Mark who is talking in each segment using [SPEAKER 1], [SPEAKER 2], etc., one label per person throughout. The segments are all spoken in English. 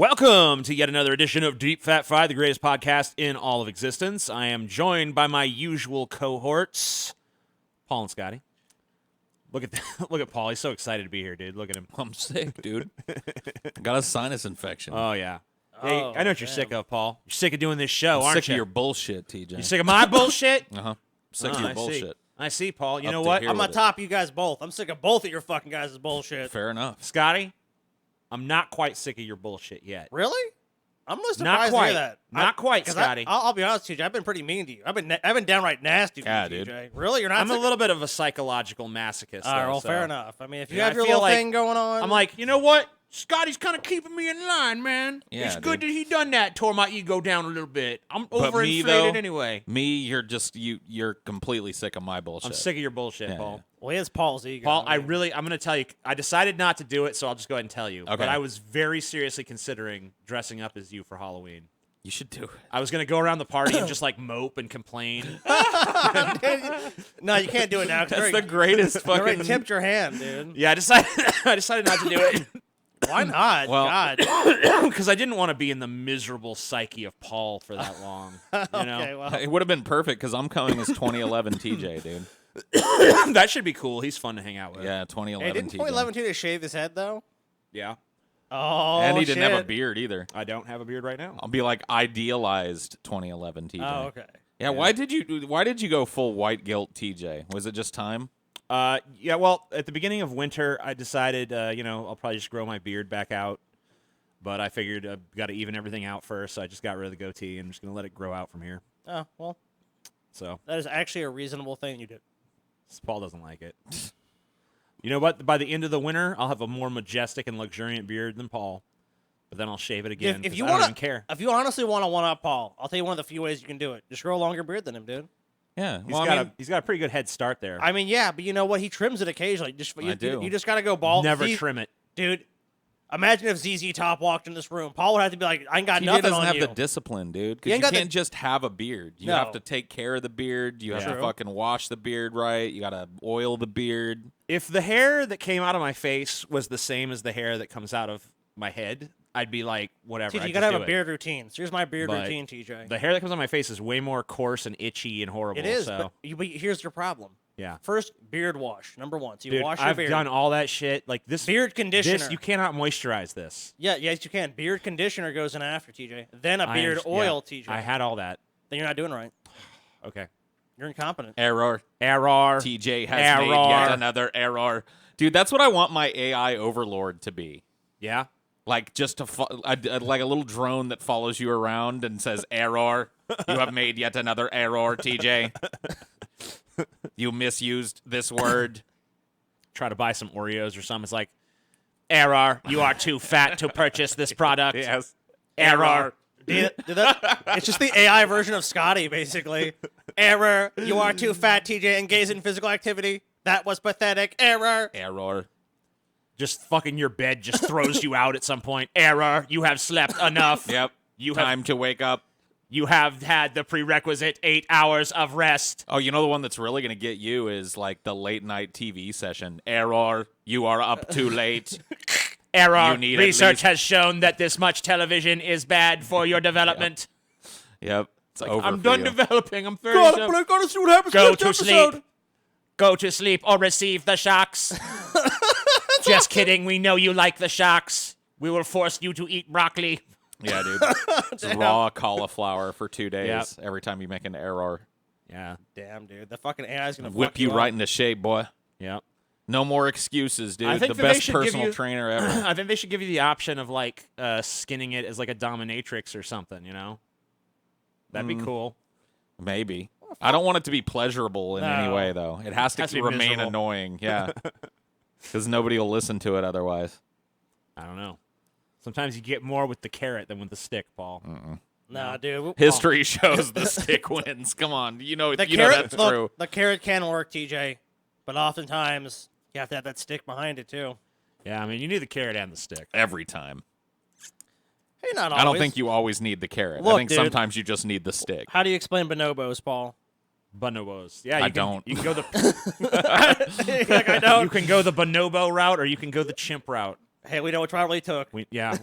[SPEAKER 1] Welcome to yet another edition of Deep Fat Fried, the greatest podcast in all of existence. I am joined by my usual cohorts, Paul and Scotty. Look at Paul. He's so excited to be here, dude. Look at him.
[SPEAKER 2] I'm sick, dude. Got a sinus infection.
[SPEAKER 1] Oh yeah. Hey, I know what you're sick of, Paul. You're sick of doing this show,
[SPEAKER 2] I'm
[SPEAKER 1] aren't
[SPEAKER 2] sick
[SPEAKER 1] you?
[SPEAKER 2] of your bullshit, TJ.
[SPEAKER 1] You're sick of my bullshit?
[SPEAKER 2] Uh-huh. Sick of
[SPEAKER 1] Oh,
[SPEAKER 2] your
[SPEAKER 1] I
[SPEAKER 2] bullshit.
[SPEAKER 1] See. I see, Paul. You
[SPEAKER 2] Up
[SPEAKER 1] know
[SPEAKER 2] to
[SPEAKER 1] what?
[SPEAKER 2] here.
[SPEAKER 3] I'm
[SPEAKER 2] with
[SPEAKER 3] on
[SPEAKER 2] it.
[SPEAKER 3] top of you guys both. I'm sick of both of your fucking guys' bullshit.
[SPEAKER 2] Fair enough.
[SPEAKER 1] Scotty, I'm not quite sick of your bullshit yet.
[SPEAKER 3] Really? I'm really
[SPEAKER 1] Not
[SPEAKER 3] surprised to
[SPEAKER 1] quite.
[SPEAKER 3] hear that.
[SPEAKER 1] Not quite,
[SPEAKER 3] 'cause
[SPEAKER 1] Scotty.
[SPEAKER 3] I'll be honest with you. I've been pretty mean to you. I've been downright nasty.
[SPEAKER 2] Yeah,
[SPEAKER 3] with you,
[SPEAKER 2] dude.
[SPEAKER 3] TJ. Really? You're not?
[SPEAKER 1] I'm a
[SPEAKER 3] sick?
[SPEAKER 1] little bit of a psychological masochist.
[SPEAKER 3] All right.
[SPEAKER 1] though,
[SPEAKER 3] Well,
[SPEAKER 1] so.
[SPEAKER 3] fair enough. I mean, if you
[SPEAKER 1] Yeah,
[SPEAKER 3] have
[SPEAKER 1] I
[SPEAKER 3] your
[SPEAKER 1] feel
[SPEAKER 3] little
[SPEAKER 1] like-
[SPEAKER 3] thing going on,
[SPEAKER 1] I'm like, you know what? Scotty's kind of keeping me in line, man.
[SPEAKER 2] Yeah,
[SPEAKER 1] it's good
[SPEAKER 2] dude.
[SPEAKER 1] that he done that. Tore my ego down a little bit. I'm
[SPEAKER 2] But me,
[SPEAKER 1] overinflated
[SPEAKER 2] though,
[SPEAKER 1] anyway.
[SPEAKER 2] Me, you're completely sick of my bullshit.
[SPEAKER 1] I'm sick of your bullshit,
[SPEAKER 2] Yeah,
[SPEAKER 1] Paul.
[SPEAKER 2] yeah.
[SPEAKER 3] well, it's Paul's ego.
[SPEAKER 1] Paul,
[SPEAKER 3] I
[SPEAKER 1] I'm
[SPEAKER 3] mean,
[SPEAKER 1] going to tell you, I decided not to do it, so I'll just go ahead and tell you.
[SPEAKER 2] Okay.
[SPEAKER 1] But I was very seriously considering dressing up as you for Halloween.
[SPEAKER 2] You should do it.
[SPEAKER 1] I was going to go around the party and just like mope and complain.
[SPEAKER 3] no, you can't do it now. 'cause
[SPEAKER 2] That's
[SPEAKER 3] you
[SPEAKER 2] the
[SPEAKER 3] already-
[SPEAKER 2] greatest
[SPEAKER 3] you already
[SPEAKER 2] fucking.
[SPEAKER 3] tipped your hand, dude.
[SPEAKER 1] Yeah, I decided not to do it
[SPEAKER 3] Why not?
[SPEAKER 2] Well-
[SPEAKER 3] God.
[SPEAKER 1] because I didn't want to be in the miserable psyche of Paul for that long. You know?
[SPEAKER 3] Okay. Well.
[SPEAKER 2] It would have been perfect because I'm coming as 2011 TJ, dude.
[SPEAKER 1] That should be cool. He's fun to hang out with.
[SPEAKER 2] Yeah,
[SPEAKER 3] Hey,
[SPEAKER 2] 2011
[SPEAKER 3] didn't
[SPEAKER 2] TJ.
[SPEAKER 3] 2011 to shave his head though?
[SPEAKER 1] Yeah.
[SPEAKER 3] Oh,
[SPEAKER 2] And he didn't have a
[SPEAKER 3] shit.
[SPEAKER 2] beard either.
[SPEAKER 1] I don't have a beard right now.
[SPEAKER 2] I'll be like idealized 2011 TJ.
[SPEAKER 3] Oh, okay.
[SPEAKER 2] Yeah, why did you go full white guilt TJ? Was it just time?
[SPEAKER 1] Yeah, well, at the beginning of winter, I decided, I'll probably just grow my beard back out. But I figured I've got to even everything out first, so I just got rid of the goatee and I'm just going to let it grow out from here.
[SPEAKER 3] Oh well,
[SPEAKER 1] So,
[SPEAKER 3] that is actually a reasonable thing you did.
[SPEAKER 1] Paul doesn't like it. You know what? By the end of the winter, I'll have a more majestic and luxuriant beard than Paul. But then I'll shave it again.
[SPEAKER 3] If
[SPEAKER 1] 'cause
[SPEAKER 3] you
[SPEAKER 1] I don't
[SPEAKER 3] want
[SPEAKER 1] even care.
[SPEAKER 3] if you honestly want to one up Paul, I'll tell you one of the few ways you can do it. Just grow a longer beard than him, dude.
[SPEAKER 2] Yeah.
[SPEAKER 1] He's
[SPEAKER 2] Well,
[SPEAKER 1] got
[SPEAKER 2] I mean,
[SPEAKER 1] he's got a pretty good head start there.
[SPEAKER 3] I mean, yeah, but you know what? He trims it occasionally.
[SPEAKER 2] I do.
[SPEAKER 3] You just got to go bald.
[SPEAKER 1] Never trim it.
[SPEAKER 3] dude. Imagine if ZZ Top walked in this room. Paul would have to be like, I ain't got
[SPEAKER 2] TJ
[SPEAKER 3] nothing
[SPEAKER 2] doesn't
[SPEAKER 3] on
[SPEAKER 2] have
[SPEAKER 3] you.
[SPEAKER 2] the discipline, dude.
[SPEAKER 3] You
[SPEAKER 2] Because
[SPEAKER 3] ain't
[SPEAKER 2] you
[SPEAKER 3] got the-
[SPEAKER 2] can't just have a beard. You
[SPEAKER 3] No.
[SPEAKER 2] have to take care of the beard. You have to
[SPEAKER 3] True.
[SPEAKER 2] fucking wash the beard right. You got to oil the beard.
[SPEAKER 1] If the hair that came out of my face was the same as the hair that comes out of my head, I'd be like, whatever.
[SPEAKER 3] TJ,
[SPEAKER 1] I'd
[SPEAKER 3] you gotta
[SPEAKER 1] just
[SPEAKER 3] have
[SPEAKER 1] do
[SPEAKER 3] a
[SPEAKER 1] it.
[SPEAKER 3] beard routine. So here's my beard
[SPEAKER 1] But
[SPEAKER 3] routine, TJ.
[SPEAKER 1] The hair that comes on my face is way more coarse and itchy and horrible.
[SPEAKER 3] It is,
[SPEAKER 1] So,
[SPEAKER 3] but here's your problem.
[SPEAKER 1] yeah.
[SPEAKER 3] First, beard wash. Number one. So you
[SPEAKER 1] Dude,
[SPEAKER 3] wash your
[SPEAKER 1] I've
[SPEAKER 3] beard.
[SPEAKER 1] done all that shit. Like this
[SPEAKER 3] Beard conditioner.
[SPEAKER 1] This, you cannot moisturize this.
[SPEAKER 3] Yeah, yes, you can. Beard conditioner goes in after, TJ. Then a
[SPEAKER 1] I
[SPEAKER 3] beard
[SPEAKER 1] underst-
[SPEAKER 3] oil,
[SPEAKER 1] yeah,
[SPEAKER 3] TJ.
[SPEAKER 1] I had all that.
[SPEAKER 3] Then you're not doing right.
[SPEAKER 1] Okay.
[SPEAKER 3] You're incompetent.
[SPEAKER 2] Error.
[SPEAKER 1] Error.
[SPEAKER 2] TJ has made
[SPEAKER 1] Error.
[SPEAKER 2] yet another error. Dude, that's what I want my AI overlord to be.
[SPEAKER 1] Yeah.
[SPEAKER 2] Like just like a little drone that follows you around and says, "Error. You have made yet another error, TJ. You misused this word."
[SPEAKER 1] Try to buy some Oreos or something. It's like, error. You are too fat to purchase this product.
[SPEAKER 2] Yes.
[SPEAKER 1] Error.
[SPEAKER 3] It's just the AI version of Scotty, basically. Error. You are too fat, TJ. Engage in physical activity. That was pathetic. Error.
[SPEAKER 2] Error.
[SPEAKER 1] Just fucking your bed just throws you out at some point. Error. You have slept enough.
[SPEAKER 2] Yep.
[SPEAKER 1] You have
[SPEAKER 2] Time to wake up.
[SPEAKER 1] You have had the prerequisite 8 hours of rest.
[SPEAKER 2] Oh, you know the one that's really going to get you is like the late night TV session. Error. You are up too late.
[SPEAKER 1] Error.
[SPEAKER 2] You need at
[SPEAKER 1] Research
[SPEAKER 2] least-
[SPEAKER 1] has shown that this much television is bad for your development.
[SPEAKER 2] Yep. It's over
[SPEAKER 1] I'm
[SPEAKER 2] for
[SPEAKER 1] done
[SPEAKER 2] you.
[SPEAKER 1] developing. I'm very
[SPEAKER 3] God, but I gotta see what happens
[SPEAKER 1] Go
[SPEAKER 3] next
[SPEAKER 1] to
[SPEAKER 3] episode.
[SPEAKER 1] sleep. Go to sleep or receive the shocks. Just kidding. We know you like the shocks. We will force you to eat broccoli.
[SPEAKER 2] Yeah, dude. It's raw cauliflower for 2 days
[SPEAKER 1] Yep.
[SPEAKER 2] every time you make an error.
[SPEAKER 1] Yeah.
[SPEAKER 3] Damn, dude. The fucking AI is gonna
[SPEAKER 2] Whip
[SPEAKER 3] fuck
[SPEAKER 2] you
[SPEAKER 3] up.
[SPEAKER 2] right into shape, boy.
[SPEAKER 1] Yeah.
[SPEAKER 2] No more excuses, dude.
[SPEAKER 1] I think
[SPEAKER 2] The
[SPEAKER 1] that they
[SPEAKER 2] best
[SPEAKER 1] should give
[SPEAKER 2] personal
[SPEAKER 1] you-
[SPEAKER 2] trainer ever.
[SPEAKER 1] I think they should give you the option of like skinning it as like a dominatrix or something, you know? That'd be cool.
[SPEAKER 2] Maybe. I don't want it to be pleasurable in any
[SPEAKER 3] No.
[SPEAKER 2] way, though. It has to
[SPEAKER 1] Has to be
[SPEAKER 2] remain
[SPEAKER 1] miserable.
[SPEAKER 2] annoying. Yeah. Because nobody will listen to it otherwise.
[SPEAKER 1] I don't know. Sometimes you get more with the carrot than with the stick, Paul.
[SPEAKER 3] Nah, dude.
[SPEAKER 2] History shows the stick wins. Come on. You know
[SPEAKER 3] The
[SPEAKER 2] you
[SPEAKER 3] carrot,
[SPEAKER 2] know that's
[SPEAKER 3] look,
[SPEAKER 2] true.
[SPEAKER 3] the carrot can work, TJ, but oftentimes you have to have that stick behind it too.
[SPEAKER 1] Yeah, I mean, you need the carrot and the stick.
[SPEAKER 2] Every time.
[SPEAKER 3] Hey, not always.
[SPEAKER 2] I don't think you always need the carrot. I
[SPEAKER 3] Look,
[SPEAKER 2] think
[SPEAKER 3] dude.
[SPEAKER 2] sometimes you just need the stick.
[SPEAKER 3] How do you explain bonobos, Paul?
[SPEAKER 1] Bonobos. Yeah,
[SPEAKER 2] I
[SPEAKER 1] you can,
[SPEAKER 2] don't.
[SPEAKER 1] You can go the
[SPEAKER 3] Like I don't.
[SPEAKER 1] you can go the bonobo route or you can go the chimp route.
[SPEAKER 3] Hey, we know which route we took.
[SPEAKER 1] Yeah.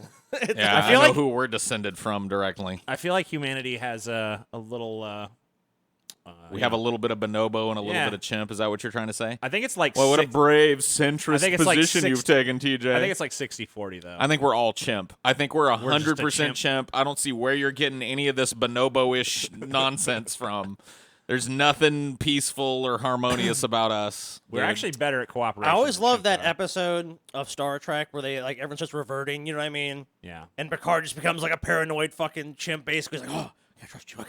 [SPEAKER 2] Yeah, I
[SPEAKER 1] feel
[SPEAKER 2] know
[SPEAKER 1] like-
[SPEAKER 2] who we're descended from directly.
[SPEAKER 1] I feel like humanity has a little.
[SPEAKER 2] We have a little bit of bonobo and a little
[SPEAKER 1] Yeah.
[SPEAKER 2] bit of chimp. Is that what you're trying to say?
[SPEAKER 1] I think it's like.
[SPEAKER 2] Well, what a
[SPEAKER 1] six-
[SPEAKER 2] brave
[SPEAKER 1] I
[SPEAKER 2] centrist
[SPEAKER 1] think it's like
[SPEAKER 2] position
[SPEAKER 1] six-
[SPEAKER 2] you've taken, TJ.
[SPEAKER 1] I think it's like 60-40 though.
[SPEAKER 2] I think we're all chimp. I think we're
[SPEAKER 1] We're just a
[SPEAKER 2] 100% chimp. I don't see where you're getting any of this bonobo-ish nonsense from. There's nothing peaceful or harmonious about us.
[SPEAKER 1] We're
[SPEAKER 2] dude.
[SPEAKER 1] actually better at cooperation.
[SPEAKER 3] I always
[SPEAKER 1] than
[SPEAKER 3] love
[SPEAKER 1] chimps
[SPEAKER 3] that
[SPEAKER 1] are.
[SPEAKER 3] episode of Star Trek where they like everyone's just reverting. You know what I mean?
[SPEAKER 1] Yeah.
[SPEAKER 3] And Picard just becomes like a paranoid fucking chimp. Basically, he's like, oh, I can't trust you.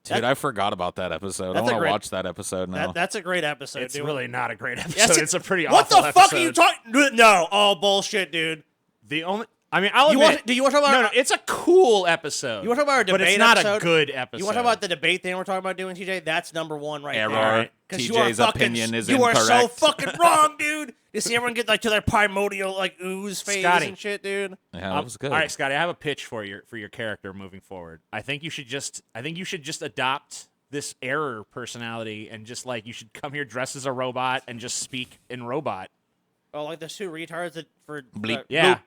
[SPEAKER 2] Dude, I forgot about that episode. I
[SPEAKER 3] That's a
[SPEAKER 2] want to
[SPEAKER 3] great-
[SPEAKER 2] watch that episode now.
[SPEAKER 3] That's a great episode.
[SPEAKER 1] It's
[SPEAKER 3] dude.
[SPEAKER 1] really not a great episode.
[SPEAKER 3] Yes,
[SPEAKER 1] it's a pretty
[SPEAKER 3] What
[SPEAKER 1] awful
[SPEAKER 3] the fuck are you
[SPEAKER 1] episode.
[SPEAKER 3] talking? No, all bullshit, dude.
[SPEAKER 1] The only. I mean, I'll
[SPEAKER 3] You
[SPEAKER 1] admit.
[SPEAKER 3] want? Do you want to talk about?
[SPEAKER 1] no, it's a cool episode.
[SPEAKER 3] You want to talk about our debate
[SPEAKER 1] but it's not
[SPEAKER 3] episode?
[SPEAKER 1] a good episode.
[SPEAKER 3] You want to talk about the debate thing we're talking about doing, TJ? That's number one right
[SPEAKER 2] Error.
[SPEAKER 3] there.
[SPEAKER 1] Alright.
[SPEAKER 3] 'Cause you are
[SPEAKER 2] TJ's
[SPEAKER 3] fucking-
[SPEAKER 2] opinion is
[SPEAKER 3] You are so
[SPEAKER 2] incorrect.
[SPEAKER 3] fucking wrong, dude. You see everyone get like to their primordial like ooze phase
[SPEAKER 1] Scotty.
[SPEAKER 3] and shit, dude.
[SPEAKER 2] Yeah, that was good.
[SPEAKER 1] All right, Scotty, I have a pitch for your character moving forward. I think you should just adopt this error personality and just like you should come here dressed as a robot and just speak in robot.
[SPEAKER 3] Oh, like those two retards that for
[SPEAKER 2] Bleep.
[SPEAKER 1] Yeah.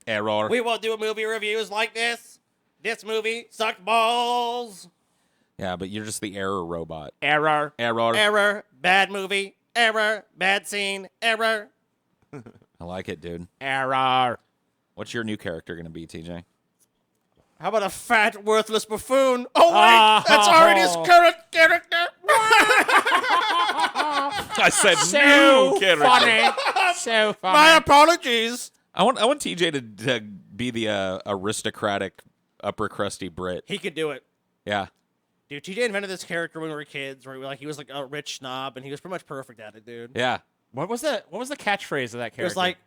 [SPEAKER 2] Error.
[SPEAKER 3] we won't do movie reviews like this. This movie sucked balls.
[SPEAKER 2] Yeah, but you're just the error robot.
[SPEAKER 1] Error.
[SPEAKER 2] Error.
[SPEAKER 3] Error. Bad movie. Error. Bad scene. Error.
[SPEAKER 2] I like it, dude.
[SPEAKER 1] Error.
[SPEAKER 2] What's your new character going to be, TJ?
[SPEAKER 3] How about a fat, worthless buffoon? Oh wait, that's already his current character.
[SPEAKER 2] I said
[SPEAKER 1] So funny. So funny.
[SPEAKER 3] My apologies.
[SPEAKER 2] I want TJ to be the aristocratic upper crusty Brit.
[SPEAKER 3] He could do it.
[SPEAKER 2] Yeah.
[SPEAKER 3] Dude, TJ invented this character when we were kids, where he was like a rich snob, and he was pretty much perfect at it, dude.
[SPEAKER 2] Yeah.
[SPEAKER 1] What was the catchphrase of that character?
[SPEAKER 3] It was like,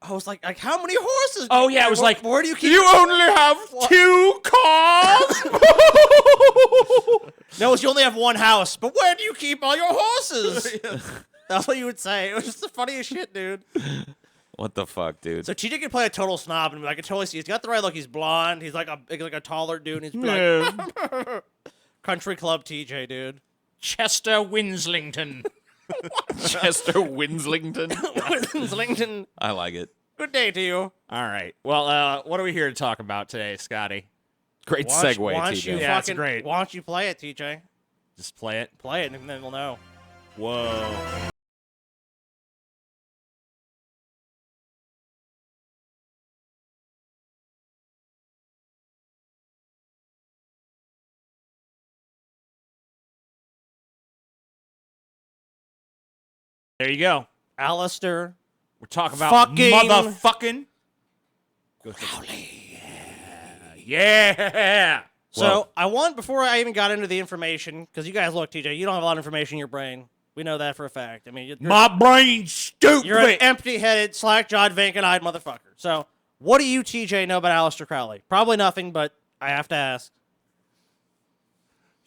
[SPEAKER 3] I was like how many horses?
[SPEAKER 1] Oh, yeah, it was like,
[SPEAKER 3] where do you keep?
[SPEAKER 1] you only have 2 cars.
[SPEAKER 3] No, it's you only have one house, but where do you keep all your horses? That's what you would say. It was just the funniest shit, dude.
[SPEAKER 2] What the fuck, dude?
[SPEAKER 3] So TJ could play a total snob, and I could totally see he's got the right look. He's blonde. He's like a taller dude. And he's like country club TJ, dude.
[SPEAKER 1] Chester Winslington.
[SPEAKER 2] Chester Winslington.
[SPEAKER 3] Winslington.
[SPEAKER 2] I like it.
[SPEAKER 3] Good day to you.
[SPEAKER 1] All right. Well, what are we here to talk about today, Scotty?
[SPEAKER 2] Great
[SPEAKER 3] Why
[SPEAKER 2] segue,
[SPEAKER 3] don't
[SPEAKER 2] TJ.
[SPEAKER 3] you
[SPEAKER 1] Yeah, it's
[SPEAKER 3] fucking,
[SPEAKER 1] great.
[SPEAKER 3] Why don't you play it, TJ?
[SPEAKER 1] Just play it.
[SPEAKER 3] Play it, and then we'll know.
[SPEAKER 1] Whoa. There you go.
[SPEAKER 3] Alistair.
[SPEAKER 1] We're talking about
[SPEAKER 3] Fucking-
[SPEAKER 1] motherfucking. Yeah.
[SPEAKER 3] So
[SPEAKER 2] Well-
[SPEAKER 3] I want, before I even got into the information, because you guys look, TJ, you don't have a lot of information in your brain. We know that for a fact. I mean,
[SPEAKER 1] My brain's stupid.
[SPEAKER 3] you're an empty-headed, slack-jawed, vacant-eyed motherfucker. So what do you, TJ, know about Aleister Crowley? Probably nothing, but I have to ask.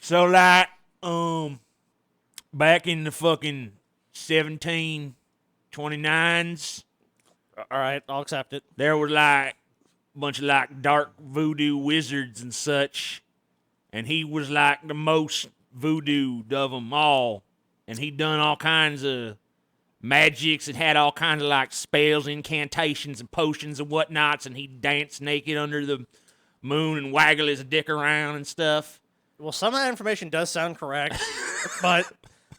[SPEAKER 1] So like, back in the fucking 1729s,
[SPEAKER 3] All right, I'll accept it.
[SPEAKER 1] there were like a bunch of like dark voodoo wizards and such, and he was like the most voodooed of them all, and he done all kinds of magics and had all kinds of like spells, incantations, and potions and whatnots, and he danced naked under the moon and waggle his dick around and stuff.
[SPEAKER 3] Well, some of that information does sound correct, but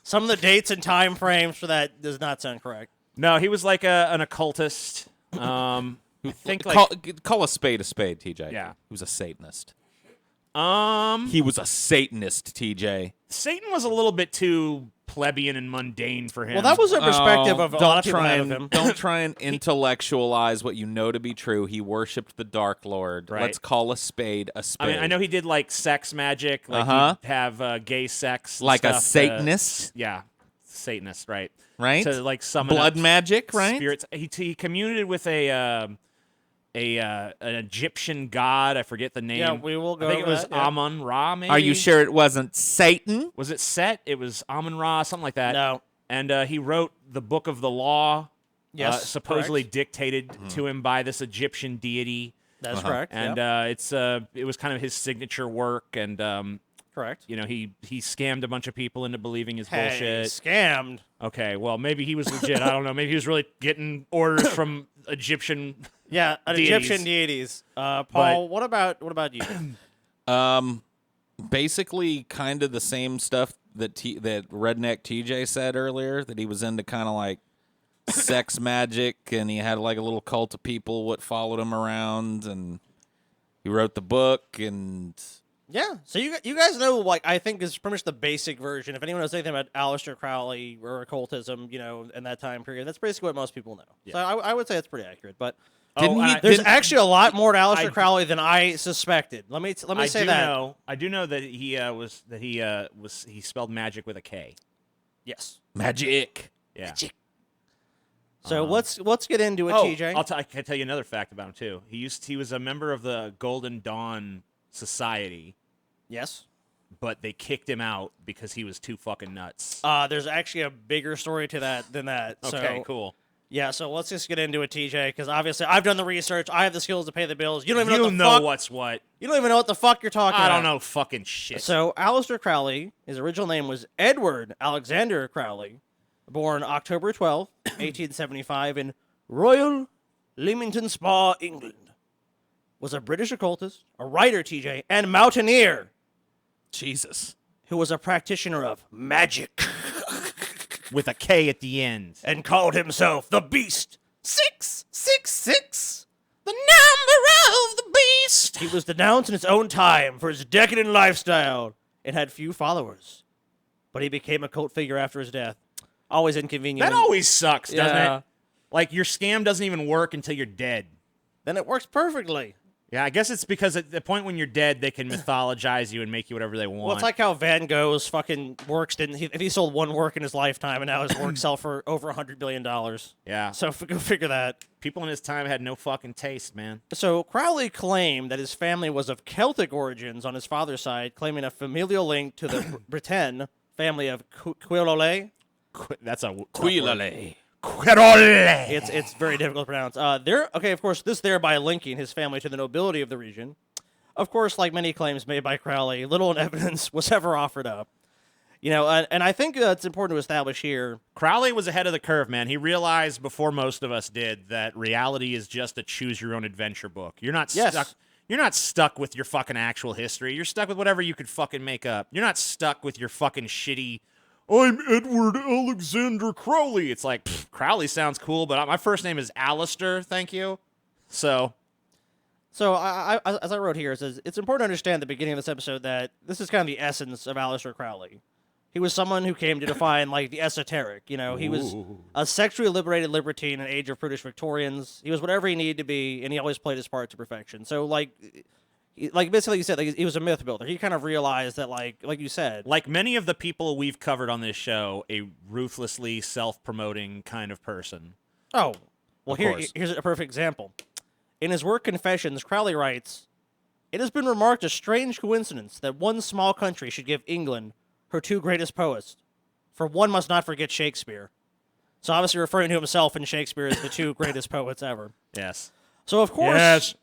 [SPEAKER 3] some of the dates and time frames for that does not sound correct.
[SPEAKER 1] No, he was like an occultist. I think like
[SPEAKER 2] Call a spade, TJ.
[SPEAKER 1] Yeah.
[SPEAKER 2] He was a Satanist. He was a Satanist, TJ.
[SPEAKER 1] Satan was a little bit too plebeian and mundane for him.
[SPEAKER 3] Well, that was a perspective
[SPEAKER 2] Oh,
[SPEAKER 3] of a lot of people
[SPEAKER 2] try
[SPEAKER 3] have
[SPEAKER 2] and,
[SPEAKER 3] of him.
[SPEAKER 2] Don't try and intellectualize what you know to be true. He worshipped the Dark Lord.
[SPEAKER 1] Right.
[SPEAKER 2] Let's call a spade a spade.
[SPEAKER 1] I mean, I know he did like sex magic, like
[SPEAKER 2] Uh-huh.
[SPEAKER 1] he'd have gay sex, and
[SPEAKER 2] Like a
[SPEAKER 1] stuff,
[SPEAKER 2] Satanist?
[SPEAKER 1] yeah, Satanist, right?
[SPEAKER 2] Right?
[SPEAKER 1] To like summon
[SPEAKER 2] Blood
[SPEAKER 1] up
[SPEAKER 2] magic, right?
[SPEAKER 1] spirits. He communed with an Egyptian god. I forget the name.
[SPEAKER 3] Yeah, we will go
[SPEAKER 1] I think it
[SPEAKER 3] over
[SPEAKER 1] was
[SPEAKER 3] that, yeah.
[SPEAKER 1] Amun Ra. Maybe.
[SPEAKER 2] Are you sure it wasn't Satan?
[SPEAKER 1] Was it Set? It was Amun Ra, something like that.
[SPEAKER 3] No.
[SPEAKER 1] And he wrote the Book of the Law.
[SPEAKER 3] Yes,
[SPEAKER 1] supposedly
[SPEAKER 3] correct.
[SPEAKER 1] dictated to him by this Egyptian deity.
[SPEAKER 3] That's correct.
[SPEAKER 1] And
[SPEAKER 3] yeah.
[SPEAKER 1] it was kind of his signature work, and
[SPEAKER 3] Correct.
[SPEAKER 1] You know, he scammed a bunch of people into believing his
[SPEAKER 3] Hey,
[SPEAKER 1] bullshit.
[SPEAKER 3] scammed.
[SPEAKER 1] Okay, well, maybe he was legit. I don't know. Maybe he was really getting orders from Egyptian.
[SPEAKER 3] Yeah, an
[SPEAKER 1] Deities.
[SPEAKER 3] Egyptian deities. Paul, what about you?
[SPEAKER 2] Basically, kind of the same stuff that that Redneck TJ said earlier, that he was into kind of like sex magic, and he had like a little cult of people what followed him around, and he wrote the book, and
[SPEAKER 3] Yeah, so you guys know, like, I think is pretty much the basic version. If anyone knows anything about Aleister Crowley or occultism, you know, in that time period, that's basically what most people know. So I would say it's pretty accurate. But there's actually a lot more to Aleister Crowley than I suspected. Let me say that.
[SPEAKER 1] I do know that he spelled magic with a K.
[SPEAKER 3] Yes.
[SPEAKER 2] magic.
[SPEAKER 1] Yeah.
[SPEAKER 3] So let's get into it,
[SPEAKER 1] Oh,
[SPEAKER 3] TJ.
[SPEAKER 1] I can tell you another fact about him too. He was a member of the Golden Dawn Society,
[SPEAKER 3] Yes.
[SPEAKER 1] but they kicked him out because he was too fucking nuts.
[SPEAKER 3] There's actually a bigger story to that than that.
[SPEAKER 1] Okay,
[SPEAKER 3] So,
[SPEAKER 1] cool.
[SPEAKER 3] Yeah, so let's just get into it, TJ, because obviously I've done the research. I have the skills to pay the bills. You don't even know what the fuck.
[SPEAKER 1] What's what.
[SPEAKER 3] You don't even know what the fuck you're talking about.
[SPEAKER 1] I don't know fucking shit.
[SPEAKER 3] So Aleister Crowley, his original name was Edward Alexander Crowley, born October 12th, 1875 in Royal Leamington Spa, England. Was a British occultist, a writer, TJ, and mountaineer
[SPEAKER 2] Jesus.
[SPEAKER 3] who was a practitioner of magic
[SPEAKER 1] With a K at the end.
[SPEAKER 3] and called himself the Beast. 666, the number of the beast. He was denounced in his own time for his decadent lifestyle and had few followers. But he became a cult figure after his death. Always inconvenient.
[SPEAKER 1] That always sucks, doesn't
[SPEAKER 3] Yeah.
[SPEAKER 1] it? Like, your scam doesn't even work until you're dead.
[SPEAKER 3] Then it works perfectly.
[SPEAKER 1] Yeah, I guess it's because at the point when you're dead, they can mythologize you and make you whatever they want.
[SPEAKER 3] Well, it's like how Van Gogh's fucking works didn't. If he sold one work in his lifetime, and now his works sell for over $100 billion.
[SPEAKER 1] yeah.
[SPEAKER 3] So go figure that.
[SPEAKER 1] People in his time had no fucking taste, man.
[SPEAKER 3] So Crowley claimed that his family was of Celtic origins on his father's side, claiming a familial link to the Bretagne family of Quillole.
[SPEAKER 1] That's a
[SPEAKER 2] Quilale.
[SPEAKER 1] Quirole.
[SPEAKER 3] It's very difficult to pronounce. Of course, this thereby linking his family to the nobility of the region. Of course, like many claims made by Crowley, little evidence was ever offered up. You know, and I think it's important to establish here.
[SPEAKER 1] Crowley was ahead of the curve, man. He realized before most of us did that reality is just a choose-your-own-adventure book. You're not
[SPEAKER 3] Yes.
[SPEAKER 1] stuck. You're not stuck with your fucking actual history. You're stuck with whatever you could fucking make up. You're not stuck with your fucking shitty. I'm Edward Alexander Crowley. It's like Crowley sounds cool, but my first name is Alistair. Thank you. So
[SPEAKER 3] So, as I wrote here, it says it's important to understand at the beginning of this episode that this is kind of the essence of Aleister Crowley. He was someone who came to define like the esoteric. You know, he was a sexually liberated libertine in an age of prudish Victorians. He was whatever he needed to be, and he always played his part to perfection. So, like basically, you said, like, he was a myth builder. He kind of realized that, like you said,
[SPEAKER 1] like many of the people we've covered on this show, a ruthlessly self-promoting kind of person.
[SPEAKER 3] oh, well,
[SPEAKER 1] Of course.
[SPEAKER 3] here's a perfect example. In his work Confessions, Crowley writes, "It has been remarked a strange coincidence that one small country should give England her two greatest poets, for one must not forget Shakespeare." So obviously referring to himself and Shakespeare as the two greatest poets ever.
[SPEAKER 1] Yes.
[SPEAKER 3] So of course,
[SPEAKER 1] Yes.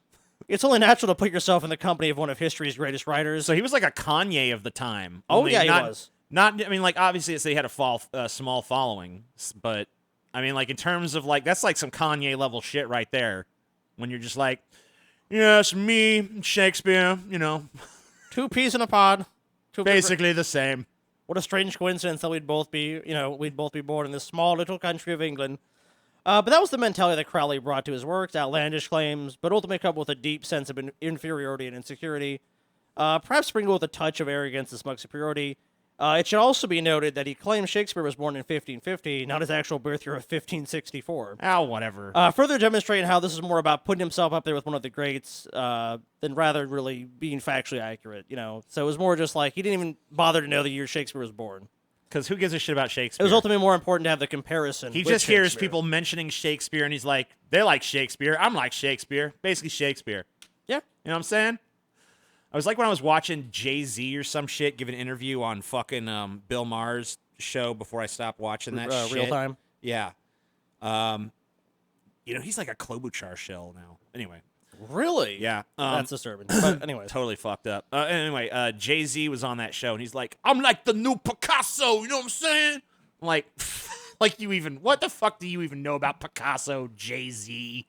[SPEAKER 3] it's only natural to put yourself in the company of one of history's greatest writers.
[SPEAKER 1] So he was like a Kanye of the time.
[SPEAKER 3] Oh,
[SPEAKER 1] only
[SPEAKER 3] yeah, he
[SPEAKER 1] not,
[SPEAKER 3] was.
[SPEAKER 1] Not, I mean, like obviously they had a small following, but I mean, like in terms of like that's like some Kanye level shit right there. When you're just like, yes, me, Shakespeare, you know,
[SPEAKER 3] Two peas in a pod.
[SPEAKER 1] basically the same.
[SPEAKER 3] What a strange coincidence that we'd both be born in this small little country of England. But that was the mentality that Crowley brought to his works, outlandish claims, but ultimately coupled with a deep sense of inferiority and insecurity. Perhaps sprinkled with a touch of arrogance and smug superiority. It should also be noted that he claimed Shakespeare was born in 1550, not his actual birth year of 1564.
[SPEAKER 1] Whatever.
[SPEAKER 3] Further demonstrating how this is more about putting himself up there with one of the greats than rather really being factually accurate, you know. So it was more just like he didn't even bother to know the year Shakespeare was born.
[SPEAKER 1] Because who gives a shit about
[SPEAKER 3] It
[SPEAKER 1] Shakespeare?
[SPEAKER 3] was ultimately more important to have the comparison.
[SPEAKER 1] He
[SPEAKER 3] with
[SPEAKER 1] just hears
[SPEAKER 3] Shakespeare.
[SPEAKER 1] people mentioning Shakespeare, and he's like, they like Shakespeare. I'm like Shakespeare. Basically Shakespeare.
[SPEAKER 3] Yeah.
[SPEAKER 1] You know what I'm saying? I was like when I was watching Jay-Z or some shit give an interview on fucking Bill Maher's show before I stopped watching that shit.
[SPEAKER 3] Real time.
[SPEAKER 1] Yeah. You know, he's like a Klobuchar shell now. Anyway.
[SPEAKER 3] Really?
[SPEAKER 1] Yeah.
[SPEAKER 3] That's disturbing. But anyways.
[SPEAKER 1] Totally fucked up. Anyway, Jay-Z was on that show, and he's like, I'm like the new Picasso, you know what I'm saying? I'm like, what the fuck do you even know about Picasso, Jay-Z?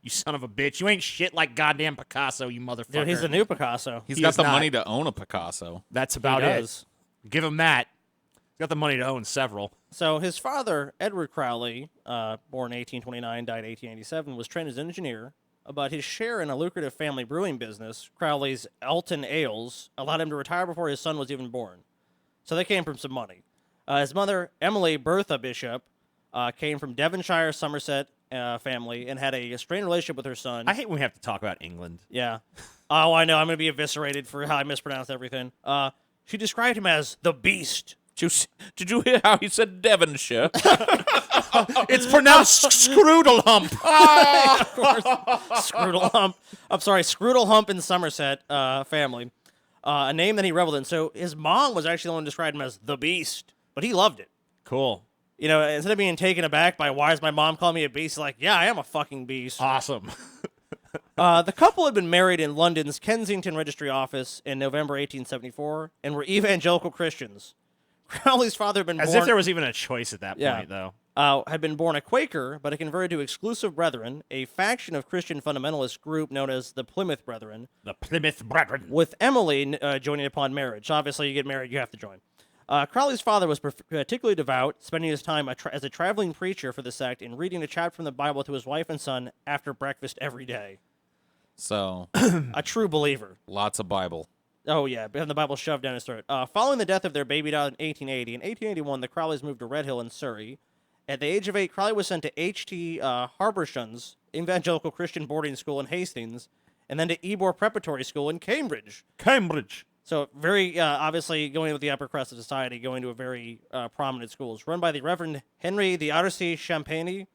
[SPEAKER 1] You son of a bitch. You ain't shit like goddamn Picasso, you motherfucker.
[SPEAKER 3] Dude, he's the new Picasso.
[SPEAKER 2] He's
[SPEAKER 1] He
[SPEAKER 2] got
[SPEAKER 1] is
[SPEAKER 2] the
[SPEAKER 1] not.
[SPEAKER 2] money to own a Picasso.
[SPEAKER 1] That's
[SPEAKER 3] He
[SPEAKER 1] about it.
[SPEAKER 3] does.
[SPEAKER 1] Give him that. He's got the money to own several.
[SPEAKER 3] So his father, Edward Crowley, born 1829, died 1887, was trained as an engineer. But his share in a lucrative family brewing business, Crowley's Elton Ales, allowed him to retire before his son was even born. So they came from some money. His mother, Emily Bertha Bishop, came from Devonshire, Somerset family, and had a strained relationship with her son.
[SPEAKER 1] I hate when we have to talk about England.
[SPEAKER 3] Yeah. Oh, I know. I'm going to be eviscerated for how I mispronounced everything. She described him as the Beast.
[SPEAKER 2] Did you hear how he said Devonshire?
[SPEAKER 1] It's pronounced Scroodle Hump.
[SPEAKER 3] Scroodle Hump. I'm sorry, Scroodle Hump in Somerset family. A name that he reveled in. So his mom was actually the one who described him as the Beast, but he loved it.
[SPEAKER 1] Cool.
[SPEAKER 3] You know, instead of being taken aback by why is my mom calling me a beast, like, yeah, I am a fucking beast.
[SPEAKER 1] Awesome.
[SPEAKER 3] The couple had been married in London's Kensington Registry Office in November 1874 and were evangelical Christians. Crowley's father had been
[SPEAKER 1] As
[SPEAKER 3] born...
[SPEAKER 1] if there was even a choice at that
[SPEAKER 3] Yeah.
[SPEAKER 1] point, though.
[SPEAKER 3] Had been born a Quaker, but had converted to Exclusive Brethren, a faction of Christian fundamentalist group known as the Plymouth Brethren,
[SPEAKER 1] The Plymouth Brethren.
[SPEAKER 3] with Emily joining upon marriage. Obviously, you get married, you have to join. Crowley's father was particularly devout, spending his time as a traveling preacher for the sect and reading a chapter from the Bible to his wife and son after breakfast every day.
[SPEAKER 2] So,
[SPEAKER 3] A true believer.
[SPEAKER 2] lots of Bible.
[SPEAKER 3] Oh, yeah, having the Bible shoved down his throat. Following the death of their baby daughter in 1880, in 1881, the Crowleys moved to Red Hill in Surrey. At the age of 8, Crowley was sent to H.T. Harbershon's Evangelical Christian Boarding School in Hastings, and then to Ebor Preparatory School in Cambridge.
[SPEAKER 1] Cambridge.
[SPEAKER 3] So very obviously going with the upper crust of society, going to a very prominent school. It's run by the Reverend Henry the Odyssey Champagny.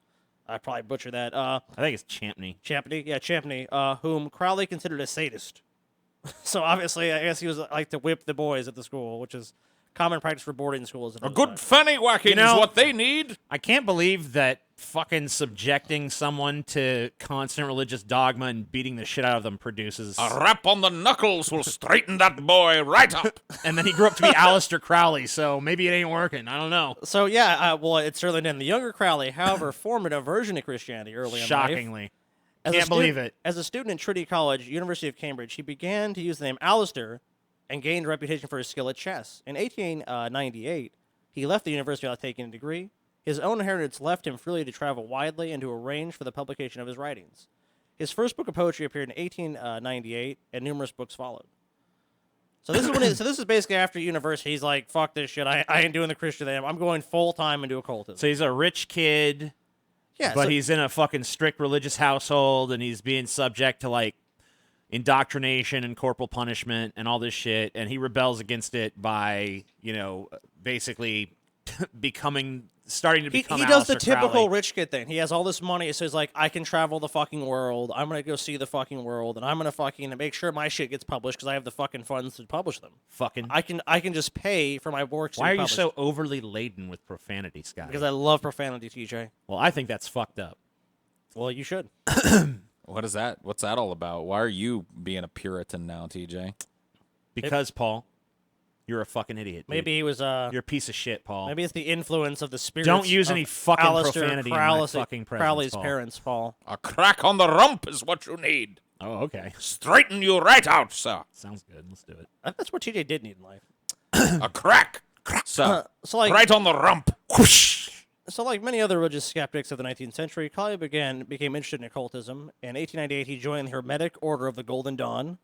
[SPEAKER 3] I probably butchered that.
[SPEAKER 1] I think it's Champney.
[SPEAKER 3] Champney, whom Crowley considered a sadist. So obviously, I guess he was like to whip the boys at the school, which is common practice for boarding schools.
[SPEAKER 2] A good fanny whacking
[SPEAKER 1] You know-
[SPEAKER 2] is what they need.
[SPEAKER 1] I can't believe that fucking subjecting someone to constant religious dogma and beating the shit out of them produces.
[SPEAKER 2] A rap on the knuckles will straighten that boy right up.
[SPEAKER 1] And then he grew up to be Aleister Crowley, so maybe it ain't working. I don't know.
[SPEAKER 3] So yeah, well, it certainly didn't. The younger Crowley, however, formed an aversion to Christianity early in life.
[SPEAKER 1] Shockingly.
[SPEAKER 3] As a
[SPEAKER 1] Can't believe
[SPEAKER 3] student-
[SPEAKER 1] it.
[SPEAKER 3] As a student at Trinity College, University of Cambridge, he began to use the name Alistair and gained a reputation for his skill at chess. In 1898, he left the university without taking a degree. His own inheritance left him freely to travel widely and to arrange for the publication of his writings. His first book of poetry appeared in 1898, and numerous books followed. So this is this is basically after university. He's like, "Fuck this shit! I ain't doing the Christian thing. I'm going full time into occultism."
[SPEAKER 1] So he's a rich kid,
[SPEAKER 3] yeah,
[SPEAKER 1] but
[SPEAKER 3] so-
[SPEAKER 1] he's in a fucking strict religious household, and he's being subject to, like, indoctrination and corporal punishment and all this shit, and he rebels against it by, basically starting to
[SPEAKER 3] He
[SPEAKER 1] become
[SPEAKER 3] does the
[SPEAKER 1] Aleister
[SPEAKER 3] typical
[SPEAKER 1] Crowley.
[SPEAKER 3] rich kid thing. He has all this money, so he's like, I can travel the fucking world. I'm going to go see the fucking world, and I'm going to fucking make sure my shit gets published because I have the fucking funds to publish them.
[SPEAKER 1] Fucking.
[SPEAKER 3] I can just pay for my works to
[SPEAKER 1] Why
[SPEAKER 3] be
[SPEAKER 1] are you
[SPEAKER 3] published.
[SPEAKER 1] so overly laden with profanity, Scott?
[SPEAKER 3] Because I love profanity, TJ.
[SPEAKER 1] Well, I think that's fucked up.
[SPEAKER 3] Well, you should.
[SPEAKER 2] What is that? What's that all about? Why are you being a Puritan now, TJ?
[SPEAKER 1] Because, Paul, you're a fucking idiot. dude.
[SPEAKER 3] Maybe he was,
[SPEAKER 1] You're a piece of shit, Paul.
[SPEAKER 3] maybe it's the influence of the spirits
[SPEAKER 1] Don't use
[SPEAKER 3] of
[SPEAKER 1] any fucking
[SPEAKER 3] Aleister
[SPEAKER 1] profanity in my
[SPEAKER 3] Crowley's,
[SPEAKER 1] fucking presence,
[SPEAKER 3] Crowley's
[SPEAKER 1] Paul.
[SPEAKER 3] parents, Paul.
[SPEAKER 2] A crack on the rump is what you need.
[SPEAKER 1] Oh, okay.
[SPEAKER 2] Straighten you right out, sir.
[SPEAKER 1] Sounds good. Let's do it.
[SPEAKER 3] That's what TJ did need in life.
[SPEAKER 2] A crack. Sir.
[SPEAKER 3] So like,
[SPEAKER 2] Right on the rump. Whoosh.
[SPEAKER 3] So, like many other religious skeptics of the 19th century, Crowley became interested in occultism. In 1898, he joined the Hermetic Order of the Golden Dawn,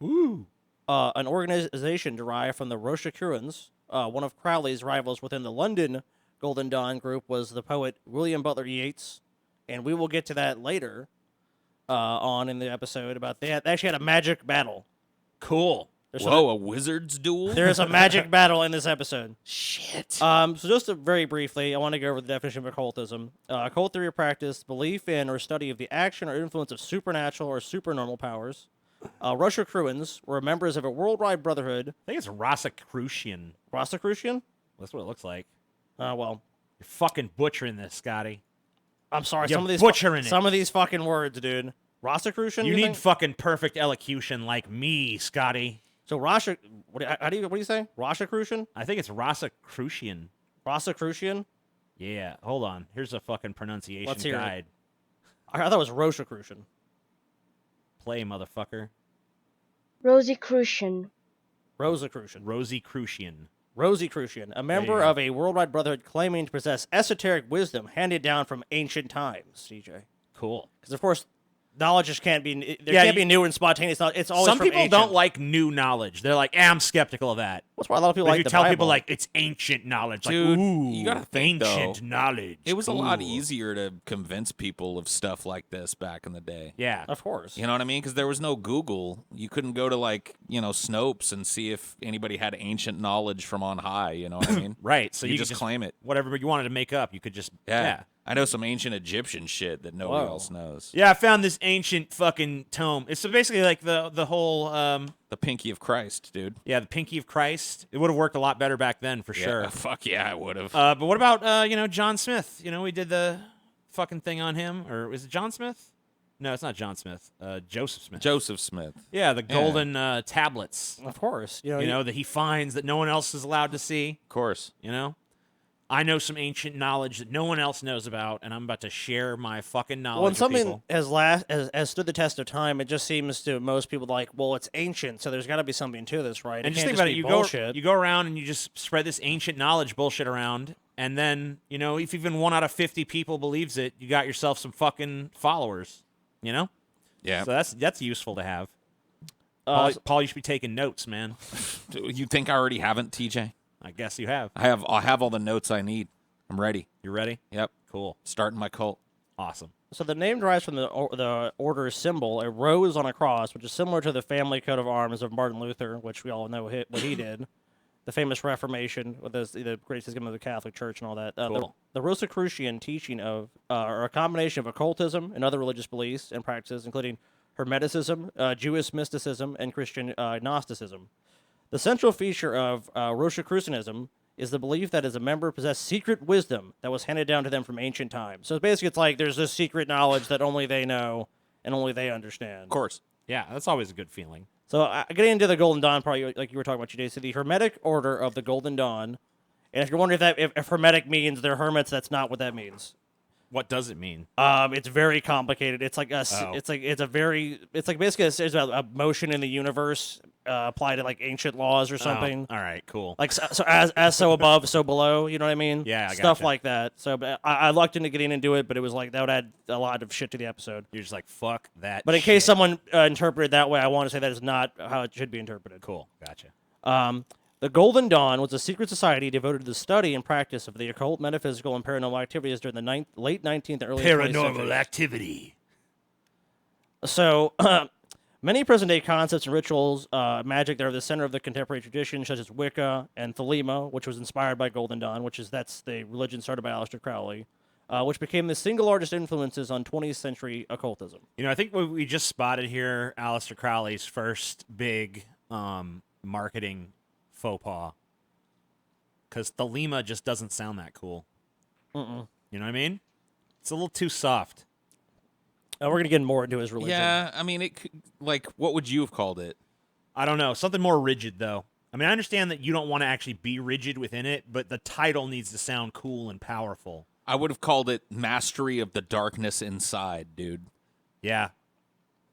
[SPEAKER 3] an organization derived from the Rosicrucians. One of Crowley's rivals within the London Golden Dawn group was the poet William Butler Yeats, and we will get to that later on in the episode. About they actually had a magic battle.
[SPEAKER 1] Cool.
[SPEAKER 2] Whoa, a wizard's duel?
[SPEAKER 3] There is a magic battle in this episode.
[SPEAKER 2] Shit.
[SPEAKER 3] So just very briefly, I want to go over the definition of occultism. Occult theory or practice, belief in or study of the action or influence of supernatural or supernormal powers. Rosicrucians were members of a worldwide brotherhood.
[SPEAKER 1] I think it's Rosicrucian.
[SPEAKER 3] Rosicrucian?
[SPEAKER 1] That's what it looks like.
[SPEAKER 3] Well,
[SPEAKER 1] You're fucking butchering this, Scotty.
[SPEAKER 3] I'm sorry.
[SPEAKER 1] You're
[SPEAKER 3] Some of these
[SPEAKER 1] butchering it.
[SPEAKER 3] some of these fucking words, dude. Rosicrucian?
[SPEAKER 1] You need
[SPEAKER 3] think?
[SPEAKER 1] fucking perfect elocution like me, Scotty.
[SPEAKER 3] So Rosicrucian. What do you say? Rosicrucian?
[SPEAKER 1] I think it's Rosicrucian.
[SPEAKER 3] Rosicrucian?
[SPEAKER 1] Yeah, hold on. Here's a fucking pronunciation
[SPEAKER 3] Let's hear it.
[SPEAKER 1] guide.
[SPEAKER 3] I thought it was Rosicrucian.
[SPEAKER 1] Play, motherfucker.
[SPEAKER 4] Rosicrucian.
[SPEAKER 3] Rosicrucian.
[SPEAKER 1] Rosicrucian.
[SPEAKER 3] Rosicrucian, a member
[SPEAKER 1] go.
[SPEAKER 3] of a worldwide brotherhood claiming to possess esoteric wisdom handed down from ancient times, CJ.
[SPEAKER 1] Cool.
[SPEAKER 3] Because, of course, knowledge just can't be,
[SPEAKER 1] Yeah,
[SPEAKER 3] can't be new and spontaneous. It's always
[SPEAKER 1] Some
[SPEAKER 3] from
[SPEAKER 1] people
[SPEAKER 3] ancient.
[SPEAKER 1] don't like new knowledge. They're like, I'm skeptical of that.
[SPEAKER 3] That's why a lot of people
[SPEAKER 1] But
[SPEAKER 3] like
[SPEAKER 1] if you
[SPEAKER 3] the
[SPEAKER 1] tell
[SPEAKER 3] Bible.
[SPEAKER 1] people like it's ancient knowledge,
[SPEAKER 2] Dude,
[SPEAKER 1] like ooh,
[SPEAKER 2] you gotta think,
[SPEAKER 1] ancient
[SPEAKER 2] though.
[SPEAKER 1] knowledge.
[SPEAKER 2] It was a lot
[SPEAKER 1] Cool.
[SPEAKER 2] easier to convince people of stuff like this back in the day.
[SPEAKER 1] Yeah.
[SPEAKER 3] Of course.
[SPEAKER 2] You know what I mean? Because there was no Google. You couldn't go to Snopes and see if anybody had ancient knowledge from on high. You know what I mean?
[SPEAKER 1] Right. So
[SPEAKER 2] you
[SPEAKER 1] you
[SPEAKER 2] just
[SPEAKER 1] could
[SPEAKER 2] claim it.
[SPEAKER 1] whatever you wanted to make up, you could just
[SPEAKER 2] Yeah. I know some ancient Egyptian shit that nobody
[SPEAKER 3] Whoa.
[SPEAKER 2] else knows.
[SPEAKER 1] Yeah, I found this ancient fucking tome. It's basically like the whole
[SPEAKER 2] The Pinky of Christ, dude.
[SPEAKER 1] the Pinky of Christ. It would have worked a lot better back then for sure.
[SPEAKER 2] Yeah, fuck yeah, I would have.
[SPEAKER 1] But what about John Smith? We did the fucking thing on him, or is it John Smith? No, it's not John Smith. Joseph Smith.
[SPEAKER 2] Joseph Smith.
[SPEAKER 1] Yeah, the golden tablets.
[SPEAKER 3] Of course.
[SPEAKER 1] That he finds that no one else is allowed to see.
[SPEAKER 2] Of course.
[SPEAKER 1] I know some ancient knowledge that no one else knows about, and I'm about to share my fucking knowledge
[SPEAKER 3] when
[SPEAKER 1] with
[SPEAKER 3] something
[SPEAKER 1] people.
[SPEAKER 3] has stood the test of time, it just seems to most people like, well, it's ancient, so there's got to be something to this, right?
[SPEAKER 1] And
[SPEAKER 3] it
[SPEAKER 1] just
[SPEAKER 3] can't
[SPEAKER 1] think about
[SPEAKER 3] be
[SPEAKER 1] it.
[SPEAKER 3] bullshit.
[SPEAKER 1] You go around and you just spread this ancient knowledge bullshit around, and then if even 1 out of 50 people believes it, you got yourself some fucking followers.
[SPEAKER 2] Yeah.
[SPEAKER 1] So that's useful to have.
[SPEAKER 3] Uh,
[SPEAKER 1] Paul, you should be taking notes, man.
[SPEAKER 2] You think I already haven't, TJ?
[SPEAKER 1] I guess you have.
[SPEAKER 2] I have all the notes I need. I'm ready.
[SPEAKER 1] You ready?
[SPEAKER 2] Yep.
[SPEAKER 1] Cool.
[SPEAKER 2] Starting my cult.
[SPEAKER 1] Awesome.
[SPEAKER 3] So the name derives from the order's symbol, a rose on a cross, which is similar to the family coat of arms of Martin Luther, which we all know what he did. The famous Reformation, with the great schism of the Catholic Church and all that.
[SPEAKER 1] Cool.
[SPEAKER 3] The Rosicrucian teaching are a combination of occultism and other religious beliefs and practices, including Hermeticism, Jewish mysticism, and Christian Gnosticism. The central feature of Rosicrucianism is the belief that as a member possessed secret wisdom that was handed down to them from ancient times. So basically, it's like there's this secret knowledge that only they know and only they understand.
[SPEAKER 2] Of course.
[SPEAKER 1] Yeah, that's always a good feeling.
[SPEAKER 3] So getting into the Golden Dawn part, like you were talking about today, so the Hermetic Order of the Golden Dawn. And if you're wondering if Hermetic means they're hermits, that's not what that means.
[SPEAKER 1] What does it mean?
[SPEAKER 3] It's very complicated. It's like
[SPEAKER 1] Oh.
[SPEAKER 3] it's like basically it's about a motion in the universe applied to like ancient laws or something.
[SPEAKER 1] Oh, all right, cool.
[SPEAKER 3] Like so as so above, so below. You know what I mean?
[SPEAKER 1] Yeah, I
[SPEAKER 3] stuff
[SPEAKER 1] gotcha.
[SPEAKER 3] like that. So but I lucked into getting into it, but it was like that would add a lot of shit to the episode.
[SPEAKER 1] You're just like, fuck that.
[SPEAKER 3] But in case
[SPEAKER 1] shit.
[SPEAKER 3] someone interpreted that way, I want to say that is not how it should be interpreted.
[SPEAKER 1] Cool, gotcha.
[SPEAKER 3] The Golden Dawn was a secret society devoted to the study and practice of the occult, metaphysical, and paranormal activities during the late 19th and early 20th centuries.
[SPEAKER 1] activity.
[SPEAKER 3] So, many present-day concepts and rituals, magic that are the center of the contemporary tradition, such as Wicca and Thelema, which was inspired by Golden Dawn, that's the religion started by Aleister Crowley, which became the single largest influences on 20th century occultism.
[SPEAKER 1] I think what we just spotted here, Aleister Crowley's first big marketing faux pas. Because Thelema just doesn't sound that cool.
[SPEAKER 3] Mm-mm.
[SPEAKER 1] You know what I mean? It's a little too soft.
[SPEAKER 3] We're going to get more into his religion.
[SPEAKER 2] Yeah, I mean, what would you have called it?
[SPEAKER 1] I don't know. Something more rigid, though. I mean, I understand that you don't want to actually be rigid within it, but the title needs to sound cool and powerful.
[SPEAKER 2] I would have called it Mastery of the Darkness Inside, dude.
[SPEAKER 1] Yeah.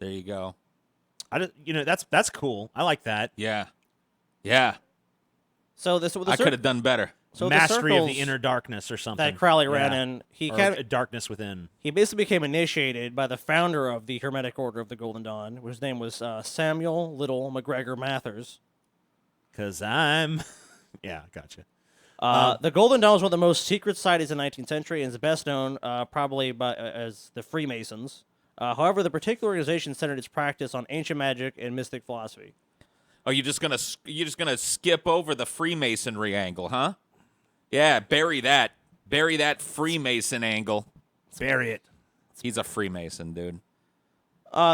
[SPEAKER 2] There you go.
[SPEAKER 1] That's cool. I like that.
[SPEAKER 2] Yeah.
[SPEAKER 3] So
[SPEAKER 2] I could have done better.
[SPEAKER 3] So
[SPEAKER 1] Mastery
[SPEAKER 3] the
[SPEAKER 1] of the
[SPEAKER 3] circles
[SPEAKER 1] inner darkness or something.
[SPEAKER 3] that Crowley ran
[SPEAKER 1] Yeah.
[SPEAKER 3] in, he
[SPEAKER 1] Or darkness within.
[SPEAKER 3] He basically became initiated by the founder of the Hermetic Order of the Golden Dawn, whose name was Samuel Little McGregor Mathers.
[SPEAKER 1] Because I'm... yeah, gotcha.
[SPEAKER 3] The Golden Dawn was one of the most secret societies in the 19th century and is best known probably as the Freemasons. However, the particular organization centered its practice on ancient magic and mystic philosophy.
[SPEAKER 2] Oh, you're just gonna skip over the Freemasonry angle, huh? Yeah, bury that Freemason angle.
[SPEAKER 1] Bury it.
[SPEAKER 2] He's a Freemason, dude.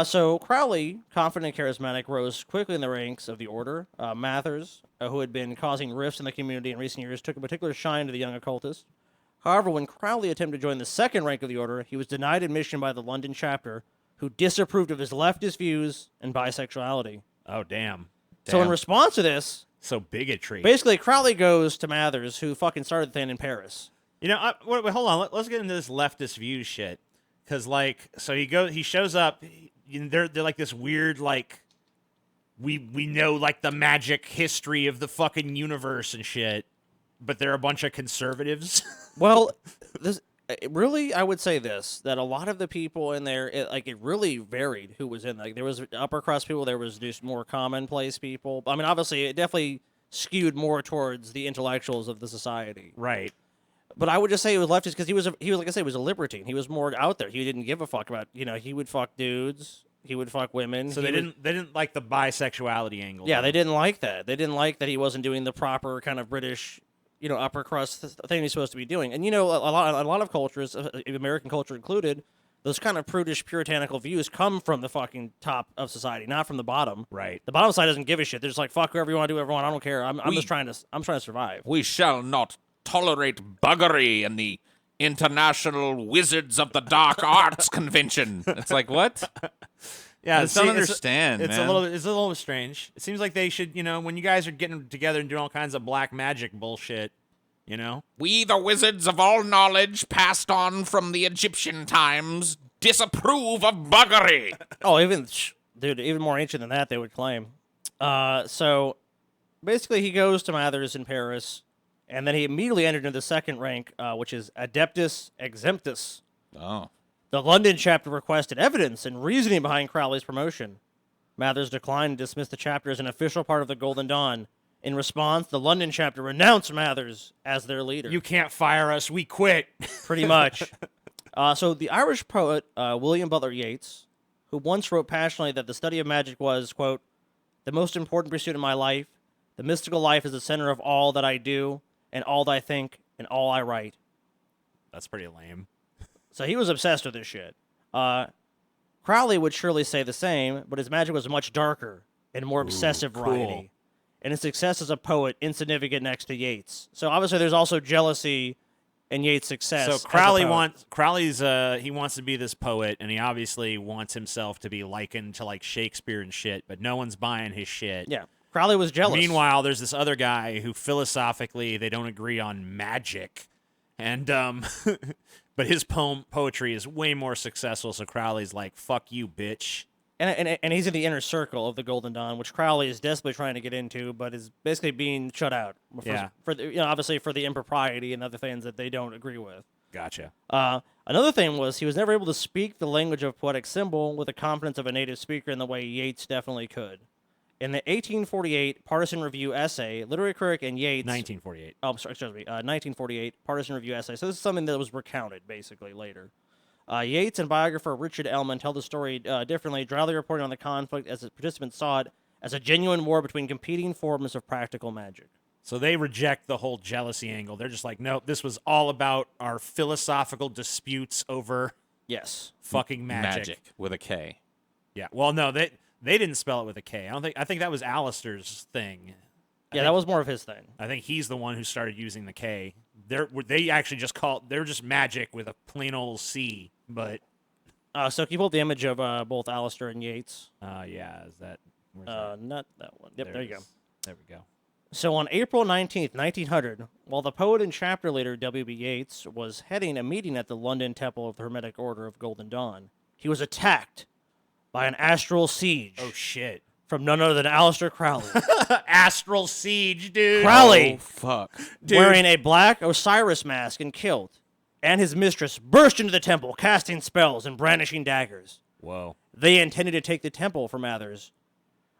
[SPEAKER 3] So Crowley, confident and charismatic, rose quickly in the ranks of the order. Mathers, who had been causing rifts in the community in recent years, took a particular shine to the young occultist. However, when Crowley attempted to join the second rank of the order, he was denied admission by the London chapter, who disapproved of his leftist views and bisexuality.
[SPEAKER 1] Oh, damn.
[SPEAKER 3] So in
[SPEAKER 2] Damn.
[SPEAKER 3] response to this,
[SPEAKER 1] So bigotry.
[SPEAKER 3] basically Crowley goes to Mathers, who fucking started the thing in Paris.
[SPEAKER 1] You know, wait, hold on. Let's get into this leftist view shit. Because, like, so he shows up. They're like this weird, like, we know, like, the magic history of the fucking universe and shit. But they're a bunch of conservatives.
[SPEAKER 3] Well, really, I would say this, that a lot of the people in there, it really varied who was in. Like, there was upper crust people, there was just more commonplace people. I mean, obviously, it definitely skewed more towards the intellectuals of the society.
[SPEAKER 1] Right.
[SPEAKER 3] But I would just say it was leftist because he was like I say, he was a libertine. He was more out there. He didn't give a fuck about, he would fuck dudes, he would fuck women.
[SPEAKER 1] So
[SPEAKER 3] he
[SPEAKER 1] they
[SPEAKER 3] would-
[SPEAKER 1] didn't like the bisexuality angle.
[SPEAKER 3] Yeah,
[SPEAKER 1] though.
[SPEAKER 3] they didn't like that. They didn't like that he wasn't doing the proper kind of British, upper crust thing he's supposed to be doing. And a lot of cultures, American culture included, those kind of prudish, puritanical views come from the fucking top of society, not from the bottom.
[SPEAKER 1] Right.
[SPEAKER 3] The bottom side doesn't give a shit. They're just like, fuck whoever you want to do, everyone. I don't care. I'm just trying to survive.
[SPEAKER 2] We shall not tolerate buggery in the International Wizards of the Dark Arts Convention. It's like, what?
[SPEAKER 1] Yeah,
[SPEAKER 2] I just don't understand,
[SPEAKER 1] it's
[SPEAKER 2] man.
[SPEAKER 1] a little strange. It seems like they should, when you guys are getting together and doing all kinds of black magic bullshit,
[SPEAKER 2] We, the wizards of all knowledge passed on from the Egyptian times, disapprove of buggery.
[SPEAKER 3] Oh, even more ancient than that, they would claim. So basically, he goes to Mathers in Paris, and then he immediately entered into the second rank, which is Adeptus Exemptus.
[SPEAKER 2] Oh.
[SPEAKER 3] The London chapter requested evidence and reasoning behind Crowley's promotion. Mathers declined and dismissed the chapter as an official part of the Golden Dawn. In response, the London chapter renounced Mathers as their leader.
[SPEAKER 1] you can't fire us. We quit.
[SPEAKER 3] Pretty much. So the Irish poet William Butler Yeats, who once wrote passionately that the study of magic was, quote, the most important pursuit in my life. The mystical life is the center of all that I do and all that I think and all I write.
[SPEAKER 1] That's pretty lame.
[SPEAKER 3] So he was obsessed with this shit. Crowley would surely say the same, but his magic was much darker and more obsessive
[SPEAKER 1] cool.
[SPEAKER 3] variety. And his success as a poet insignificant next to Yeats. So obviously there's also jealousy in Yeats' success.
[SPEAKER 1] So
[SPEAKER 3] as a poet.
[SPEAKER 1] Crowley's he wants to be this poet, and he obviously wants himself to be likened to like Shakespeare and shit, but no one's buying his shit.
[SPEAKER 3] Yeah. Crowley was jealous.
[SPEAKER 1] Meanwhile, there's this other guy who philosophically they don't agree on magic, and but his poetry is way more successful. So Crowley's like, "Fuck you, bitch."
[SPEAKER 3] And he's in the inner circle of the Golden Dawn, which Crowley is desperately trying to get into, but is basically being shut out. For obviously for the impropriety and other things that they don't agree with.
[SPEAKER 1] Gotcha.
[SPEAKER 3] Another thing was he was never able to speak the language of poetic symbol with the confidence of a native speaker in the way Yeats definitely could. In the 1848 Partisan Review essay, literary critic and Yeats...
[SPEAKER 1] 1948.
[SPEAKER 3] Oh, sorry, excuse me. 1948 Partisan Review essay. So this is something that was recounted, basically, later. Yeats and biographer Richard Ellman tell the story differently, dryly reporting on the conflict as the participants saw it as a genuine war between competing forms of practical magic.
[SPEAKER 1] So they reject the whole jealousy angle. They're just like, nope, this was all about our philosophical disputes over
[SPEAKER 3] Yes.
[SPEAKER 1] fucking magic.
[SPEAKER 2] with a K.
[SPEAKER 1] Yeah. Well, no, they didn't spell it with a K. I think that was Alistair's thing.
[SPEAKER 3] Yeah, that was more of his thing.
[SPEAKER 1] I think he's the one who started using the K. They actually they're just magic with a plain old C. But
[SPEAKER 3] So can you pull up the image of both Alistair and Yeats?
[SPEAKER 1] yeah, is that? Where's that?
[SPEAKER 3] Not that one. Yep, there you go.
[SPEAKER 1] it is. There we go.
[SPEAKER 3] So on April 19th, 1900, while the poet and chapter leader W.B. Yeats was heading a meeting at the London Temple of the Hermetic Order of Golden Dawn, he was attacked by an astral siege
[SPEAKER 1] Oh shit!
[SPEAKER 3] from none other than Aleister Crowley.
[SPEAKER 1] Astral siege, dude.
[SPEAKER 3] Crowley,
[SPEAKER 2] Oh, fuck.
[SPEAKER 1] Dude.
[SPEAKER 3] wearing a black Osiris mask and kilt, and his mistress burst into the temple, casting spells and brandishing daggers.
[SPEAKER 1] Whoa.
[SPEAKER 3] They intended to take the temple for Mathers.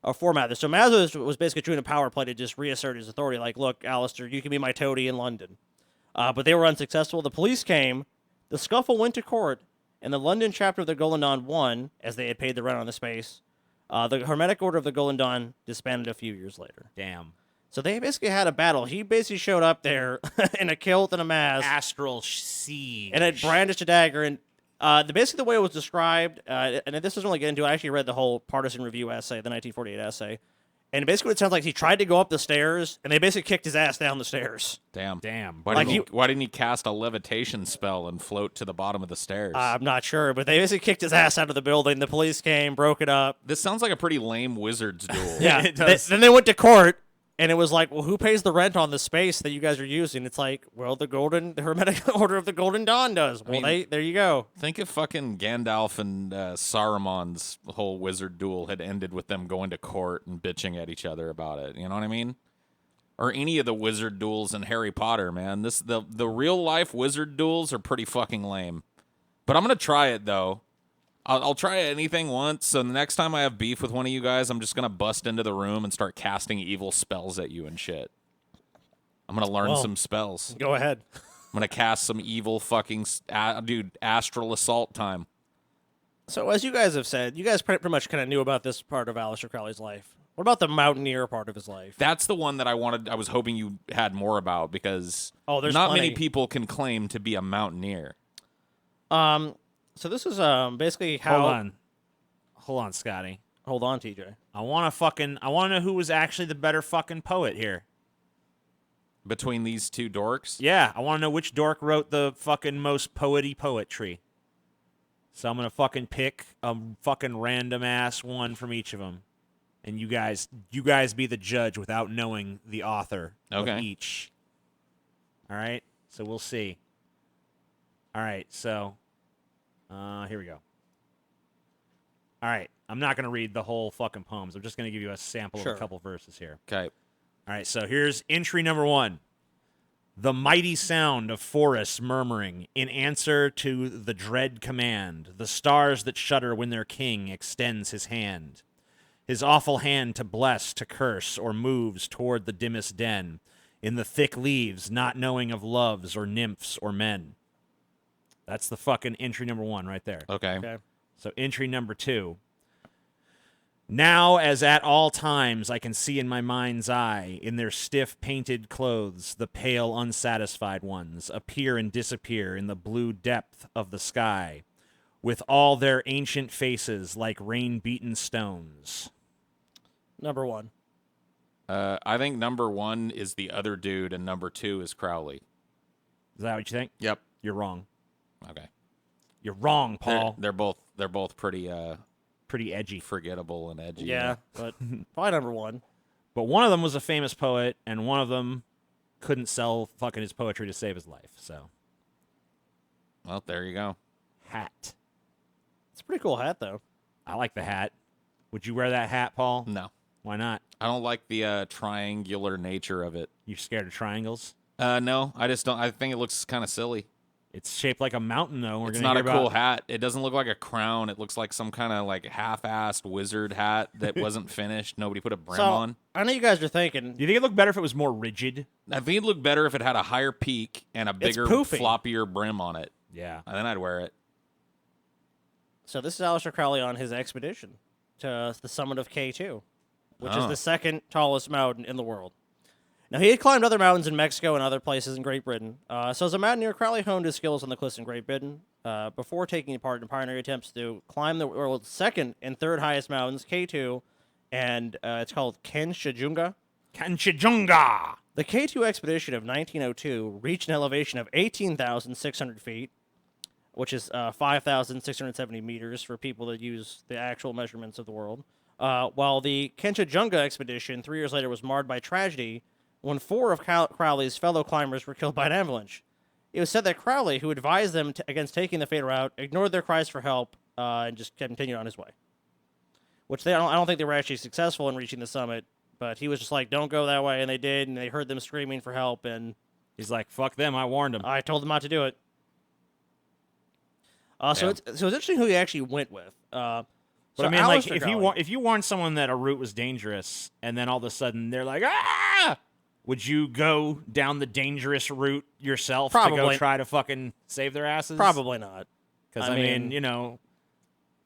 [SPEAKER 3] So Mathers was basically doing a power play to just reassert his authority. Like, look, Alistair, you can be my toady in London. But they were unsuccessful. The police came. The scuffle went to court, and the London chapter of the Golden Dawn won, as they had paid the rent on the space. The Hermetic Order of the Golden Dawn disbanded a few years later.
[SPEAKER 1] Damn.
[SPEAKER 3] So they basically had a battle. He basically showed up there in a kilt and a mask,
[SPEAKER 1] Astral siege.
[SPEAKER 3] and had brandished a dagger. And basically the way it was described, and this doesn't really get into it, I actually read the whole Partisan Review essay, the 1948 essay, And basically, it sounds like he tried to go up the stairs, and they basically kicked his ass down the stairs.
[SPEAKER 2] Damn.
[SPEAKER 1] Damn.
[SPEAKER 2] Why
[SPEAKER 3] Like
[SPEAKER 2] didn't he cast a levitation spell and float to the bottom of the stairs?
[SPEAKER 3] I'm not sure, but they basically kicked his ass out of the building. The police came, broke it up.
[SPEAKER 2] This sounds like a pretty lame wizard's duel.
[SPEAKER 3] Yeah.
[SPEAKER 1] It does.
[SPEAKER 3] Then they went to court, and it was like, well, who pays the rent on the space that you guys are using? It's like, well, the Hermetic Order of the Golden Dawn does. Well, there you go.
[SPEAKER 2] Think if fucking Gandalf and Saruman's whole wizard duel had ended with them going to court and bitching at each other about it. You know what I mean? Or any of the wizard duels in Harry Potter, man. The real life wizard duels are pretty fucking lame. But I'm gonna try it though. I'll try anything once. So the next time I have beef with one of you guys, I'm just gonna bust into the room and start casting evil spells at you and shit. I'm gonna learn some spells.
[SPEAKER 3] Go ahead.
[SPEAKER 2] I'm gonna cast some evil fucking dude. Astral assault time.
[SPEAKER 3] So, as you guys have said, you guys pretty much kind of knew about this part of Aleister Crowley's life. What about the mountaineer part of his life?
[SPEAKER 2] That's the one that I was hoping you had more about because
[SPEAKER 3] there's
[SPEAKER 2] not
[SPEAKER 3] plenty.
[SPEAKER 2] many people can claim to be a mountaineer.
[SPEAKER 3] So this is basically how.
[SPEAKER 1] Hold on, Scotty.
[SPEAKER 3] Hold on, TJ.
[SPEAKER 1] I want to know who was actually the better fucking poet here.
[SPEAKER 2] Between these two dorks?
[SPEAKER 1] Yeah, I want to know which dork wrote the fucking most poetry. So I'm going to fucking pick a fucking random ass one from each of them. And you guys be the judge without knowing the author of each. All right? So we'll see. All right, so here we go. All right, I'm not going to read the whole fucking poems. I'm just going to give you a sample of a couple verses here.
[SPEAKER 2] Okay.
[SPEAKER 1] All right, so here's entry number 1. The mighty sound of forests murmuring in answer to the dread command, the stars that shudder when their king extends his hand. His awful hand to bless, to curse, or moves toward the dimmest den, in the thick leaves, not knowing of loves or nymphs or men. That's the fucking entry number 1 right there.
[SPEAKER 2] Okay.
[SPEAKER 1] So entry number 2. Now, as at all times, I can see in my mind's eye, in their stiff painted clothes, the pale unsatisfied ones appear and disappear in the blue depth of the sky, with all their ancient faces like rain-beaten stones.
[SPEAKER 3] Number 1.
[SPEAKER 2] I think number 1 is the other dude, and number 2 is Crowley.
[SPEAKER 1] Is that what you think?
[SPEAKER 2] Yep.
[SPEAKER 1] You're wrong.
[SPEAKER 2] Okay.
[SPEAKER 1] You're wrong, Paul.
[SPEAKER 2] They're both pretty
[SPEAKER 1] Pretty edgy.
[SPEAKER 2] forgettable and edgy.
[SPEAKER 3] Yeah, but probably number 1.
[SPEAKER 1] But one of them was a famous poet, and one of them couldn't sell fucking his poetry to save his life. So,
[SPEAKER 2] Well, there you go.
[SPEAKER 1] hat.
[SPEAKER 3] It's a pretty cool hat, though.
[SPEAKER 1] I like the hat. Would you wear that hat, Paul?
[SPEAKER 2] No.
[SPEAKER 1] Why not?
[SPEAKER 2] I don't like the triangular nature of it.
[SPEAKER 1] You scared of triangles?
[SPEAKER 2] No, I just don't. I think it looks kind of silly.
[SPEAKER 1] It's shaped like a mountain, though. We're
[SPEAKER 2] It's
[SPEAKER 1] gonna
[SPEAKER 2] not a
[SPEAKER 1] hear
[SPEAKER 2] cool
[SPEAKER 1] about...
[SPEAKER 2] hat. It doesn't look like a crown. It looks like some kind of like half-assed wizard hat that wasn't finished. Nobody put a brim on.
[SPEAKER 3] I know you guys are thinking,
[SPEAKER 1] Do you think it'd look better if it was more rigid?
[SPEAKER 2] I think it'd look better if it had a higher peak and a bigger,
[SPEAKER 3] poofy.
[SPEAKER 2] floppier brim on it.
[SPEAKER 1] Yeah.
[SPEAKER 2] And then I'd wear it.
[SPEAKER 3] so this is Aleister Crowley on his expedition to the summit of K2, which is
[SPEAKER 2] Oh.
[SPEAKER 3] the second tallest mountain in the world. Now, he had climbed other mountains in Mexico and other places in Great Britain. So as a mountaineer, Crowley honed his skills on the cliffs in Great Britain before taking part in pioneering attempts to climb the world's second and third highest mountains, K2, and it's called Kanchajunga.
[SPEAKER 1] Kanchajunga!
[SPEAKER 3] The K2 expedition of 1902 reached an elevation of 18,600 feet, which is 5,670 meters for people that use the actual measurements of the world. While the Kanchajunga expedition 3 years later was marred by tragedy when 4 of Crowley's fellow climbers were killed by an avalanche. It was said that Crowley, who advised them against taking the fatal route, ignored their cries for help and just continued on his way. Which I don't think they were actually successful in reaching the summit, but he was just like, don't go that way, and they did, and they heard them screaming for help, and
[SPEAKER 1] He's like, fuck them, I warned them.
[SPEAKER 3] I told them not to do it. So it's interesting who he actually went with.
[SPEAKER 1] But
[SPEAKER 3] So
[SPEAKER 1] I mean, like,
[SPEAKER 3] Aleister Crowley-
[SPEAKER 1] if you warned someone that a route was dangerous, and then all of a sudden they're like, ah! Would you go down the dangerous route yourself to go
[SPEAKER 3] Probably.
[SPEAKER 1] try to fucking save their asses?
[SPEAKER 3] Probably not.
[SPEAKER 1] Because,
[SPEAKER 3] I
[SPEAKER 1] I mean,
[SPEAKER 3] mean-
[SPEAKER 1] you know,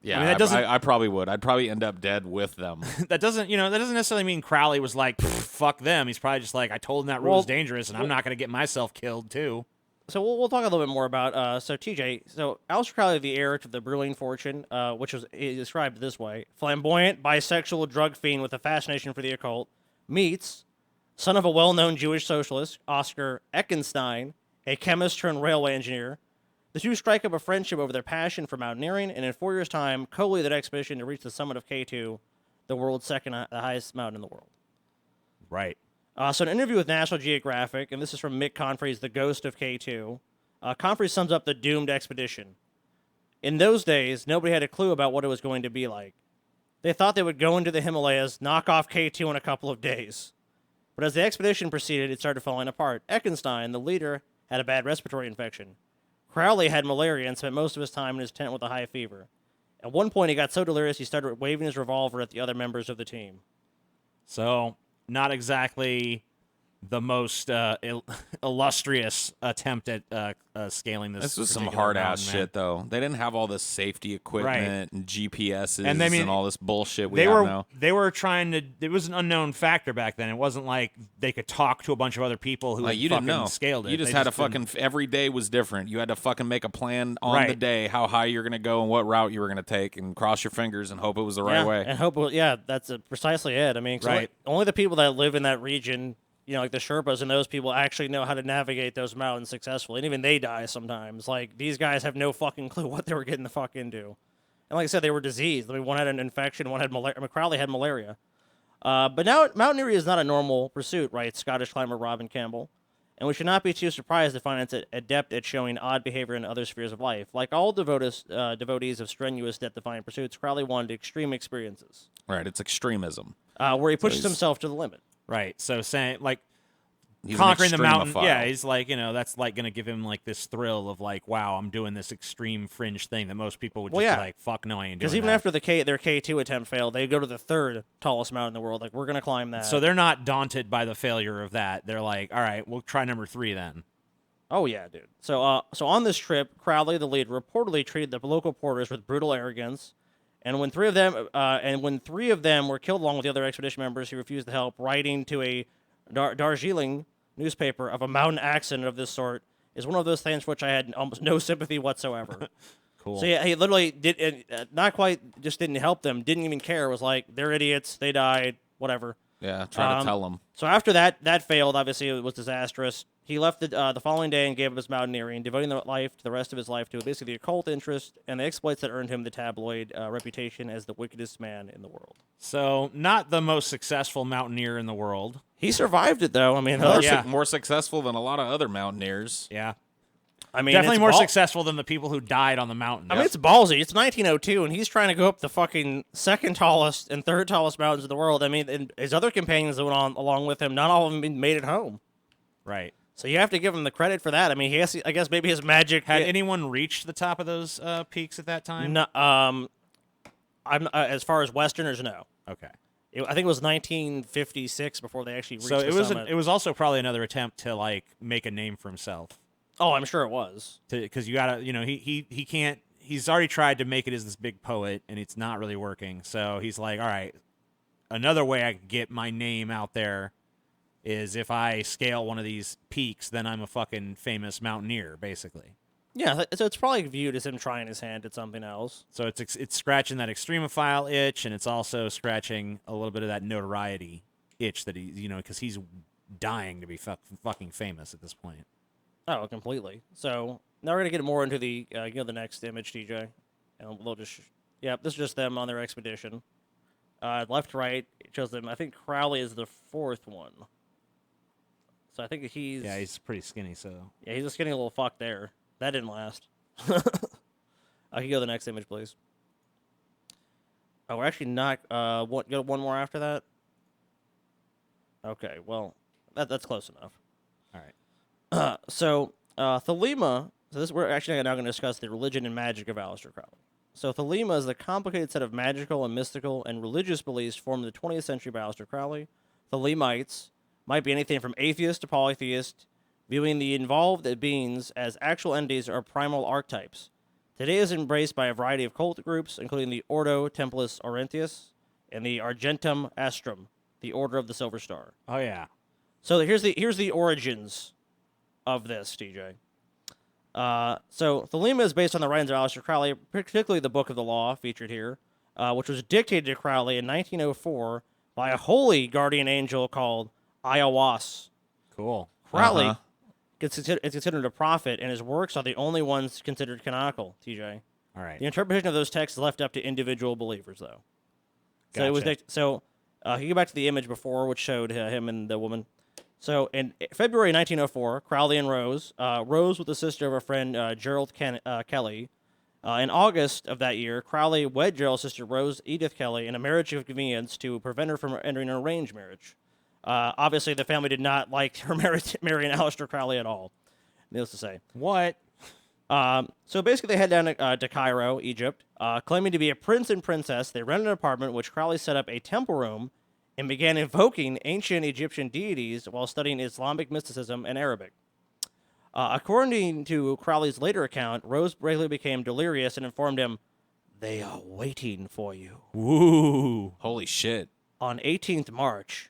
[SPEAKER 2] Yeah,
[SPEAKER 1] I mean, that doesn't-
[SPEAKER 2] I probably would. I'd probably end up dead with them.
[SPEAKER 1] that doesn't necessarily mean Crowley was like, fuck them. He's probably just like, I told him that route was dangerous, and I'm not going to get myself killed, too.
[SPEAKER 3] So we'll talk a little bit more about so TJ. So Aleister Crowley, the heir to the Brilliant Fortune, which was described this way: flamboyant, bisexual drug fiend with a fascination for the occult, meets son of a well-known Jewish socialist, Oscar Eckenstein, a chemist turned railway engineer. The two strike up a friendship over their passion for mountaineering, and in 4 years' time, co-lead an expedition to reach the summit of K2, the world's second highest mountain in the world.
[SPEAKER 1] Right.
[SPEAKER 3] So an interview with National Geographic, and this is from Mick Confrey's The Ghost of K2. Confrey sums up the doomed expedition. In those days, nobody had a clue about what it was going to be like. They thought they would go into the Himalayas, knock off K2 in a couple of days. But as the expedition proceeded, it started falling apart. Eckenstein, the leader, had a bad respiratory infection. Crowley had malaria and spent most of his time in his tent with a high fever. At one point, he got so delirious he started waving his revolver at the other members of the team.
[SPEAKER 1] So, not exactly the most illustrious attempt at scaling this.
[SPEAKER 2] This was some
[SPEAKER 1] particular
[SPEAKER 2] hard ass
[SPEAKER 1] mountain, man.
[SPEAKER 2] shit, though. They didn't have all this safety equipment and GPSs
[SPEAKER 1] And I mean,
[SPEAKER 2] all this bullshit we
[SPEAKER 1] They
[SPEAKER 2] have
[SPEAKER 1] were
[SPEAKER 2] now.
[SPEAKER 1] they were trying to. It was an unknown factor back then. It wasn't like they could talk to a bunch of other people who
[SPEAKER 2] Like,
[SPEAKER 1] had
[SPEAKER 2] you
[SPEAKER 1] fucking
[SPEAKER 2] didn't know.
[SPEAKER 1] scaled it.
[SPEAKER 2] You just
[SPEAKER 1] They
[SPEAKER 2] had to
[SPEAKER 1] didn't-
[SPEAKER 2] fucking. Every day was different. You had to fucking make a plan on the
[SPEAKER 1] Right.
[SPEAKER 2] day, how high you're gonna go and what route you were gonna take, and cross your fingers and hope it was the right way.
[SPEAKER 3] And hope, that's precisely it. I mean, 'cause
[SPEAKER 1] Right.
[SPEAKER 3] only the people that live in that region, like the Sherpas and those people, actually know how to navigate those mountains successfully. And even they die sometimes. Like, these guys have no fucking clue what they were getting the fuck into. And like I said, they were diseased. I mean, one had an infection, one had malaria. I mean, Crowley had malaria. But now, mountaineering is not a normal pursuit, writes Scottish climber Robin Campbell. And we should not be too surprised to find it's adept at showing odd behavior in other spheres of life. Like all devotees of strenuous, death-defying pursuits, Crowley wanted extreme experiences,
[SPEAKER 2] Right, it's extremism.
[SPEAKER 3] where he pushes
[SPEAKER 2] he's-
[SPEAKER 3] himself to the limit.
[SPEAKER 1] Right. So saying like
[SPEAKER 2] He's an
[SPEAKER 1] conquering the mountain.
[SPEAKER 2] extremophile.
[SPEAKER 1] Yeah, he's like, that's like going to give him like this thrill of like, wow, I'm doing this extreme fringe thing that most people would just
[SPEAKER 3] Well, yeah.
[SPEAKER 1] be like, fuck no, I ain't doing
[SPEAKER 3] Because even
[SPEAKER 1] that.
[SPEAKER 3] after their K2 attempt failed, they go to the third tallest mountain in the world. Like, we're going to climb that.
[SPEAKER 1] So they're not daunted by the failure of that. They're like, all right, we'll try number 3 then.
[SPEAKER 3] Oh yeah, dude. So on this trip, Crowley, the lead, reportedly treated the local porters with brutal arrogance, and when three of them were killed along with the other expedition members, he refused to help, writing to a Darjeeling newspaper of a mountain accident of this sort is one of those things for which I had almost no sympathy whatsoever.
[SPEAKER 1] Cool.
[SPEAKER 3] So yeah, he literally did not quite just didn't help them, didn't even care. Was like, they're idiots, they died, whatever.
[SPEAKER 2] Yeah, try to tell them.
[SPEAKER 3] So after that failed, obviously it was disastrous. He left the following day and gave up his mountaineering, devoting the rest of his life to basically the occult interest and the exploits that earned him the tabloid reputation as the wickedest man in the world.
[SPEAKER 1] So not the most successful mountaineer in the world.
[SPEAKER 3] He survived it though. I mean,
[SPEAKER 1] Yeah.
[SPEAKER 2] More successful than a lot of other mountaineers.
[SPEAKER 1] Yeah.
[SPEAKER 3] definitely
[SPEAKER 1] Definitely more successful than the people who died on the mountain.
[SPEAKER 3] I mean, it's ballsy. It's 1902, and he's trying to go up the fucking second tallest and third tallest mountains in the world. I mean, and his other companions that went on along with him, not all of them made it home.
[SPEAKER 1] Right.
[SPEAKER 3] So you have to give him the credit for that. I mean, I guess maybe his magic
[SPEAKER 1] Had anyone reached the top of those peaks at that time?
[SPEAKER 3] No, I'm as far as Westerners, no.
[SPEAKER 1] Okay.
[SPEAKER 3] I think it was 1956 before they actually reached
[SPEAKER 1] So
[SPEAKER 3] the
[SPEAKER 1] it was
[SPEAKER 3] summit.
[SPEAKER 1] it was also probably another attempt to like make a name for himself.
[SPEAKER 3] Oh, I'm sure it was.
[SPEAKER 1] Because you gotta, he can't. He's already tried to make it as this big poet, and it's not really working. So he's like, all right, another way I could get my name out there is if I scale one of these peaks, then I'm a fucking famous mountaineer, basically.
[SPEAKER 3] Yeah, so it's probably viewed as him trying his hand at something else.
[SPEAKER 1] So it's scratching that extremophile itch, and it's also scratching a little bit of that notoriety itch that he, because he's dying to be fucking famous at this point.
[SPEAKER 3] Oh, completely. So now we're gonna get more into the the next image, TJ, and we'll just this is just them on their expedition. Left to right, it shows them. I think Crowley is the fourth one. So I think
[SPEAKER 1] he's pretty skinny. So
[SPEAKER 3] he's a skinny little fuck there. That didn't last. I can go to the next image, please. Oh, we're actually not. Go one more after that. Okay, well, that's close enough.
[SPEAKER 1] all right.
[SPEAKER 3] So Thelema. So we're actually now going to discuss the religion and magic of Aleister Crowley. So Thelema is the complicated set of magical and mystical and religious beliefs formed in the 20th century by Aleister Crowley. Thelemites might be anything from atheist to polytheist, viewing the involved beings as actual entities or primal archetypes. Today is embraced by a variety of cult groups, including the Ordo Templis Orientis and the Argentum Astrum, the Order of the Silver Star.
[SPEAKER 1] Oh yeah.
[SPEAKER 3] So here's the origins of this, TJ. So Thelema is based on the writings of Aleister Crowley, particularly the Book of the Law featured here, which was dictated to Crowley in 1904 by a holy guardian angel called Iawas.
[SPEAKER 1] Cool.
[SPEAKER 3] Crowley
[SPEAKER 2] Uh-huh.
[SPEAKER 3] is considered a prophet, and his works are the only ones considered canonical, TJ.
[SPEAKER 1] All right.
[SPEAKER 3] The interpretation of those texts is left up to individual believers, though. So it was
[SPEAKER 1] Gotcha.
[SPEAKER 3] you go back to the image before, which showed him and the woman. So in February 1904, Crowley and Rose, Rose was the sister of her friend Gerald Kelly. In August of that year, Crowley wed Gerald's sister Rose Edith Kelly in a marriage of convenience to prevent her from entering an arranged marriage. Obviously, the family did not like her marrying Aleister Crowley at all. Needless to say.
[SPEAKER 1] What?
[SPEAKER 3] So basically, they head down to Cairo, Egypt, claiming to be a prince and princess. They rented an apartment, which Crowley set up a temple room, and began invoking ancient Egyptian deities while studying Islamic mysticism and Arabic. According to Crowley's later account, Rose Brayley became delirious and informed him, "They are waiting for you."
[SPEAKER 1] Woo.
[SPEAKER 2] Holy shit.
[SPEAKER 3] On 18th March,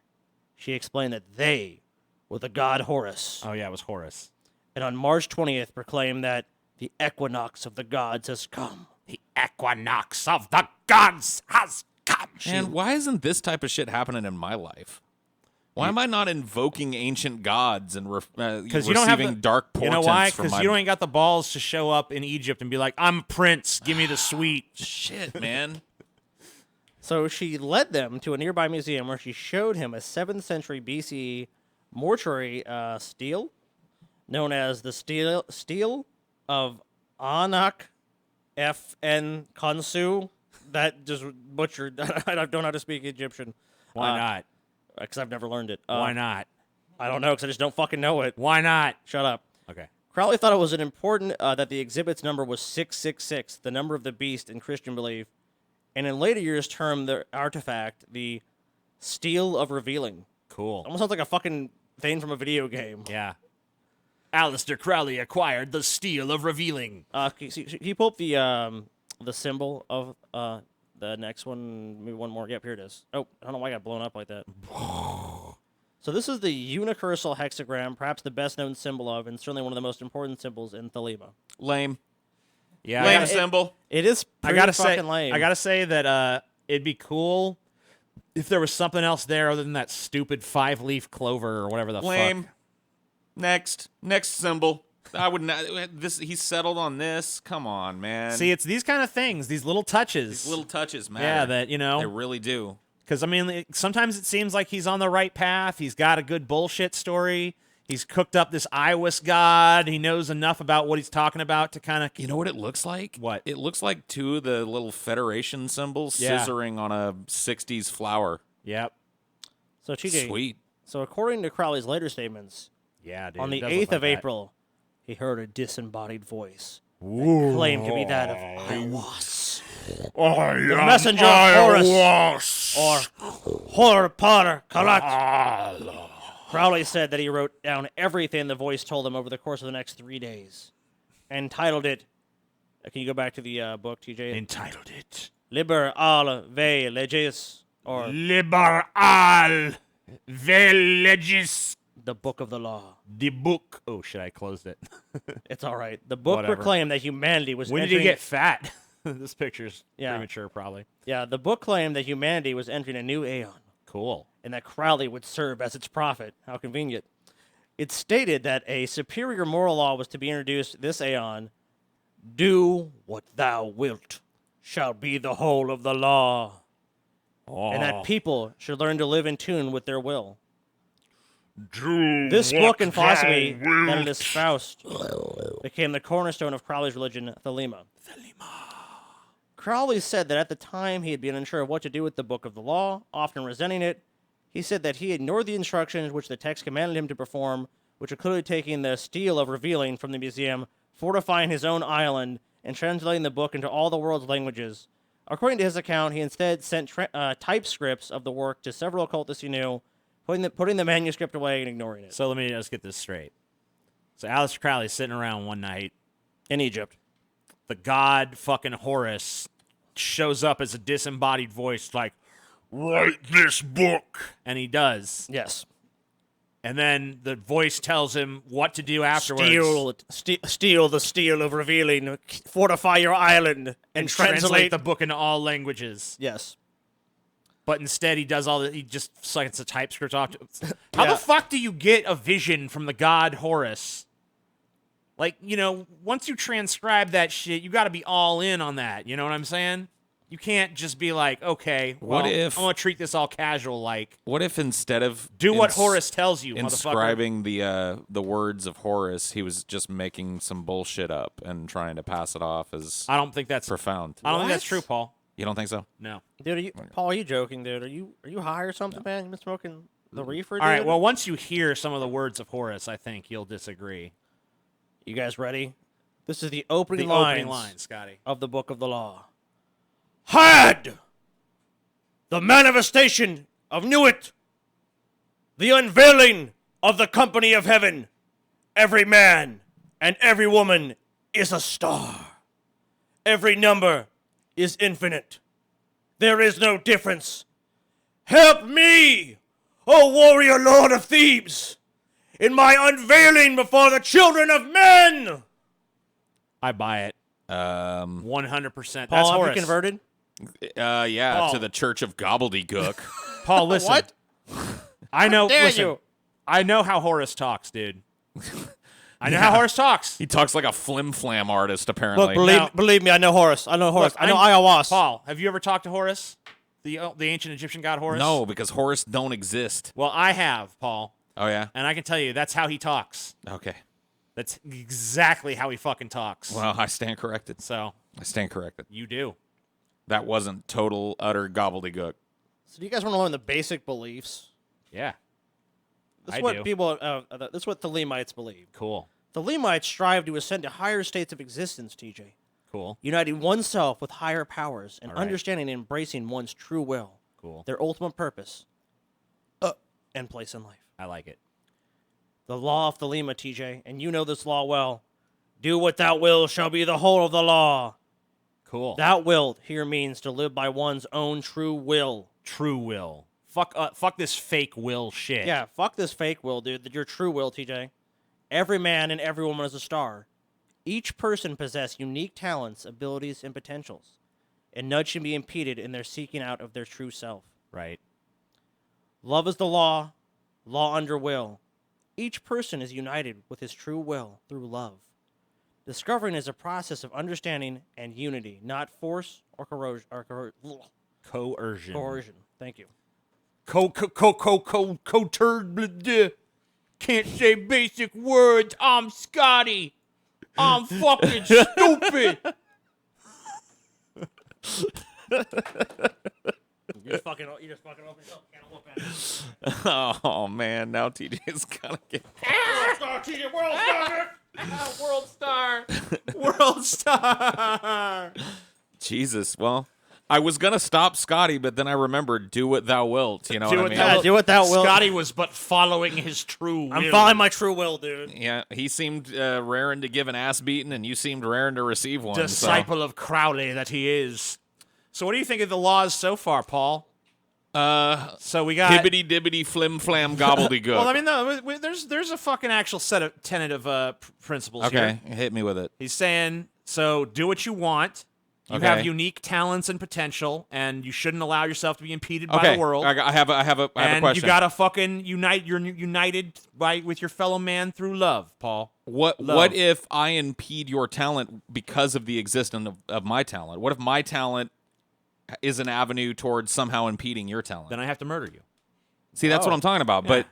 [SPEAKER 3] she explained that they were the god Horus,
[SPEAKER 1] Oh yeah, it was Horus.
[SPEAKER 3] and on March 20th proclaimed that the equinox of the gods has come.
[SPEAKER 1] The equinox of the gods has come.
[SPEAKER 2] Man, why isn't this type of shit happening in my life? Why am I not invoking ancient gods and
[SPEAKER 1] Because
[SPEAKER 2] receiving
[SPEAKER 1] you don't have the,
[SPEAKER 2] dark
[SPEAKER 1] You
[SPEAKER 2] portents
[SPEAKER 1] know why?
[SPEAKER 2] from
[SPEAKER 1] Because
[SPEAKER 2] my
[SPEAKER 1] you ain't got the balls to show up in Egypt and be like, "I'm a prince. Give me the sweet."
[SPEAKER 2] shit, man?
[SPEAKER 3] So she led them to a nearby museum where she showed him a 7th century BCE mortuary stele, known as the stele of Anak F.N. Khonsu. That just butchered. I don't know how to speak Egyptian.
[SPEAKER 1] Why not?
[SPEAKER 3] Because I've never learned it.
[SPEAKER 1] Why not?
[SPEAKER 3] I don't know, because I just don't fucking know it.
[SPEAKER 1] Why not?
[SPEAKER 3] Shut up.
[SPEAKER 1] Okay.
[SPEAKER 3] Crowley thought it was an important that the exhibit's number was 666, the number of the beast in Christian belief, and in later years termed the artifact the Stele of Revealing.
[SPEAKER 1] Cool.
[SPEAKER 3] Almost sounds like a fucking thing from a video game.
[SPEAKER 1] Yeah. Aleister Crowley acquired the Stele of Revealing.
[SPEAKER 3] Can you pull up the symbol of the next one? Maybe one more. Yep, here it is. Oh, I don't know why I got blown up like that. So this is the unicursal hexagram, perhaps the best known symbol of, and certainly one of the most important symbols in Thelema.
[SPEAKER 2] Lame.
[SPEAKER 1] Yeah.
[SPEAKER 2] Lame
[SPEAKER 1] I
[SPEAKER 2] symbol.
[SPEAKER 3] It is pretty
[SPEAKER 1] gotta
[SPEAKER 3] fucking
[SPEAKER 1] say,
[SPEAKER 3] lame.
[SPEAKER 1] I gotta say that it'd be cool if there was something else there other than that stupid 5-leaf clover or whatever the
[SPEAKER 2] Lame.
[SPEAKER 1] fuck.
[SPEAKER 2] Next symbol. I would not. He's settled on this. Come on, man.
[SPEAKER 1] See, it's these kind of things, these little touches.
[SPEAKER 2] These little touches matter.
[SPEAKER 1] yeah, that
[SPEAKER 2] they
[SPEAKER 1] know,
[SPEAKER 2] really do.
[SPEAKER 1] because I mean, sometimes it seems like he's on the right path. He's got a good bullshit story. He's cooked up this Iwas god. He knows enough about what he's talking about to kind of.
[SPEAKER 2] You know what it looks like?
[SPEAKER 1] What?
[SPEAKER 2] It looks like two of the little Federation symbols
[SPEAKER 1] Yeah.
[SPEAKER 2] scissoring on a 60s flower.
[SPEAKER 1] Yep.
[SPEAKER 3] So TJ.
[SPEAKER 2] Sweet.
[SPEAKER 3] So according to Crowley's later statements,
[SPEAKER 1] Yeah, dude.
[SPEAKER 3] on
[SPEAKER 1] it
[SPEAKER 3] the
[SPEAKER 1] does
[SPEAKER 3] 8th
[SPEAKER 1] look like
[SPEAKER 3] of
[SPEAKER 1] that.
[SPEAKER 3] April, he heard a disembodied voice that claimed to be that of Iwas, the messenger of Horus, or Horpar Karat. Crowley said that he wrote down everything the voice told him over the course of the next 3 days, and titled it. Can you go back to the book, TJ?
[SPEAKER 1] Entitled it
[SPEAKER 3] Liber al ve leges, or
[SPEAKER 1] Liber al Velegis.
[SPEAKER 3] the Book of the Law.
[SPEAKER 1] The book. Oh shit! I closed it.
[SPEAKER 3] It's all right. The book
[SPEAKER 1] Whatever.
[SPEAKER 3] proclaimed that humanity was
[SPEAKER 1] When did you
[SPEAKER 3] entering.
[SPEAKER 1] get fat? This picture's
[SPEAKER 3] Yeah.
[SPEAKER 1] premature, probably.
[SPEAKER 3] Yeah, the book claimed that humanity was entering a new aeon,
[SPEAKER 1] Cool.
[SPEAKER 3] and that Crowley would serve as its prophet. How convenient. It stated that a superior moral law was to be introduced this aeon. Do what thou wilt shall be the whole of the law, and that people should learn to live in tune with their will. This book and philosophy that it espoused became the cornerstone of Crowley's religion, Thelema. Crowley said that at the time he had been unsure of what to do with the Book of the Law, often resenting it. He said that he ignored the instructions which the text commanded him to perform, which included taking the Stele of Revealing from the museum, fortifying his own island, and translating the book into all the world's languages. According to his account, he instead sent typescripts of the work to several occultists he knew, putting the manuscript away and ignoring it.
[SPEAKER 1] So let me just get this straight. So Aleister Crowley's sitting around one night.
[SPEAKER 3] In Egypt.
[SPEAKER 1] The god fucking Horus shows up as a disembodied voice, like, write this book. And he does.
[SPEAKER 3] Yes.
[SPEAKER 1] And then the voice tells him what to do afterwards.
[SPEAKER 3] Steal the steel of revealing. Fortify your island and
[SPEAKER 1] Translate the book into all languages.
[SPEAKER 3] Yes.
[SPEAKER 1] But instead, he does all that. He just selects a TypeScript off. How
[SPEAKER 3] Yeah.
[SPEAKER 1] the fuck do you get a vision from the god Horus? Like, once you transcribe that shit, you got to be all in on that. You know what I'm saying? You can't just be like, okay, well,
[SPEAKER 2] What if-
[SPEAKER 1] I'm gonna treat this all casual? Like,
[SPEAKER 2] What if instead of
[SPEAKER 1] do what Horus tells you, motherfucker.
[SPEAKER 2] inscribing the words of Horus, he was just making some bullshit up and trying to pass it off as
[SPEAKER 1] I don't think that's.
[SPEAKER 2] profound?
[SPEAKER 1] I don't think that's
[SPEAKER 3] What?
[SPEAKER 1] true, Paul.
[SPEAKER 2] You don't think so?
[SPEAKER 1] No.
[SPEAKER 3] Dude, Paul, are you joking, dude? Are you high or something, man? You been smoking the reefer, dude?
[SPEAKER 1] All right. Well, once you hear some of the words of Horus, I think you'll disagree.
[SPEAKER 3] You guys ready? This is the
[SPEAKER 1] The
[SPEAKER 3] opening lines
[SPEAKER 1] opening line, Scotty.
[SPEAKER 3] of the Book of the Law. Had the manifestation of Nuit, the unveiling of the company of heaven. Every man and every woman is a star. Every number is infinite. There is no difference. Help me, O warrior lord of Thebes, in my unveiling before the children of men.
[SPEAKER 1] I buy it. 100%. That's
[SPEAKER 3] Paul, have
[SPEAKER 1] Horus.
[SPEAKER 3] you converted?
[SPEAKER 2] Yeah,
[SPEAKER 1] Oh.
[SPEAKER 2] to the Church of Gobbledygook.
[SPEAKER 1] Paul, listen.
[SPEAKER 3] What?
[SPEAKER 1] I know.
[SPEAKER 3] dare
[SPEAKER 1] Listen.
[SPEAKER 3] you?
[SPEAKER 1] I know how Horus talks, dude. I know how Horus talks.
[SPEAKER 2] He talks like a flim-flam artist, apparently.
[SPEAKER 3] Look, believe me, I know Horus. I know Horus.
[SPEAKER 1] Look,
[SPEAKER 3] I know
[SPEAKER 1] I'm-
[SPEAKER 3] Ayahuasca.
[SPEAKER 1] Paul, have you ever talked to Horus, the ancient Egyptian god Horus?
[SPEAKER 2] No, because Horus don't exist.
[SPEAKER 1] Well, I have, Paul,
[SPEAKER 2] Oh, yeah?
[SPEAKER 1] and I can tell you that's how he talks.
[SPEAKER 2] Okay.
[SPEAKER 1] That's exactly how he fucking talks.
[SPEAKER 2] Well, I stand corrected.
[SPEAKER 1] So
[SPEAKER 2] I stand corrected.
[SPEAKER 1] you do.
[SPEAKER 2] That wasn't total, utter gobbledygook.
[SPEAKER 3] So do you guys want to learn the basic beliefs?
[SPEAKER 1] Yeah.
[SPEAKER 3] This
[SPEAKER 1] I
[SPEAKER 3] is what
[SPEAKER 1] do.
[SPEAKER 3] people. This is what the Lemites believe.
[SPEAKER 1] Cool.
[SPEAKER 3] The Lemites strive to ascend to higher states of existence, TJ,
[SPEAKER 1] Cool.
[SPEAKER 3] uniting oneself with higher powers and
[SPEAKER 1] All right.
[SPEAKER 3] understanding and embracing one's true will,
[SPEAKER 1] Cool.
[SPEAKER 3] their ultimate purpose, and place in life.
[SPEAKER 1] I like it.
[SPEAKER 3] The law of Thelema, TJ, and you know this law well. Do what thou wilt shall be the whole of the law.
[SPEAKER 1] Cool.
[SPEAKER 3] Thou wilt here means to live by one's own true will.
[SPEAKER 1] True will. Fuck this fake will shit.
[SPEAKER 3] Yeah, fuck this fake will, dude. Your true will, TJ. Every man and every woman is a star. Each person possess unique talents, abilities, and potentials, and none should be impeded in their seeking out of their true self.
[SPEAKER 1] Right.
[SPEAKER 3] Love is the law, law under will. Each person is united with his true will through love. Discovering is a process of understanding and unity, not force or coercion.
[SPEAKER 1] Coercion.
[SPEAKER 3] Thank you.
[SPEAKER 1] Turd. Can't say basic words. I'm Scotty. I'm fucking stupid.
[SPEAKER 3] You just fucking open yourself. Can't look at it.
[SPEAKER 2] Oh, man. Now TJ's going to get...
[SPEAKER 1] World star. World star.
[SPEAKER 2] Jesus. Well, I was going to stop Scotty, but then I remembered, do what thou wilt. You know
[SPEAKER 1] Do
[SPEAKER 2] what I
[SPEAKER 1] what
[SPEAKER 2] mean?
[SPEAKER 1] thou
[SPEAKER 3] Yeah, do what thou wilt.
[SPEAKER 1] Scotty was but following his true will.
[SPEAKER 3] I'm following my true will, dude.
[SPEAKER 2] Yeah, he seemed raring to give an ass beating, and you seemed raring to receive one. so-
[SPEAKER 1] disciple of Crowley that he is. So what do you think of the laws so far, Paul? So we got
[SPEAKER 2] Hibbity-dibbity flim-flam gobbledygook.
[SPEAKER 1] Well, I mean, no, there's a fucking actual set of tenet of principles here.
[SPEAKER 2] Okay, hit me with it.
[SPEAKER 1] He's saying, so do what you want. You
[SPEAKER 2] Okay.
[SPEAKER 1] have unique talents and potential, and you shouldn't allow yourself to be impeded by
[SPEAKER 2] Okay,
[SPEAKER 1] the world.
[SPEAKER 2] I have a
[SPEAKER 1] and
[SPEAKER 2] question.
[SPEAKER 1] you gotta fucking unite. You're united with your fellow man through love, Paul.
[SPEAKER 2] What
[SPEAKER 1] Love.
[SPEAKER 2] if I impede your talent because of the existence of my talent? What if my talent is an avenue towards somehow impeding your talent?
[SPEAKER 1] Then I have to murder you.
[SPEAKER 2] See, that's what I'm talking about.
[SPEAKER 1] Yeah.
[SPEAKER 2] But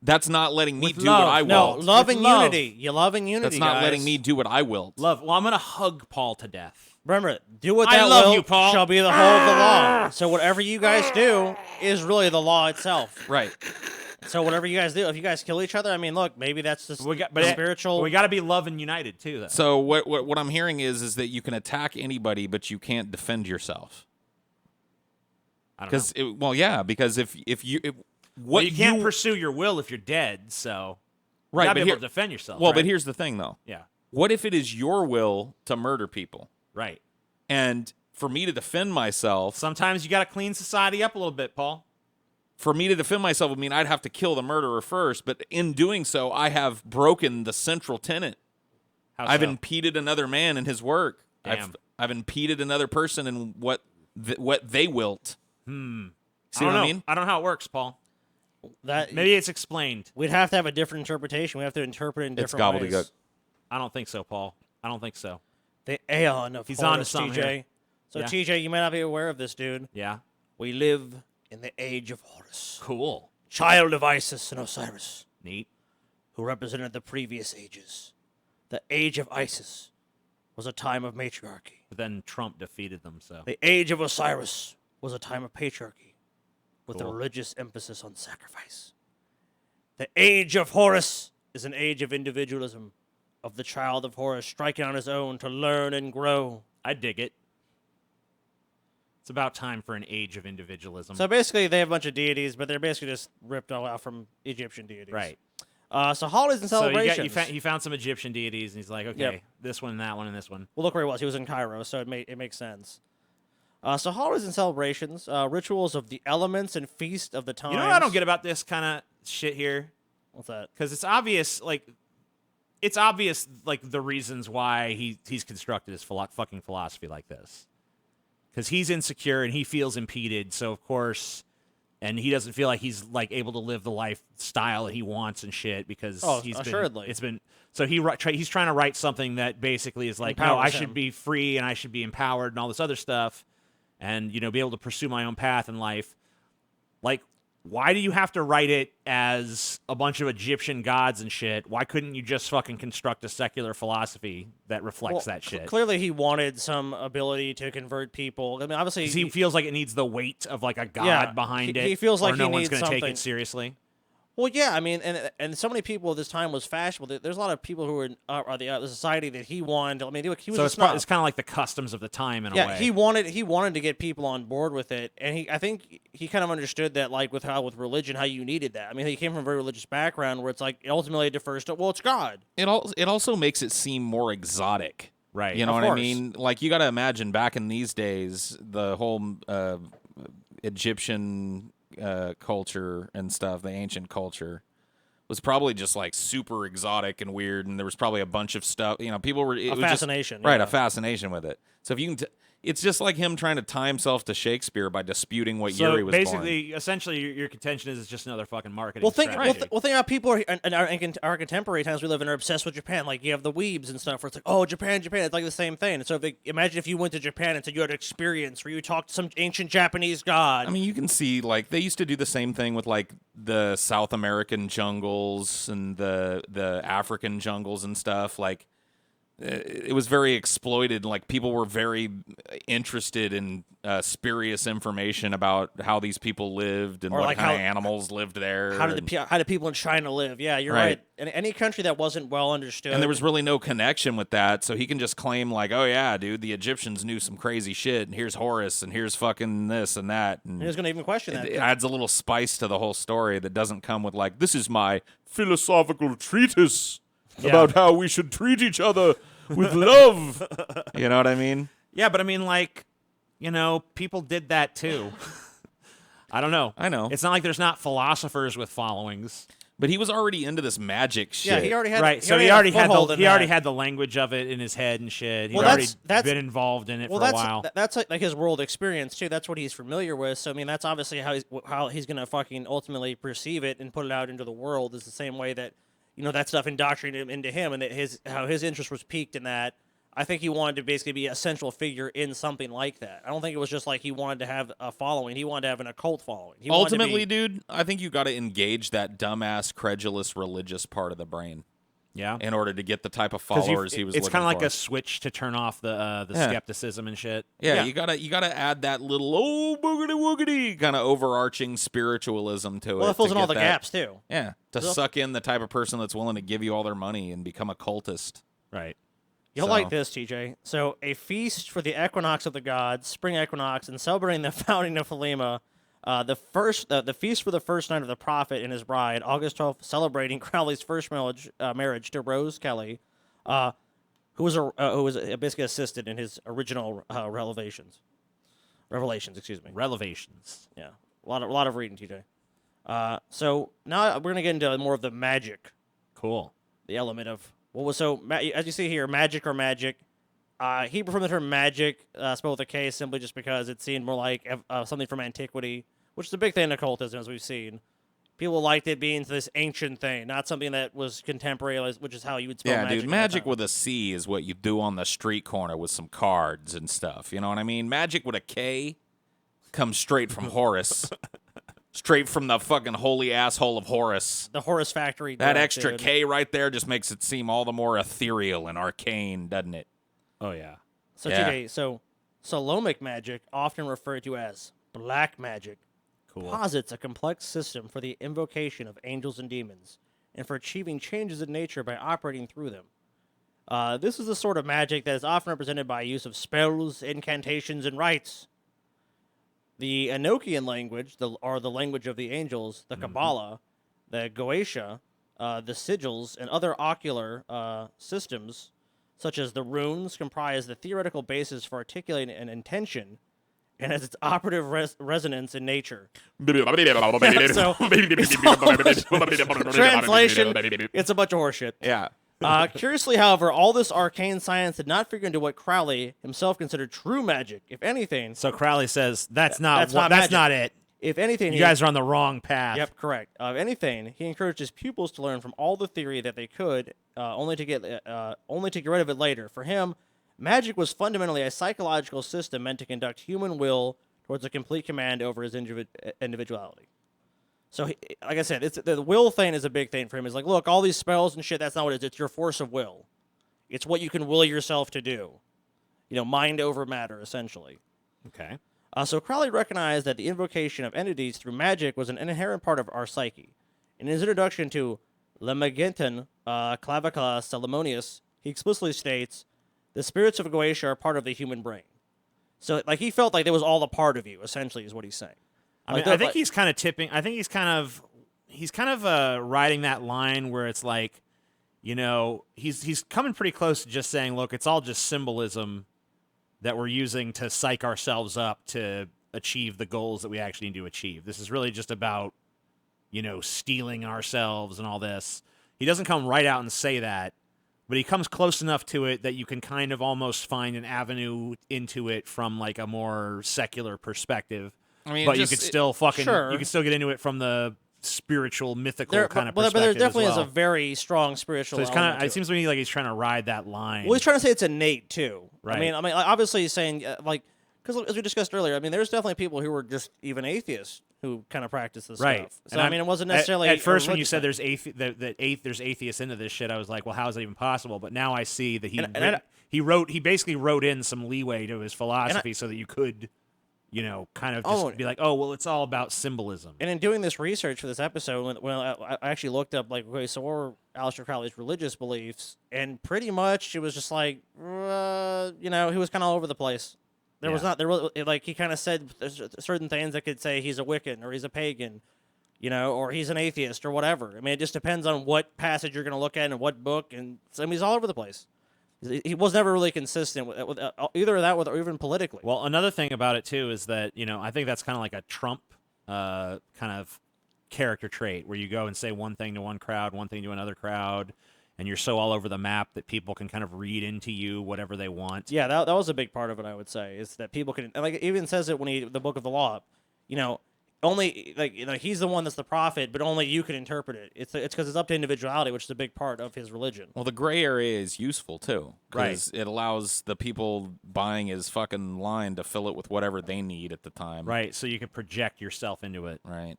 [SPEAKER 2] that's not letting me
[SPEAKER 1] With
[SPEAKER 2] do
[SPEAKER 1] love.
[SPEAKER 2] what I
[SPEAKER 3] No,
[SPEAKER 2] will.
[SPEAKER 3] love and
[SPEAKER 1] love.
[SPEAKER 3] unity. You love and unity.
[SPEAKER 2] That's not
[SPEAKER 3] guys.
[SPEAKER 2] letting me do what I will.
[SPEAKER 1] Love. Well, I'm gonna hug Paul to death.
[SPEAKER 3] Remember, do what
[SPEAKER 1] I
[SPEAKER 3] thou
[SPEAKER 1] love
[SPEAKER 3] wilt
[SPEAKER 1] you, Paul.
[SPEAKER 3] shall be the whole of the law. So whatever you guys do is really the law itself.
[SPEAKER 2] Right.
[SPEAKER 3] So whatever you guys do, if you guys kill each other, I mean, look, maybe that's just spiritual.
[SPEAKER 1] We got to be love and united too, though.
[SPEAKER 2] So what I'm hearing is that you can attack anybody, but you can't defend yourself.
[SPEAKER 1] I don't know.
[SPEAKER 2] Because if
[SPEAKER 1] Well, you can't pursue your will if you're dead. So you
[SPEAKER 2] right,
[SPEAKER 1] gotta
[SPEAKER 2] but
[SPEAKER 1] be able to defend yourself.
[SPEAKER 2] well,
[SPEAKER 1] right?
[SPEAKER 2] but here's the thing though.
[SPEAKER 1] yeah,
[SPEAKER 2] What if it is your will to murder people?
[SPEAKER 1] right.
[SPEAKER 2] And for me to defend myself,
[SPEAKER 1] Sometimes you got to clean society up a little bit, Paul.
[SPEAKER 2] for me to defend myself would mean I'd have to kill the murderer first, but in doing so, I have broken the central tenet.
[SPEAKER 1] How
[SPEAKER 2] I've
[SPEAKER 1] so?
[SPEAKER 2] impeded another man in his work.
[SPEAKER 1] Damn.
[SPEAKER 2] I've impeded another person in what they wilt. See
[SPEAKER 1] I don't
[SPEAKER 2] what
[SPEAKER 1] know.
[SPEAKER 2] I mean?
[SPEAKER 1] I don't know how it works, Paul.
[SPEAKER 3] That
[SPEAKER 1] Maybe it's explained.
[SPEAKER 3] we'd have to have a different interpretation. We have to interpret it in
[SPEAKER 2] It's
[SPEAKER 3] different
[SPEAKER 2] gobbledygook.
[SPEAKER 3] ways.
[SPEAKER 1] I don't think so, Paul. I don't think so.
[SPEAKER 3] The Aeon of
[SPEAKER 1] He's onto
[SPEAKER 3] Horus,
[SPEAKER 1] something
[SPEAKER 3] TJ.
[SPEAKER 1] here.
[SPEAKER 3] So
[SPEAKER 1] Yeah.
[SPEAKER 3] TJ, you might not be aware of this, dude.
[SPEAKER 1] Yeah.
[SPEAKER 3] We live in the age of Horus,
[SPEAKER 1] Cool.
[SPEAKER 3] child of Isis and Osiris,
[SPEAKER 1] Neat.
[SPEAKER 3] who represented the previous ages. The age of Isis was a time of matriarchy.
[SPEAKER 1] But then Trump defeated them, so.
[SPEAKER 3] The age of Osiris was a time of patriarchy, with a
[SPEAKER 1] Cool.
[SPEAKER 3] religious emphasis on sacrifice. The age of Horus is an age of individualism, of the child of Horus striking on his own to learn and grow.
[SPEAKER 1] I dig it. It's about time for an age of individualism.
[SPEAKER 3] So basically, they have a bunch of deities, but they're basically just ripped all out from Egyptian deities.
[SPEAKER 1] right.
[SPEAKER 3] So holidays and
[SPEAKER 1] So
[SPEAKER 3] celebrations.
[SPEAKER 1] he found some Egyptian deities, and he's like, okay,
[SPEAKER 3] Yep.
[SPEAKER 1] this one, that one, and this one.
[SPEAKER 3] Well, look where he was. He was in Cairo, so it makes sense. So holidays and celebrations, rituals of the elements and feast of the times.
[SPEAKER 1] You know what I don't get about this kind of shit here?
[SPEAKER 3] What's that?
[SPEAKER 1] Because it's obvious, like the reasons why he's constructed his fucking philosophy like this. Because he's insecure and he feels impeded, so of course, and he doesn't feel like he's like able to live the lifestyle that he wants and shit because
[SPEAKER 3] assuredly.
[SPEAKER 1] He's trying to write something that basically is like, no, I
[SPEAKER 3] Empowers
[SPEAKER 1] should
[SPEAKER 3] him.
[SPEAKER 1] be free and I should be empowered and all this other stuff, and be able to pursue my own path in life. Like, why do you have to write it as a bunch of Egyptian gods and shit? Why couldn't you just fucking construct a secular philosophy that reflects that shit?
[SPEAKER 3] Clearly, he wanted some ability to convert people. I mean, obviously,
[SPEAKER 1] 'Cause he feels like it needs the weight of like a god behind it.
[SPEAKER 3] he feels like
[SPEAKER 1] or no
[SPEAKER 3] he
[SPEAKER 1] one's
[SPEAKER 3] needs
[SPEAKER 1] gonna take
[SPEAKER 3] something.
[SPEAKER 1] it seriously.
[SPEAKER 3] Well, yeah, I mean, and so many people at this time was fashionable. There's a lot of people who were in the society that he wanted. I mean, he was
[SPEAKER 1] So
[SPEAKER 3] a
[SPEAKER 1] it's
[SPEAKER 3] snob.
[SPEAKER 1] it's kind of like the customs of the time in a
[SPEAKER 3] Yeah,
[SPEAKER 1] way.
[SPEAKER 3] he wanted to get people on board with it, and I think he kind of understood that, like with religion, how you needed that. I mean, he came from a very religious background where it's like ultimately it defers to, well, it's God.
[SPEAKER 2] It also makes it seem more exotic.
[SPEAKER 1] Right.
[SPEAKER 2] You know
[SPEAKER 3] Of
[SPEAKER 2] what
[SPEAKER 3] course.
[SPEAKER 2] I mean? Like, you got to imagine back in these days, the whole Egyptian culture and stuff, the ancient culture, was probably just like super exotic and weird, and there was probably a bunch of stuff. People were
[SPEAKER 3] A fascination,
[SPEAKER 2] right?
[SPEAKER 3] yeah.
[SPEAKER 2] A fascination with it. So if you can, it's just like him trying to tie himself to Shakespeare by disputing what year he
[SPEAKER 1] So
[SPEAKER 2] was
[SPEAKER 1] basically, essentially, your contention is it's just another fucking marketing
[SPEAKER 3] Well, think
[SPEAKER 1] strategy.
[SPEAKER 3] about people in our contemporary times we live in are obsessed with Japan. Like you have the weebs and stuff where it's like, oh, Japan. It's like the same thing. And so imagine if you went to Japan and said you had an experience where you talked to some ancient Japanese god.
[SPEAKER 2] I mean, you can see like they used to do the same thing with like the South American jungles and the African jungles and stuff. Like it was very exploited. Like people were very interested in spurious information about how these people lived and
[SPEAKER 3] Or
[SPEAKER 2] what
[SPEAKER 3] like
[SPEAKER 2] kind of
[SPEAKER 3] how-
[SPEAKER 2] animals lived there.
[SPEAKER 3] how did people in China live? Yeah, you're right.
[SPEAKER 2] Right.
[SPEAKER 3] In any country that wasn't well understood,
[SPEAKER 2] And there was really no connection with that, so he can just claim like, "Oh yeah, dude, the Egyptians knew some crazy shit, and here's Horus, and here's fucking this and that." And
[SPEAKER 3] who's going to even question that?
[SPEAKER 2] it adds a little spice to the whole story that doesn't come with like, "This is my philosophical treatise about how we should treat each other with love." You know what I mean?
[SPEAKER 1] Yeah, but I mean, like, people did that too. I don't know.
[SPEAKER 2] I know.
[SPEAKER 1] It's not like there's not philosophers with followings.
[SPEAKER 2] But he was already into this magic shit.
[SPEAKER 3] Yeah, he already had
[SPEAKER 1] Right, so
[SPEAKER 3] he
[SPEAKER 1] he already had
[SPEAKER 3] foothold
[SPEAKER 1] the
[SPEAKER 3] in
[SPEAKER 1] he already
[SPEAKER 3] that.
[SPEAKER 1] had the language of it in his head and shit. He'd
[SPEAKER 3] Well,
[SPEAKER 1] already
[SPEAKER 3] that's-
[SPEAKER 1] been involved in it
[SPEAKER 3] Well,
[SPEAKER 1] for a
[SPEAKER 3] that's
[SPEAKER 1] while.
[SPEAKER 3] that's like his world experience too. That's what he's familiar with. So I mean, that's obviously how he's gonna fucking ultimately perceive it and put it out into the world is the same way that that stuff indoctrinated into him, and that how his interest was piqued in that. I think he wanted to basically be a central figure in something like that. I don't think it was just like he wanted to have a following. He wanted to have an occult following. He wanted to be-
[SPEAKER 2] Ultimately, dude, I think you got to engage that dumbass, credulous, religious part of the brain
[SPEAKER 1] Yeah.
[SPEAKER 2] in order to get the type of
[SPEAKER 1] 'Cause
[SPEAKER 2] followers he was
[SPEAKER 1] it's
[SPEAKER 2] looking
[SPEAKER 1] kind of like
[SPEAKER 2] for.
[SPEAKER 1] a switch to turn off the
[SPEAKER 2] Yeah.
[SPEAKER 1] skepticism and shit.
[SPEAKER 2] Yeah, you gotta add that little boogity woogity kind of overarching spiritualism to it.
[SPEAKER 3] Well, it fills
[SPEAKER 2] to
[SPEAKER 3] in all
[SPEAKER 2] get
[SPEAKER 3] the
[SPEAKER 2] that-
[SPEAKER 3] gaps too.
[SPEAKER 2] Yeah, to
[SPEAKER 3] Well-
[SPEAKER 2] suck in the type of person that's willing to give you all their money and become a cultist.
[SPEAKER 1] Right.
[SPEAKER 3] You'll
[SPEAKER 2] So-
[SPEAKER 3] like this, TJ. So, a feast for the equinox of the gods, spring equinox, and celebrating the founding of Thelema. The feast for the first night of the prophet and his bride, August 12th, celebrating Crowley's first marriage to Rose Kelly, who was basically assisted in his original revelations. Excuse me.
[SPEAKER 1] Revelations.
[SPEAKER 3] Yeah, a lot of reading, TJ. So now we're gonna get into more of the magic,
[SPEAKER 1] Cool.
[SPEAKER 3] the element of what was as you see here, magic or magic. He preferred the term magic, spelled with a K, simply just because it seemed more like something from antiquity, which is a big thing in occultism, as we've seen. People liked it being this ancient thing, not something that was contemporary, which is how you would spell
[SPEAKER 2] Yeah,
[SPEAKER 3] magic.
[SPEAKER 2] dude,
[SPEAKER 3] at that
[SPEAKER 2] magic
[SPEAKER 3] time.
[SPEAKER 2] with a C is what you do on the street corner with some cards and stuff. You know what I mean? Magic with a K comes straight from Horace. Straight from the fucking holy asshole of Horus.
[SPEAKER 3] The Horus Factory.
[SPEAKER 2] That
[SPEAKER 3] book,
[SPEAKER 2] extra
[SPEAKER 3] dude.
[SPEAKER 2] K right there just makes it seem all the more ethereal and arcane, doesn't it?
[SPEAKER 1] Oh yeah.
[SPEAKER 3] So
[SPEAKER 2] Yeah.
[SPEAKER 3] TJ, so Solomic magic, often referred to as black magic,
[SPEAKER 1] Cool.
[SPEAKER 3] posits a complex system for the invocation of angels and demons, and for achieving changes in nature by operating through them. This is the sort of magic that is often represented by use of spells, incantations, and rites. The Enochian language, or the language of the angels, the Kabbalah, the Goetia, the sigils, and other ocular systems, such as the runes, comprise the theoretical basis for articulating an intention and has its operative resonance in nature. Translation, it's a bunch of horseshit.
[SPEAKER 2] Yeah.
[SPEAKER 3] Curiously, however, all this arcane science did not figure into what Crowley himself considered true magic. If anything,
[SPEAKER 1] So Crowley says that's not
[SPEAKER 3] That's
[SPEAKER 1] what,
[SPEAKER 3] not
[SPEAKER 1] that's
[SPEAKER 3] magic.
[SPEAKER 1] not it.
[SPEAKER 3] if anything,
[SPEAKER 1] You guys are on the wrong path.
[SPEAKER 3] Yep, correct. If anything, he encouraged his pupils to learn from all the theory that they could, only to get rid of it later. For him, magic was fundamentally a psychological system meant to conduct human will towards a complete command over his individuality. So, like I said, the will thing is a big thing for him. It's like, look, all these spells and shit, that's not what it is. It's your force of will. It's what you can will yourself to do. You know, mind over matter, essentially.
[SPEAKER 1] Okay.
[SPEAKER 3] So Crowley recognized that the invocation of entities through magic was an inherent part of our psyche. In his introduction to Lemegenton Clavica Salomonius, he explicitly states, the spirits of Goetia are part of the human brain. So, like, he felt like it was all a part of you, essentially, is what he's saying.
[SPEAKER 1] I mean, I think he's kind of tipping. I think he's kind of riding that line where it's like, you know, he's coming pretty close to just saying, look, it's all just symbolism that we're using to psych ourselves up to achieve the goals that we actually need to achieve. This is really just about, you know, stealing ourselves and all this. He doesn't come right out and say that, but he comes close enough to it that you can kind of almost find an avenue into it from like a more secular perspective.
[SPEAKER 2] I mean,
[SPEAKER 1] But you could still fucking
[SPEAKER 3] Sure.
[SPEAKER 1] you could still get into it from the spiritual, mythical kind of
[SPEAKER 3] but
[SPEAKER 1] perspective.
[SPEAKER 3] there definitely
[SPEAKER 1] as well.
[SPEAKER 3] is a very strong spiritual.
[SPEAKER 1] So it's
[SPEAKER 3] element
[SPEAKER 1] kind
[SPEAKER 3] to
[SPEAKER 1] of. It seems to me like he's trying to ride that line.
[SPEAKER 3] Well, he's trying to say it's innate too.
[SPEAKER 1] Right.
[SPEAKER 3] I mean, obviously he's saying like because as we discussed earlier, I mean, there's definitely people who were just even atheists who kind of practice this
[SPEAKER 1] Right.
[SPEAKER 3] stuff. So
[SPEAKER 1] And
[SPEAKER 3] I mean, it wasn't necessarily
[SPEAKER 1] at
[SPEAKER 3] a
[SPEAKER 1] first when you
[SPEAKER 3] religious
[SPEAKER 1] said
[SPEAKER 3] thing.
[SPEAKER 1] there's atheists into this shit. I was like, well, how is that even possible? But now I see that
[SPEAKER 3] And
[SPEAKER 1] he basically wrote in some leeway to his philosophy so that you could, you know, kind of just be like, oh, well, it's all about symbolism.
[SPEAKER 3] And in doing this research for this episode, when I actually looked up, like, okay, so what were Aleister Crowley's religious beliefs? And pretty much it was just like, you know, he was kind of all over the place. Like, he kind of said there's certain things that could say he's a Wiccan or he's a pagan, you know, or he's an atheist or whatever. I mean, it just depends on what passage you're going to look at and what book. And so, I mean, he's all over the place. He was never really consistent with either of that, or even politically.
[SPEAKER 1] Well, another thing about it too is that, you know, I think that's kind of like a Trump kind of character trait where you go and say one thing to one crowd, one thing to another crowd, and you're so all over the map that people can kind of read into you whatever they want.
[SPEAKER 3] Yeah, that was a big part of it, I would say, is that people can, like, it even says it when the Book of the Law, you know, only, like, you know, he's the one that's the prophet, but only you can interpret it. It's because it's up to individuality, which is a big part of his religion.
[SPEAKER 2] Well, the gray area is useful too,
[SPEAKER 1] Right.
[SPEAKER 2] because it allows the people buying his fucking line to fill it with whatever they need at the time.
[SPEAKER 1] Right, so you can project yourself into it.
[SPEAKER 2] Right.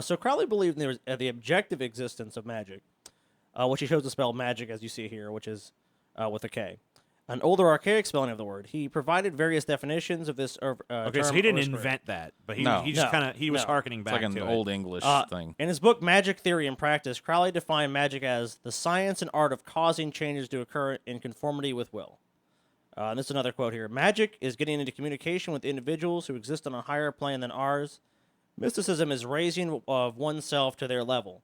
[SPEAKER 3] So Crowley believed in the objective existence of magic, which he chose to spell magic, as you see here, which is with a K. An older archaic spelling of the word. He provided various definitions of this.
[SPEAKER 1] Okay, so he didn't invent that, but he
[SPEAKER 2] No.
[SPEAKER 1] just
[SPEAKER 3] No.
[SPEAKER 1] kind of was
[SPEAKER 3] No.
[SPEAKER 1] harkening
[SPEAKER 2] It's
[SPEAKER 1] back
[SPEAKER 2] like an
[SPEAKER 1] to
[SPEAKER 2] old
[SPEAKER 1] it.
[SPEAKER 2] English thing.
[SPEAKER 3] In his book Magic Theory and Practice, Crowley defined magic as the science and art of causing changes to occur in conformity with will. And this is another quote here. Magic is getting into communication with individuals who exist on a higher plane than ours. Mysticism is raising of oneself to their level.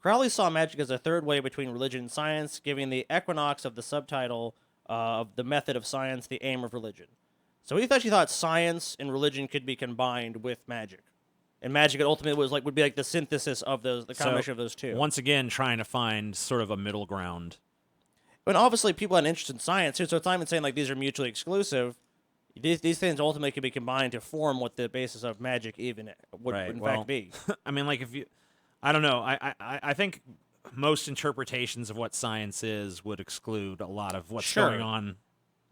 [SPEAKER 3] Crowley saw magic as a third way between religion and science, giving the equinox of the subtitle of the method of science, the aim of religion. So he actually thought science and religion could be combined with magic. and magic ultimately would be like the synthesis of the combination of those two.
[SPEAKER 1] Once again, trying to find sort of a middle ground.
[SPEAKER 3] But obviously, people had an interest in science too, so it's not even saying like these are mutually exclusive. These things ultimately can be combined to form what the basis of magic even would in fact be.
[SPEAKER 1] I mean, like I don't know. I think most interpretations of what science is would exclude a lot of what's
[SPEAKER 3] Sure.
[SPEAKER 1] going on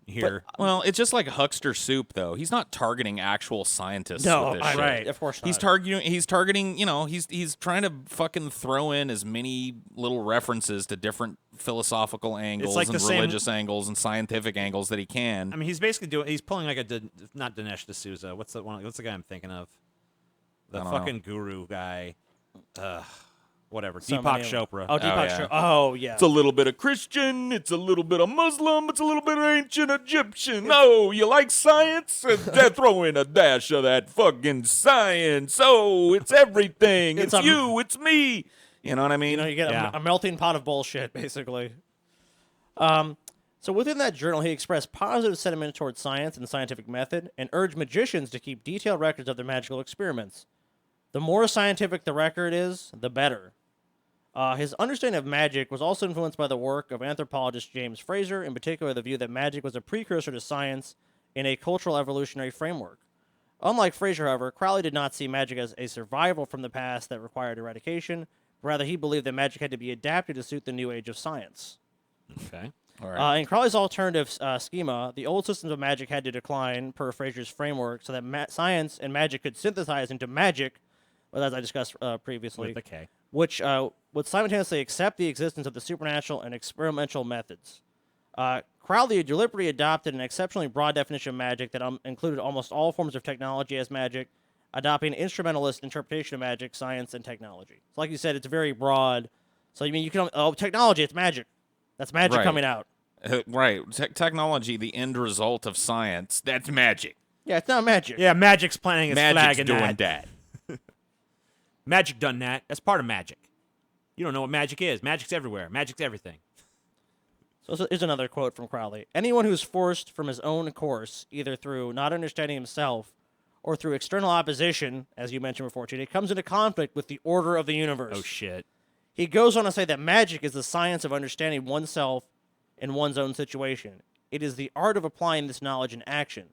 [SPEAKER 1] here.
[SPEAKER 2] Well, it's just like huckster soup, though. He's not targeting actual scientists.
[SPEAKER 3] No,
[SPEAKER 2] with this shit.
[SPEAKER 3] right, of course not.
[SPEAKER 2] He's targeting. You know, he's trying to fucking throw in as many little references to different philosophical angles
[SPEAKER 1] like
[SPEAKER 2] and
[SPEAKER 1] the same-
[SPEAKER 2] religious angles and scientific angles that he can.
[SPEAKER 1] I mean, he's basically he's pulling like not Dinesh D'Souza. What's the guy I'm thinking of? The
[SPEAKER 2] I don't know.
[SPEAKER 1] fucking guru guy. Whatever.
[SPEAKER 3] So
[SPEAKER 1] Deepak
[SPEAKER 3] many-
[SPEAKER 1] Chopra.
[SPEAKER 3] Oh, Deepak
[SPEAKER 2] yeah.
[SPEAKER 3] Chopra. Oh, yeah.
[SPEAKER 2] It's a little bit of Christian, it's a little bit of Muslim, it's a little bit of ancient Egyptian. Oh, you like science? Throw in a dash of that fucking science. Oh, it's everything.
[SPEAKER 3] It's
[SPEAKER 2] It's
[SPEAKER 3] a-
[SPEAKER 2] you, it's me. You know what I mean?
[SPEAKER 3] You get
[SPEAKER 1] Yeah.
[SPEAKER 3] a melting pot of bullshit, basically. So within that journal, he expressed positive sentiments towards science and the scientific method, and urged magicians to keep detailed records of their magical experiments. The more scientific the record is, the better. His understanding of magic was also influenced by the work of anthropologist James Frazer, in particular the view that magic was a precursor to science in a cultural evolutionary framework. Unlike Frazer, however, Crowley did not see magic as a survival from the past that required eradication. Rather, he believed that magic had to be adapted to suit the new age of science.
[SPEAKER 1] Okay.
[SPEAKER 2] All right.
[SPEAKER 3] In Crowley's alternative schema, the old systems of magic had to decline per Frazer's framework so that science and magic could synthesize into magic, well, as I discussed previously,
[SPEAKER 1] With the K.
[SPEAKER 3] which would simultaneously accept the existence of the supernatural and experimental methods. Crowley deliberately adopted an exceptionally broad definition of magic that included almost all forms of technology as magic, adopting instrumentalist interpretation of magic, science, and technology. So like you said, it's very broad. So you mean you can technology, it's magic. That's magic
[SPEAKER 2] Right.
[SPEAKER 3] coming out.
[SPEAKER 2] Right. Technology, the end result of science, that's magic.
[SPEAKER 3] Yeah, it's not magic.
[SPEAKER 1] Yeah, Magic's planting his flag
[SPEAKER 2] Magic's
[SPEAKER 1] in
[SPEAKER 2] doing
[SPEAKER 1] that.
[SPEAKER 2] that.
[SPEAKER 1] Magic done that. That's part of magic. You don't know what magic is. Magic's everywhere. Magic's everything.
[SPEAKER 3] So here's another quote from Crowley. Anyone who's forced from his own course, either through not understanding himself or through external opposition, as you mentioned before, TJ, comes into conflict with the order of the universe.
[SPEAKER 1] Oh, shit.
[SPEAKER 3] He goes on to say that magic is the science of understanding oneself in one's own situation. It is the art of applying this knowledge in action.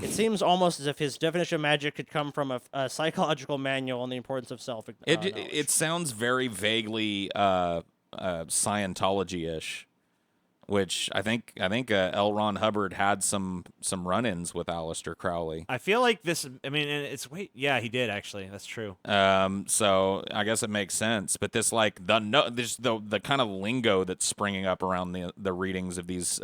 [SPEAKER 3] It seems almost as if his definition of magic could come from a psychological manual on the importance of self knowledge.
[SPEAKER 2] It sounds very vaguely Scientology-ish, which I think L. Ron Hubbard had some run-ins with Aleister Crowley.
[SPEAKER 1] I feel like this. I mean, yeah, he did actually. That's true.
[SPEAKER 2] So I guess it makes sense. But this like the kind of lingo that's springing up around the readings of these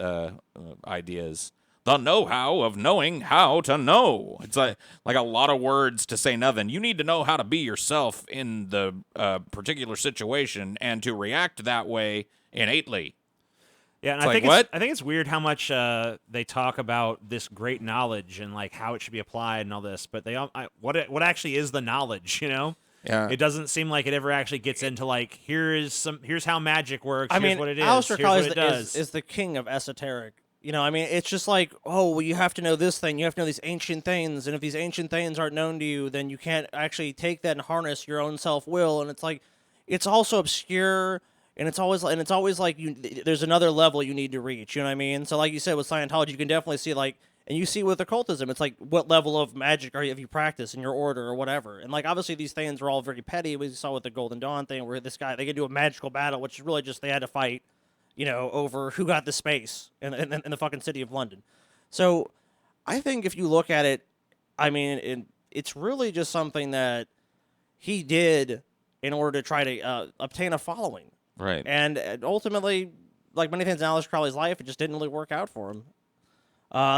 [SPEAKER 2] ideas. The know-how of knowing how to know. It's like a lot of words to say nothing. You need to know how to be yourself in the particular situation and to react that way innately.
[SPEAKER 1] Yeah, and
[SPEAKER 2] It's
[SPEAKER 1] I
[SPEAKER 2] like,
[SPEAKER 1] think
[SPEAKER 2] what?
[SPEAKER 1] I think it's weird how much they talk about this great knowledge and like how it should be applied and all this, but what actually is the knowledge? You know,
[SPEAKER 2] Yeah.
[SPEAKER 1] it doesn't seem like it ever actually gets into like here's how magic works.
[SPEAKER 3] I
[SPEAKER 1] Here's
[SPEAKER 3] mean,
[SPEAKER 1] what it is.
[SPEAKER 3] Aleister
[SPEAKER 1] Here's what
[SPEAKER 3] Crowley
[SPEAKER 1] it does.
[SPEAKER 3] is the king of esoteric. You know, I mean, it's just like, oh, well, you have to know this thing. You have to know these ancient things. And if these ancient things aren't known to you, then you can't actually take that and harness your own self-will. And it's like, it's also obscure. And it's always like there's another level you need to reach. You know what I mean? So like you said, with Scientology, you can definitely see like, and you see with occultism, it's like, what level of magic have you practiced in your order or whatever? And like, obviously these things are all very petty. We saw with the Golden Dawn thing where this guy, they could do a magical battle, which is really just, they had to fight, you know, over who got the space in the fucking city of London. So I think if you look at it, I mean, it's really just something that he did in order to try to obtain a following.
[SPEAKER 2] Right.
[SPEAKER 3] And ultimately, like many things in Aleister Crowley's life, it just didn't really work out for him.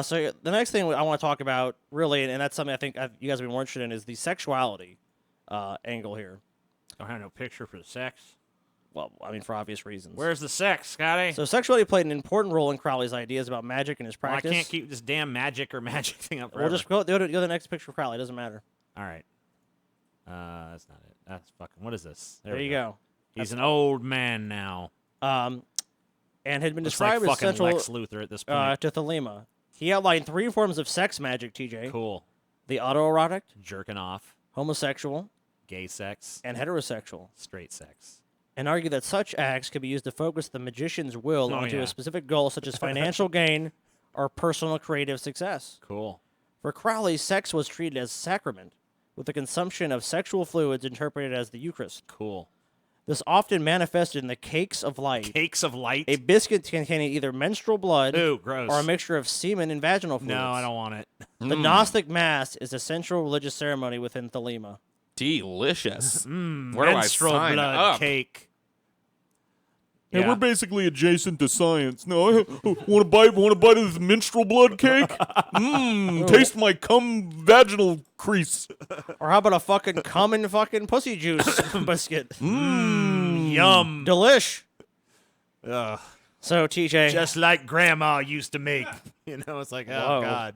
[SPEAKER 3] So the next thing I want to talk about, really, and that's something I think you guys have been more interested in, is the sexuality angle here.
[SPEAKER 1] Don't have no picture for the sex.
[SPEAKER 3] Well, I mean, for obvious reasons.
[SPEAKER 1] Where's the sex, Scotty?
[SPEAKER 3] So sexuality played an important role in Crowley's ideas about magic and his
[SPEAKER 1] Well, I
[SPEAKER 3] practice.
[SPEAKER 1] can't keep this damn magic thing up forever.
[SPEAKER 3] We'll just go to the next picture of Crowley. It doesn't matter.
[SPEAKER 1] All right. That's not it. That's fucking. What is this?
[SPEAKER 3] There
[SPEAKER 1] we
[SPEAKER 3] you go.
[SPEAKER 1] He's an old man now.
[SPEAKER 3] And had been
[SPEAKER 1] Looks like
[SPEAKER 3] described as
[SPEAKER 1] fucking
[SPEAKER 3] central
[SPEAKER 1] Lex Luthor at this point.
[SPEAKER 3] to Thelema. He outlined 3 forms of sex magic, TJ.
[SPEAKER 1] Cool.
[SPEAKER 3] The autoerotic,
[SPEAKER 1] Jerking off.
[SPEAKER 3] homosexual,
[SPEAKER 1] Gay sex,
[SPEAKER 3] and heterosexual,
[SPEAKER 1] straight sex.
[SPEAKER 3] and argued that such acts could be used to focus the magician's will
[SPEAKER 1] Oh,
[SPEAKER 3] onto
[SPEAKER 1] yeah.
[SPEAKER 3] a specific goal, such as financial gain or personal creative success.
[SPEAKER 1] Cool.
[SPEAKER 3] For Crowley, sex was treated as sacrament, with the consumption of sexual fluids interpreted as the Eucharist.
[SPEAKER 1] Cool.
[SPEAKER 3] This often manifested in the cakes of light,
[SPEAKER 1] Cakes of light.
[SPEAKER 3] a biscuit containing either menstrual blood
[SPEAKER 1] Ooh, gross.
[SPEAKER 3] or a mixture of semen and vaginal fluids.
[SPEAKER 1] No, I don't want it.
[SPEAKER 3] The Gnostic Mass is a central religious ceremony within Thelema.
[SPEAKER 2] Delicious. Where do I
[SPEAKER 1] Menstrual
[SPEAKER 2] sign
[SPEAKER 1] blood
[SPEAKER 2] up?
[SPEAKER 1] cake.
[SPEAKER 4] Hey,
[SPEAKER 1] Yeah.
[SPEAKER 4] we're basically adjacent to science. No, want to bite of this menstrual blood cake? Taste my cum vaginal crease.
[SPEAKER 3] Or how about a fucking common fucking pussy juice biscuit?
[SPEAKER 1] Yum.
[SPEAKER 3] Delish.
[SPEAKER 1] Ugh.
[SPEAKER 3] So, TJ,
[SPEAKER 1] Just like Grandma used to make. You know, it's like, oh,
[SPEAKER 3] Whoa.
[SPEAKER 1] God.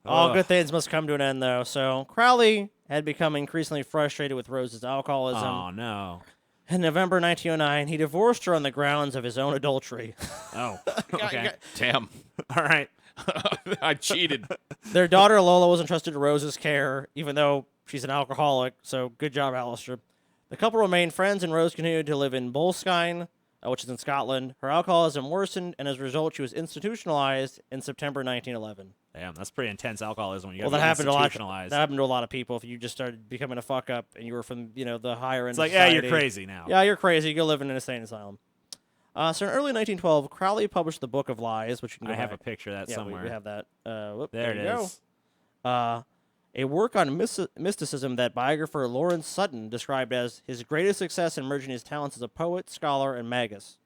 [SPEAKER 3] all
[SPEAKER 1] Ugh.
[SPEAKER 3] good things must come to an end, though. So, Crowley had become increasingly frustrated with Rose's alcoholism.
[SPEAKER 1] Oh, no.
[SPEAKER 3] In November 1909, he divorced her on the grounds of his own adultery.
[SPEAKER 1] Oh, okay.
[SPEAKER 2] Damn.
[SPEAKER 1] All right.
[SPEAKER 2] I cheated.
[SPEAKER 3] Their daughter Lola was entrusted to Rose's care, even though she's an alcoholic. So good job, Alistair. The couple remained friends, and Rose continued to live in Boleskine, which is in Scotland. Her alcoholism worsened, and as a result, she was institutionalized in September 1911.
[SPEAKER 1] Damn, that's pretty intense alcoholism when you
[SPEAKER 3] Well,
[SPEAKER 1] got
[SPEAKER 3] that happened to a lot.
[SPEAKER 1] institutionalized.
[SPEAKER 3] That happened to a lot of people. If you just started becoming a fuck up and you were from, the higher end.
[SPEAKER 1] It's like,
[SPEAKER 3] of
[SPEAKER 1] yeah,
[SPEAKER 3] society,
[SPEAKER 1] you're crazy now.
[SPEAKER 3] Yeah, you're crazy. Go live in an insane asylum. So in early 1912, Crowley published the Book of Lies, which you can go
[SPEAKER 1] I have
[SPEAKER 3] back.
[SPEAKER 1] a picture of that
[SPEAKER 3] Yeah,
[SPEAKER 1] somewhere.
[SPEAKER 3] we have that. Whoop,
[SPEAKER 1] There it
[SPEAKER 3] you go.
[SPEAKER 1] is.
[SPEAKER 3] A work on mysticism that biographer Lawrence Sutton described as his greatest success in merging his talents as a poet, scholar, and magus.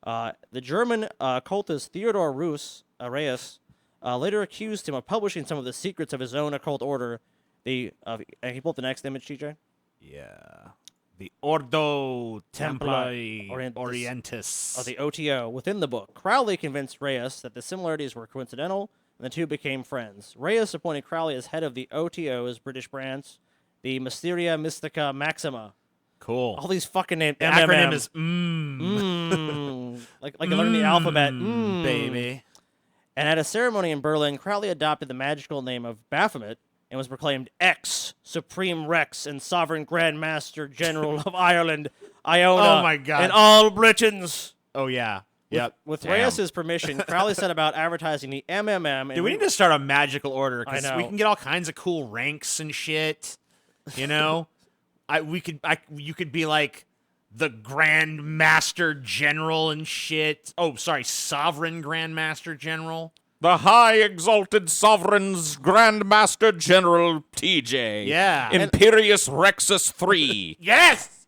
[SPEAKER 3] The German occultist Theodor Reuss later accused him of publishing some of the secrets of his own occult order. Can you pull up the next image, TJ?
[SPEAKER 1] Yeah. The Ordo
[SPEAKER 3] Templi
[SPEAKER 1] Templi
[SPEAKER 3] Orientis.
[SPEAKER 1] Orientis.
[SPEAKER 3] The OTO within the book. Crowley convinced Reyes that the similarities were coincidental, and the two became friends. Reyes appointed Crowley as head of the OTO's British branch, the Mysteria Mystica Maxima.
[SPEAKER 1] Cool.
[SPEAKER 3] All these fucking names.
[SPEAKER 1] The acronym is
[SPEAKER 3] like you're learning the alphabet. Mm.
[SPEAKER 1] baby.
[SPEAKER 3] And at a ceremony in Berlin, Crowley adopted the magical name of Baphomet and was proclaimed X, Supreme Rex, and Sovereign Grand Master General of Ireland, Iona,
[SPEAKER 1] Oh my God.
[SPEAKER 3] and all Britons.
[SPEAKER 1] Oh, yeah. Yep.
[SPEAKER 3] With
[SPEAKER 2] Damn.
[SPEAKER 3] Reyes's permission, Crowley set about advertising the MMM. And
[SPEAKER 1] Dude, we need to start a magical order because
[SPEAKER 3] I
[SPEAKER 1] we
[SPEAKER 3] know.
[SPEAKER 1] can get all kinds of cool ranks and shit. You know, you could be like the Grand Master General and shit. Oh, sorry, Sovereign Grand Master General.
[SPEAKER 2] The High Exalted Sovereign's Grand Master General TJ.
[SPEAKER 1] Yeah.
[SPEAKER 2] Imperius Rexus III.
[SPEAKER 1] Yes,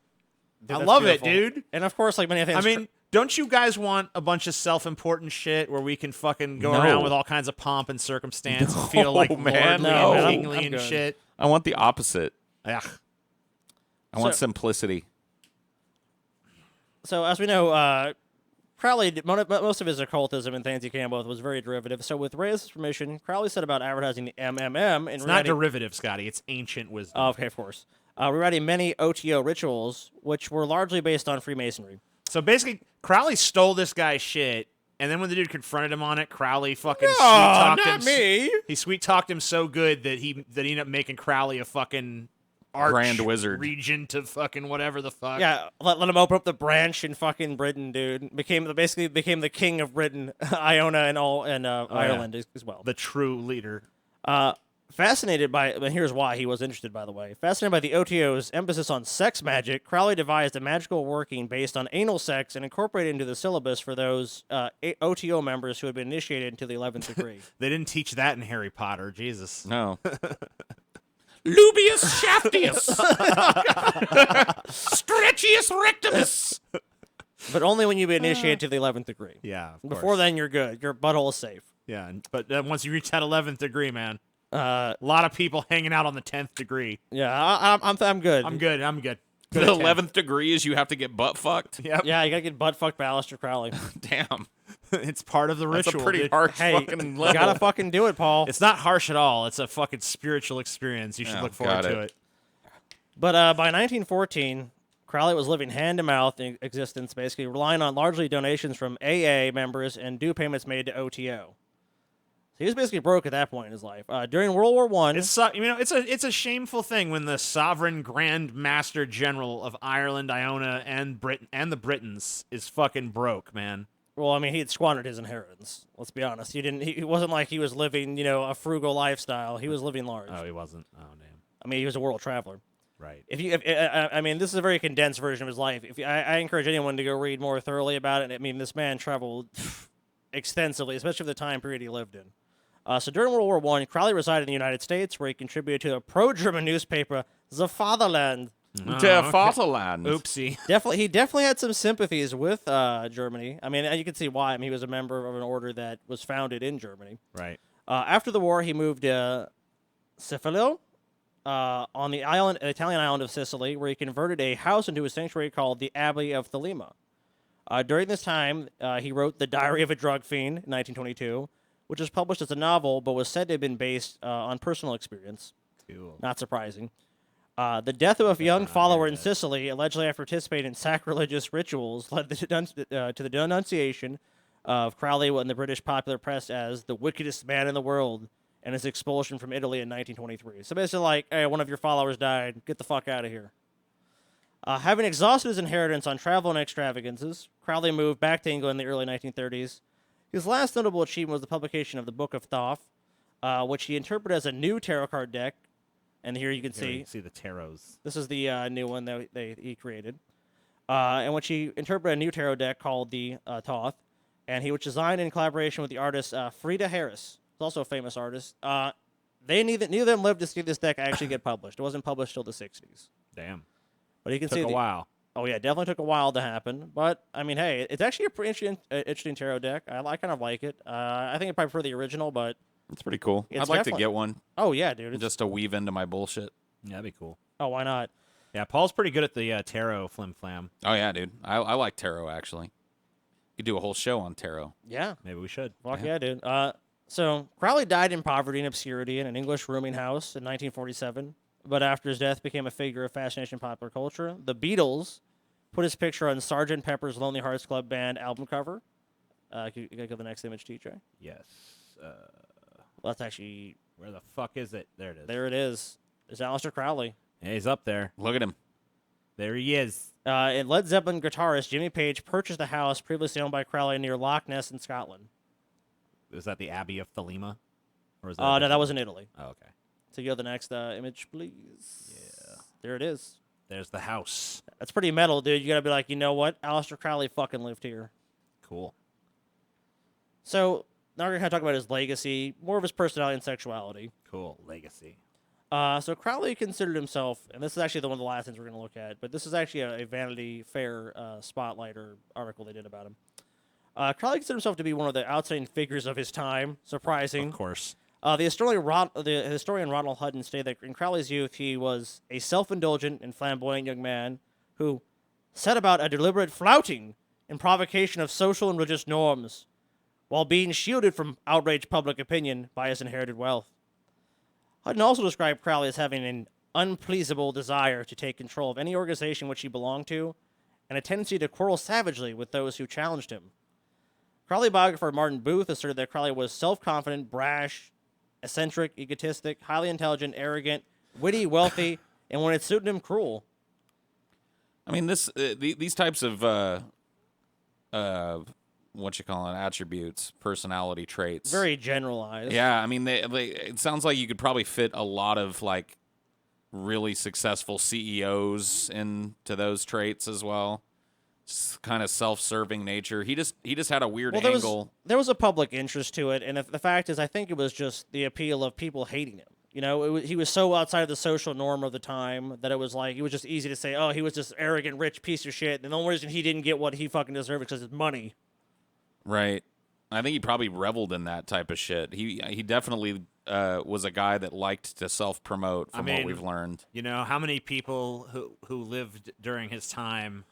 [SPEAKER 3] Dude,
[SPEAKER 1] I
[SPEAKER 3] that's
[SPEAKER 1] love it,
[SPEAKER 3] beautiful.
[SPEAKER 1] dude.
[SPEAKER 3] And of course, like many things.
[SPEAKER 1] I mean, don't you guys want a bunch of self-important shit where we can fucking go
[SPEAKER 2] No.
[SPEAKER 1] around with all kinds of pomp and circumstance and feel like
[SPEAKER 2] man,
[SPEAKER 1] lordly
[SPEAKER 2] no.
[SPEAKER 1] and
[SPEAKER 3] I'm
[SPEAKER 1] kingly and
[SPEAKER 3] good.
[SPEAKER 1] shit?
[SPEAKER 2] I want the opposite.
[SPEAKER 1] Ugh.
[SPEAKER 2] I want
[SPEAKER 3] So-
[SPEAKER 2] simplicity.
[SPEAKER 3] So as we know, Crowley, most of his occultism and things he came up with was very derivative. So with Reyes' permission, Crowley set about advertising the MMM.
[SPEAKER 1] It's not derivative, Scotty. It's ancient wisdom.
[SPEAKER 3] Oh, okay, of course. Rewriting many OTO rituals, which were largely based on Freemasonry.
[SPEAKER 1] So basically, Crowley stole this guy's shit, and then when the dude confronted him on it, Crowley fucking sweet-talked him. He sweet-talked him so good that he ended up making Crowley a fucking
[SPEAKER 2] Grand wizard.
[SPEAKER 1] regent to fucking whatever the fuck.
[SPEAKER 3] Yeah, let him open up the branch in fucking Britain, dude. Basically became the king of Britain, Iona, and Ireland as well.
[SPEAKER 1] The true leader.
[SPEAKER 3] Fascinated by, and here's why he was interested, by the way. Fascinated by the OTO's emphasis on sex magic, Crowley devised a magical working based on anal sex and incorporated it into the syllabus for those OTO members who had been initiated into the 11th degree.
[SPEAKER 1] They didn't teach that in Harry Potter. Jesus.
[SPEAKER 2] No. Lubius Shaftius. Stretchius Rectimus.
[SPEAKER 3] But only when you be initiated to the 11th degree.
[SPEAKER 1] Yeah. Of
[SPEAKER 3] Before
[SPEAKER 1] course.
[SPEAKER 3] then, you're good. Your butthole is safe.
[SPEAKER 1] Yeah. But once you reach that 11th degree, man,
[SPEAKER 3] Uh,
[SPEAKER 1] a lot of people hanging out on the 10th degree.
[SPEAKER 3] yeah, I'm good.
[SPEAKER 1] I'm good. I'm good.
[SPEAKER 2] The
[SPEAKER 1] Good at 10.
[SPEAKER 2] 11th degree is you have to get butt fucked.
[SPEAKER 1] Yep.
[SPEAKER 3] Yeah, you gotta get butt fucked by Aleister Crowley.
[SPEAKER 2] Damn.
[SPEAKER 1] It's part of the
[SPEAKER 2] That's
[SPEAKER 1] ritual.
[SPEAKER 2] a pretty
[SPEAKER 1] dude.
[SPEAKER 2] harsh
[SPEAKER 3] Hey,
[SPEAKER 2] fucking
[SPEAKER 3] you
[SPEAKER 2] level.
[SPEAKER 3] gotta fucking do it, Paul.
[SPEAKER 1] It's not harsh at all. It's a fucking spiritual experience. You should
[SPEAKER 2] Oh,
[SPEAKER 1] look forward
[SPEAKER 2] got
[SPEAKER 1] to
[SPEAKER 2] it.
[SPEAKER 1] it.
[SPEAKER 3] But by 1914, Crowley was living hand-to-mouth in existence, basically relying on largely donations from AA members and due payments made to OTO. He was basically broke at that point in his life. During World War One,
[SPEAKER 1] It's it's a shameful thing when the sovereign Grand Master General of Ireland, Iona, and Britain and the Britons is fucking broke, man.
[SPEAKER 3] well, I mean, he had squandered his inheritance. Let's be honest. He wasn't like he was living, a frugal lifestyle. He was living large.
[SPEAKER 1] Oh, he wasn't. Oh, damn.
[SPEAKER 3] I mean, he was a world traveler.
[SPEAKER 1] Right.
[SPEAKER 3] I mean, this is a very condensed version of his life. I encourage anyone to go read more thoroughly about it. I mean, this man traveled extensively, especially for the time period he lived in. So during World War One, Crowley resided in the United States, where he contributed to a pro-German newspaper, The Fatherland.
[SPEAKER 2] Der Vaterland.
[SPEAKER 1] Oopsie.
[SPEAKER 3] He definitely had some sympathies with Germany. I mean, and you can see why. I mean, he was a member of an order that was founded in Germany.
[SPEAKER 1] Right.
[SPEAKER 3] After the war, he moved to Cefalù, on the Italian island of Sicily, where he converted a house into a sanctuary called the Abbey of Thelema. During this time, he wrote The Diary of a Drug Fiend in 1922, which was published as a novel, but was said to have been based on personal experience.
[SPEAKER 1] Cool.
[SPEAKER 3] Not surprising. The death of a young follower in Sicily, allegedly after participating in sacrilegious rituals, led to the denunciation of Crowley in the British popular press as the wickedest man in the world, and his expulsion from Italy in 1923. So basically like, hey, one of your followers died, get the fuck out of here. Having exhausted his inheritance on travel and extravagances, Crowley moved back to England in the early 1930s. His last notable achievement was the publication of the Book of Thoth, which he interpreted as a new tarot card deck. And here you can see
[SPEAKER 1] the tarots.
[SPEAKER 3] this is the new one that he created, in which he interpreted a new tarot deck called the Thoth, and he was designed in collaboration with the artist Frida Harris, who's also a famous artist. Neither of them lived to see this deck actually get published. It wasn't published till the 60s.
[SPEAKER 1] Damn.
[SPEAKER 3] But you can
[SPEAKER 1] Took
[SPEAKER 3] see
[SPEAKER 1] a while.
[SPEAKER 3] Oh yeah, definitely took a while to happen. But I mean, hey, it's actually a pretty interesting tarot deck. I kind of like it. I think I probably prefer the original, but
[SPEAKER 2] It's pretty cool.
[SPEAKER 3] It's
[SPEAKER 2] I'd like to
[SPEAKER 3] definitely-
[SPEAKER 2] get one
[SPEAKER 3] oh yeah, dude.
[SPEAKER 2] just to weave into my bullshit.
[SPEAKER 1] Yeah, that'd be cool.
[SPEAKER 3] Oh, why not?
[SPEAKER 1] Yeah, Paul's pretty good at the tarot flim flam.
[SPEAKER 2] Oh yeah, dude. I like tarot actually. You could do a whole show on tarot.
[SPEAKER 3] Yeah.
[SPEAKER 1] Maybe we should.
[SPEAKER 3] Fuck yeah, dude. So Crowley died in poverty and obscurity in an English rooming house in 1947. But after his death, became a figure of fascination in popular culture. The Beatles put his picture on Sgt. Pepper's Lonely Hearts Club Band album cover. You gotta go to the next image, TJ.
[SPEAKER 1] Yes.
[SPEAKER 3] Well, that's actually
[SPEAKER 1] Where the fuck is it? There it is.
[SPEAKER 3] there. It is. There's Aleister Crowley.
[SPEAKER 1] Yeah, he's up there.
[SPEAKER 2] Look at him.
[SPEAKER 1] There he is.
[SPEAKER 3] And Led Zeppelin guitarist Jimmy Page purchased a house previously owned by Crowley near Loch Ness in Scotland.
[SPEAKER 1] Is that the Abbey of Thelema? Or is
[SPEAKER 3] No, that was in Italy.
[SPEAKER 1] Oh, okay.
[SPEAKER 3] So you go to the next image, please. Yeah. There it is.
[SPEAKER 1] There's the house.
[SPEAKER 3] That's pretty metal, dude. You gotta be like, you know what? Aleister Crowley fucking lived here.
[SPEAKER 1] Cool.
[SPEAKER 3] So now we're gonna kind of talk about his legacy, more of his personality and sexuality.
[SPEAKER 1] Cool. Legacy.
[SPEAKER 3] So Crowley considered himself, and this is actually one of the last things we're gonna look at, but this is actually a Vanity Fair spotlight or article they did about him. Crowley considered himself to be one of the outstanding figures of his time. Surprising.
[SPEAKER 1] Of course.
[SPEAKER 3] The historian Ronald Hutton stated that in Crowley's youth, he was a self-indulgent and flamboyant young man who set about a deliberate flouting and provocation of social and religious norms, while being shielded from outraged public opinion by his inherited wealth. Hutton also described Crowley as having an unpleasable desire to take control of any organization which he belonged to, and a tendency to quarrel savagely with those who challenged him. Crowley biographer Martin Booth asserted that Crowley was self-confident, brash, eccentric, egotistic, highly intelligent, arrogant, witty, wealthy, and when it suited him, cruel.
[SPEAKER 2] I mean, these types of what you call it, attributes, personality traits.
[SPEAKER 3] Very generalized.
[SPEAKER 2] Yeah, I mean, it sounds like you could probably fit a lot of like really successful CEOs into those traits as well. Just kind of self-serving nature. He just had a weird
[SPEAKER 3] Well,
[SPEAKER 2] angle.
[SPEAKER 3] there was a public interest to it, and the fact is, I think it was just the appeal of people hating him. You know, he was so outside of the social norm of the time that it was like, it was just easy to say, oh, he was this arrogant, rich piece of shit, and the only reason he didn't get what he fucking deserved because of money.
[SPEAKER 2] Right. I think he probably reveled in that type of shit. He definitely was a guy that liked to self-promote from what we've learned.
[SPEAKER 1] You know, how many people who lived during his time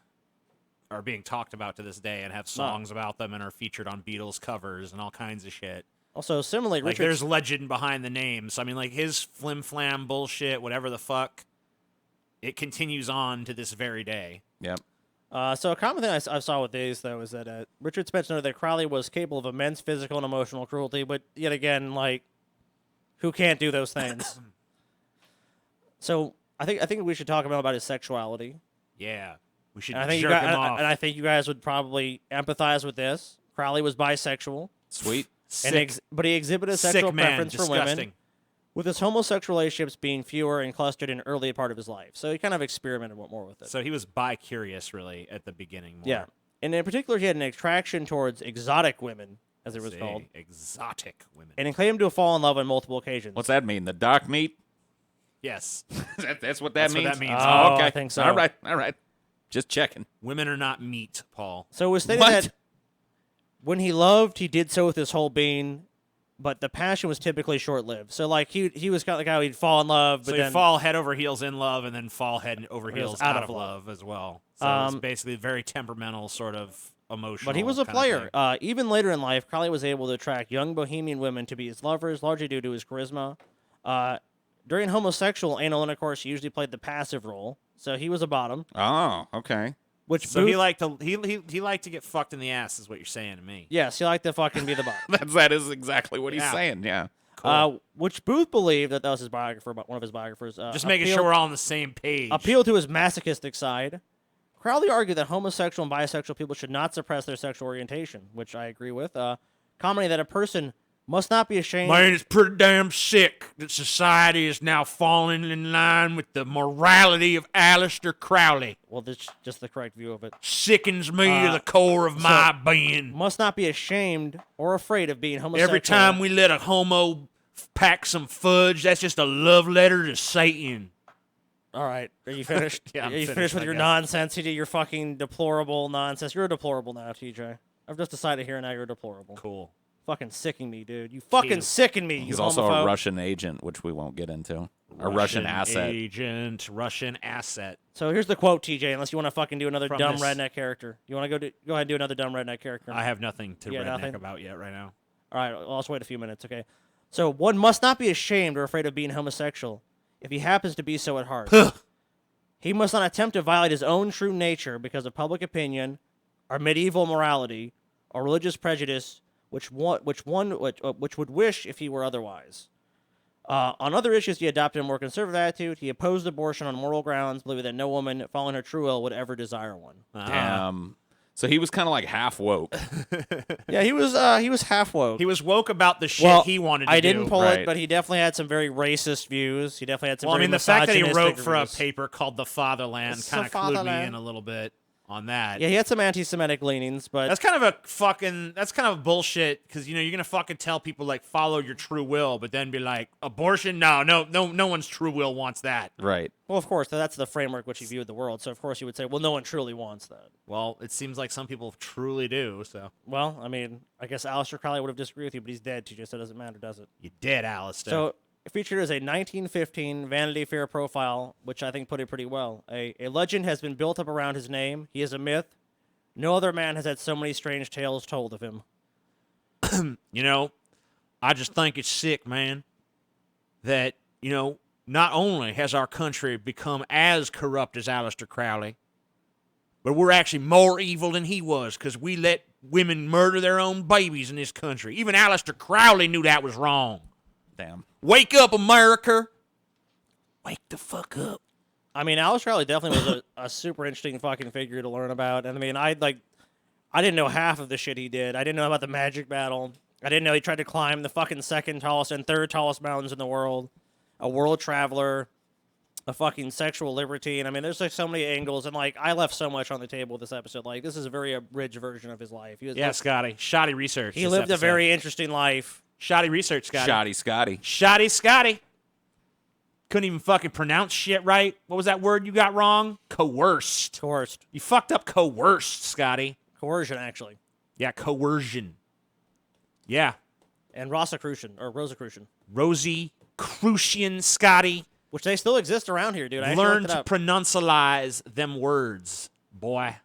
[SPEAKER 1] are being talked about to this day and have songs about them and are featured on Beatles covers and all kinds of shit.
[SPEAKER 3] Also, similarly,
[SPEAKER 1] Like,
[SPEAKER 3] Richard...
[SPEAKER 1] there's legend behind the names. I mean, like, his flim-flam bullshit, whatever the fuck, it continues on to this very day.
[SPEAKER 2] Yep.
[SPEAKER 3] So a common thing I saw with these, though, is that Richard Spence noted that Crowley was capable of immense physical and emotional cruelty, but yet again, like, who can't do those things? So I think we should talk about his sexuality.
[SPEAKER 1] Yeah. We should
[SPEAKER 3] And I think
[SPEAKER 1] jerk him off.
[SPEAKER 3] and I think you guys would probably empathize with this. Crowley was bisexual,
[SPEAKER 2] Sweet.
[SPEAKER 1] Sick,
[SPEAKER 3] but he exhibited a
[SPEAKER 1] sick
[SPEAKER 3] sexual
[SPEAKER 1] man.
[SPEAKER 3] preference for
[SPEAKER 1] Disgusting.
[SPEAKER 3] women, with his homosexual relationships being fewer and clustered in early part of his life. So he kind of experimented more with it.
[SPEAKER 1] So he was bi-curious, really, at the beginning. More.
[SPEAKER 3] Yeah. And in particular, he had an attraction towards exotic women, as it was called,
[SPEAKER 1] Exotic women.
[SPEAKER 3] and he claimed to have fallen in love on multiple occasions.
[SPEAKER 2] What's that mean? The doc meat?
[SPEAKER 1] Yes.
[SPEAKER 2] That's what
[SPEAKER 1] That's
[SPEAKER 2] that
[SPEAKER 1] what
[SPEAKER 2] means?
[SPEAKER 1] that means.
[SPEAKER 3] Oh,
[SPEAKER 2] okay.
[SPEAKER 3] I think so.
[SPEAKER 2] All right. Just checking.
[SPEAKER 1] Women are not meat, Paul.
[SPEAKER 3] So it was stated
[SPEAKER 2] What?
[SPEAKER 3] that when he loved, he did so with his whole being, but the passion was typically short-lived. So, like, he was kind of like how he'd fall in love, but
[SPEAKER 1] So
[SPEAKER 3] then
[SPEAKER 1] you fall head over heels in love and then fall head over heels out of
[SPEAKER 3] love.
[SPEAKER 1] love as well. So it's basically very temperamental, sort of emotional.
[SPEAKER 3] But he was a
[SPEAKER 1] kind of
[SPEAKER 3] player.
[SPEAKER 1] thing.
[SPEAKER 3] Even later in life, Crowley was able to attract young bohemian women to be his lovers, largely due to his charisma. During homosexual anal intercourse, he usually played the passive role, so he was a bottom.
[SPEAKER 2] Oh, okay.
[SPEAKER 3] Which
[SPEAKER 1] So he
[SPEAKER 3] Booth-
[SPEAKER 1] liked to he liked to get fucked in the ass, is what you're saying to me.
[SPEAKER 3] yes, he liked to fucking be the bottom.
[SPEAKER 2] That is exactly what he's
[SPEAKER 1] Yeah.
[SPEAKER 2] saying. Yeah.
[SPEAKER 3] Which Booth believed that was his biographer, one of his biographers.
[SPEAKER 1] Just making sure we're all on the same page.
[SPEAKER 3] appealed to his masochistic side. Crowley argued that homosexual and bisexual people should not suppress their sexual orientation, which I agree with. Commenting that a person must not be ashamed.
[SPEAKER 1] Man, it's pretty damn sick that society is now falling in line with the morality of Aleister Crowley.
[SPEAKER 3] Well, that's just the correct view of it.
[SPEAKER 1] Sickens me to the core of my being.
[SPEAKER 3] Must not be ashamed or afraid of being homosexual.
[SPEAKER 1] Every time we let a homo pack some fudge, that's just a love letter to Satan.
[SPEAKER 3] All right, are you finished?
[SPEAKER 1] Yeah, I'm
[SPEAKER 3] are you
[SPEAKER 1] finished,
[SPEAKER 3] finished with
[SPEAKER 1] I
[SPEAKER 3] your
[SPEAKER 1] guess.
[SPEAKER 3] nonsense? Your fucking deplorable nonsense. You're a deplorable now, TJ. I've just decided here and now you're deplorable.
[SPEAKER 1] Cool.
[SPEAKER 3] Fucking sicking me, dude. You fucking
[SPEAKER 1] Ew.
[SPEAKER 3] sicken me.
[SPEAKER 2] He's
[SPEAKER 3] you
[SPEAKER 2] also
[SPEAKER 3] homophobe.
[SPEAKER 2] a Russian agent, which we won't get into. A Russian asset.
[SPEAKER 1] Agent, Russian asset.
[SPEAKER 3] So here's the quote, TJ. Unless you want to fucking do another
[SPEAKER 1] From
[SPEAKER 3] dumb
[SPEAKER 1] this-
[SPEAKER 3] redneck character, you want to go ahead and do another dumb redneck character.
[SPEAKER 1] I have nothing to
[SPEAKER 3] Yeah,
[SPEAKER 1] redneck
[SPEAKER 3] nothing?
[SPEAKER 1] about yet right now.
[SPEAKER 3] All right, I'll just wait a few minutes, okay? So, one must not be ashamed or afraid of being homosexual if he happens to be so at heart. He must not attempt to violate his own true nature because of public opinion, or medieval morality, or religious prejudice, which would wish if he were otherwise. On other issues, he adopted a more conservative attitude. He opposed abortion on moral grounds, believing that no woman following her true will would ever desire one.
[SPEAKER 2] Damn. So he was kind of like half woke.
[SPEAKER 3] Yeah, he was half woke.
[SPEAKER 1] He was woke about the shit he wanted to do.
[SPEAKER 3] I didn't pull
[SPEAKER 2] Right.
[SPEAKER 3] it, but he definitely had some very racist views. He definitely had some
[SPEAKER 1] Well, I
[SPEAKER 3] very
[SPEAKER 1] mean, the fact that he
[SPEAKER 3] misogynistic
[SPEAKER 1] wrote for a
[SPEAKER 3] views.
[SPEAKER 1] paper called The Fatherland
[SPEAKER 3] It's
[SPEAKER 1] kind
[SPEAKER 3] the
[SPEAKER 1] of clued me
[SPEAKER 3] Fatherland.
[SPEAKER 1] in a little bit on that.
[SPEAKER 3] Yeah, he had some anti-Semitic leanings, but
[SPEAKER 1] That's kind of bullshit because you're gonna fucking tell people like follow your true will, but then be like abortion. No one's true will wants that.
[SPEAKER 2] Right.
[SPEAKER 3] well, of course, that's the framework which he viewed the world. So of course he would say, well, no one truly wants that.
[SPEAKER 1] Well, it seems like some people truly do. So
[SPEAKER 3] Well, I mean, I guess Aleister Crowley would have disagreed with you, but he's dead, TJ, so it doesn't matter, does it?
[SPEAKER 1] you did, Alistair.
[SPEAKER 3] So it featured as a 1915 Vanity Fair profile, which I think put it pretty well. A legend has been built up around his name. He is a myth. No other man has had so many strange tales told of him.
[SPEAKER 1] I just think it's sick, man, that, not only has our country become as corrupt as Aleister Crowley, but we're actually more evil than he was because we let women murder their own babies in this country. Even Aleister Crowley knew that was wrong.
[SPEAKER 2] Damn.
[SPEAKER 1] Wake up, America. Wake the fuck up.
[SPEAKER 3] I mean, Aleister Crowley definitely was a super interesting fucking figure to learn about. And I mean, I didn't know half of the shit he did. I didn't know about the magic battle. I didn't know he tried to climb the fucking second tallest and third tallest mountains in the world. A world traveler, a fucking sexual liberty. And I mean, there's like so many angles. And like, I left so much on the table with this episode. Like, this is a very abridged version of his life. He was,
[SPEAKER 1] Yeah, Scotty. Shoddy research.
[SPEAKER 3] he
[SPEAKER 1] this
[SPEAKER 3] lived a
[SPEAKER 1] episode.
[SPEAKER 3] very interesting life.
[SPEAKER 1] Shoddy research, Scotty.
[SPEAKER 2] Shoddy Scotty.
[SPEAKER 1] Shoddy Scotty. Couldn't even fucking pronounce shit right. What was that word you got wrong? Coerced.
[SPEAKER 3] Coerced.
[SPEAKER 1] You fucked up coerced, Scotty.
[SPEAKER 3] Coercion, actually.
[SPEAKER 1] Yeah, coercion. Yeah.
[SPEAKER 3] And Rosicrucian, or Rosicrucian,
[SPEAKER 1] Rosie Crucian, Scotty.
[SPEAKER 3] which they still exist around here, dude. I actually
[SPEAKER 1] Learn
[SPEAKER 3] looked it
[SPEAKER 1] to
[SPEAKER 3] up.
[SPEAKER 1] pronuncialize them words, boy.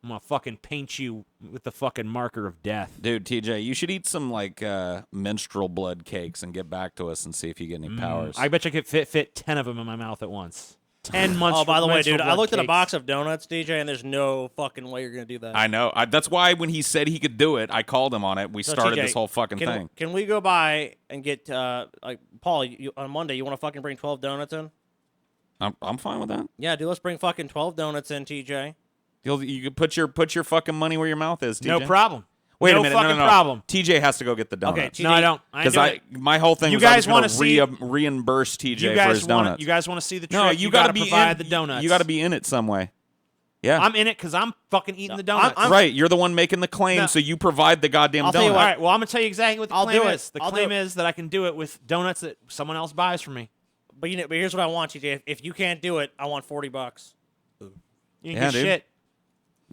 [SPEAKER 1] I'm gonna fucking paint you with the fucking marker of death.
[SPEAKER 2] Dude, TJ, you should eat some like menstrual blood cakes and get back to us and see if you get any powers.
[SPEAKER 1] I bet you could fit 10 of them in my mouth at once. 10 months.
[SPEAKER 3] Oh, by the way,
[SPEAKER 1] menstrual
[SPEAKER 3] dude, I
[SPEAKER 1] blood
[SPEAKER 3] looked at a
[SPEAKER 1] cakes.
[SPEAKER 3] box of donuts, DJ, and there's no fucking way you're gonna do that.
[SPEAKER 2] I know. That's why when he said he could do it, I called him on it. We
[SPEAKER 3] So,
[SPEAKER 2] started
[SPEAKER 3] TJ,
[SPEAKER 2] this whole fucking
[SPEAKER 3] can,
[SPEAKER 2] thing.
[SPEAKER 3] Can we go by and get like Paul on Monday? You want to fucking bring 12 donuts in?
[SPEAKER 2] I'm fine with that.
[SPEAKER 3] Yeah, dude. Let's bring fucking 12 donuts in, TJ.
[SPEAKER 2] You could put your fucking money where your mouth is, TJ.
[SPEAKER 1] No problem.
[SPEAKER 2] Wait
[SPEAKER 1] no
[SPEAKER 2] a minute.
[SPEAKER 1] fucking
[SPEAKER 2] No.
[SPEAKER 1] problem.
[SPEAKER 2] TJ has to go get the donuts.
[SPEAKER 3] Okay, TJ,
[SPEAKER 1] No, I don't. I ain't
[SPEAKER 2] Because
[SPEAKER 1] doing it.
[SPEAKER 2] my whole thing
[SPEAKER 1] You
[SPEAKER 2] was I
[SPEAKER 1] guys
[SPEAKER 2] was
[SPEAKER 1] wanna
[SPEAKER 2] going to
[SPEAKER 1] see-
[SPEAKER 2] reimburse TJ
[SPEAKER 1] You
[SPEAKER 2] for
[SPEAKER 1] guys
[SPEAKER 2] his
[SPEAKER 1] want
[SPEAKER 2] donuts.
[SPEAKER 1] you guys want to see the trick?
[SPEAKER 2] No,
[SPEAKER 1] you
[SPEAKER 2] gotta
[SPEAKER 1] gotta
[SPEAKER 2] be
[SPEAKER 1] provide
[SPEAKER 2] in,
[SPEAKER 1] the donuts.
[SPEAKER 2] You got to be in it some way. Yeah.
[SPEAKER 1] I'm in it because I'm fucking eating the donuts.
[SPEAKER 2] right. You're the one making the claim,
[SPEAKER 1] No.
[SPEAKER 2] so you provide the goddamn
[SPEAKER 3] I'll tell you
[SPEAKER 2] donut.
[SPEAKER 1] All right. Well, I'm gonna tell you exactly what the
[SPEAKER 3] I'll
[SPEAKER 1] claim
[SPEAKER 3] do it.
[SPEAKER 1] is. The
[SPEAKER 3] I'll do
[SPEAKER 1] claim
[SPEAKER 3] it.
[SPEAKER 1] is that I can do it with donuts that someone else buys from me.
[SPEAKER 3] But but here's what I want, TJ. If you can't do it, I want $40.
[SPEAKER 1] You
[SPEAKER 2] Yeah,
[SPEAKER 1] get
[SPEAKER 2] dude.
[SPEAKER 1] shit.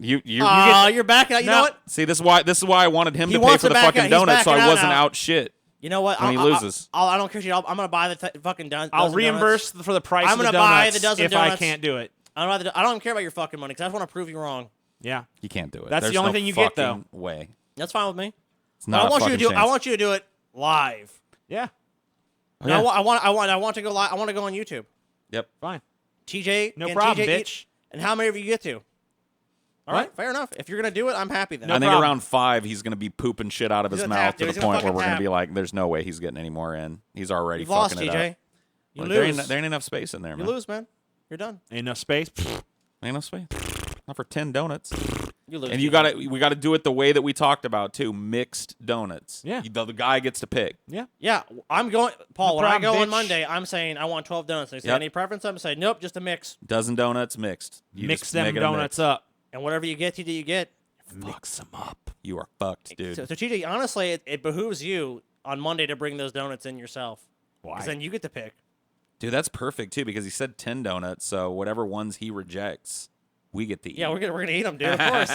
[SPEAKER 2] You
[SPEAKER 3] You're backing out. You
[SPEAKER 1] No.
[SPEAKER 3] know what?
[SPEAKER 2] see this is why I wanted him
[SPEAKER 3] He
[SPEAKER 2] to pay
[SPEAKER 3] wants
[SPEAKER 2] for
[SPEAKER 3] to
[SPEAKER 2] the
[SPEAKER 3] back
[SPEAKER 2] fucking
[SPEAKER 3] out. He's
[SPEAKER 2] donuts, so
[SPEAKER 3] backing
[SPEAKER 2] I
[SPEAKER 3] out
[SPEAKER 2] wasn't
[SPEAKER 3] now.
[SPEAKER 2] out shit.
[SPEAKER 3] You know what?
[SPEAKER 2] When he loses.
[SPEAKER 3] I don't care. I'm gonna buy the fucking donuts.
[SPEAKER 1] I'll reimburse for the price
[SPEAKER 3] I'm
[SPEAKER 1] of the
[SPEAKER 3] gonna buy
[SPEAKER 1] donuts
[SPEAKER 3] the dozen
[SPEAKER 1] if I
[SPEAKER 3] donuts.
[SPEAKER 1] can't do it.
[SPEAKER 3] I don't even care about your fucking money because I just want to prove you wrong.
[SPEAKER 1] Yeah.
[SPEAKER 2] You can't do it.
[SPEAKER 1] That's the
[SPEAKER 2] There's
[SPEAKER 1] only
[SPEAKER 2] no
[SPEAKER 1] thing you get, though.
[SPEAKER 2] fucking Way.
[SPEAKER 3] That's fine with me.
[SPEAKER 2] It's
[SPEAKER 3] But
[SPEAKER 2] not
[SPEAKER 3] I
[SPEAKER 2] a
[SPEAKER 3] want you to
[SPEAKER 2] fucking
[SPEAKER 3] do. I
[SPEAKER 2] chance.
[SPEAKER 3] want you to do it live.
[SPEAKER 1] Yeah.
[SPEAKER 2] Oh,
[SPEAKER 3] No,
[SPEAKER 2] yeah.
[SPEAKER 3] I want to go live. I want to go on YouTube.
[SPEAKER 2] Yep.
[SPEAKER 1] Fine.
[SPEAKER 3] TJ,
[SPEAKER 1] No
[SPEAKER 3] can
[SPEAKER 1] problem,
[SPEAKER 3] TJ eat-
[SPEAKER 1] bitch.
[SPEAKER 3] And how many of you get to? All
[SPEAKER 1] What?
[SPEAKER 3] right, fair enough. If you're gonna do it, I'm happy then.
[SPEAKER 1] No
[SPEAKER 2] I think
[SPEAKER 1] problem.
[SPEAKER 2] around 5, he's going to be pooping shit out of his
[SPEAKER 3] He's gonna
[SPEAKER 2] mouth
[SPEAKER 3] tap,
[SPEAKER 2] to
[SPEAKER 3] dude.
[SPEAKER 2] the
[SPEAKER 3] He's gonna
[SPEAKER 2] point where
[SPEAKER 3] fucking
[SPEAKER 2] we're going to
[SPEAKER 3] tap.
[SPEAKER 2] be like, there's no way he's getting any more in. He's already
[SPEAKER 3] You've lost,
[SPEAKER 2] fucking it
[SPEAKER 3] TJ.
[SPEAKER 2] up.
[SPEAKER 3] You
[SPEAKER 2] Like, there
[SPEAKER 3] lose.
[SPEAKER 2] ain't enough space in there,
[SPEAKER 3] You
[SPEAKER 2] man.
[SPEAKER 3] lose, man. You're done.
[SPEAKER 1] Ain't enough space.
[SPEAKER 2] Ain't enough space. Not for 10 donuts.
[SPEAKER 3] You lose.
[SPEAKER 2] And we got to do it the way that we talked about too, mixed donuts.
[SPEAKER 1] Yeah.
[SPEAKER 2] The guy gets to pick.
[SPEAKER 1] Yeah.
[SPEAKER 3] Yeah, I'm going. Paul,
[SPEAKER 1] No
[SPEAKER 3] when I
[SPEAKER 1] problem,
[SPEAKER 3] go on
[SPEAKER 1] bitch.
[SPEAKER 3] Monday, I'm saying I want 12 donuts. They say
[SPEAKER 2] Yep.
[SPEAKER 3] any preference? I'm saying nope, just a mix.
[SPEAKER 2] Dozen donuts mixed. You
[SPEAKER 1] Mix
[SPEAKER 2] just
[SPEAKER 1] them
[SPEAKER 2] make it a
[SPEAKER 1] donuts
[SPEAKER 2] mix.
[SPEAKER 1] up.
[SPEAKER 3] And whatever you get, TJ, you get.
[SPEAKER 1] Mix them up.
[SPEAKER 2] You are fucked, dude.
[SPEAKER 3] So TJ, honestly, it behooves you on Monday to bring those donuts in yourself.
[SPEAKER 1] Why?
[SPEAKER 3] Because then you get to pick.
[SPEAKER 2] Dude, that's perfect too because he said 10 donuts, so whatever ones he rejects, we get to eat.
[SPEAKER 3] Yeah, we're gonna eat them, dude. Of course.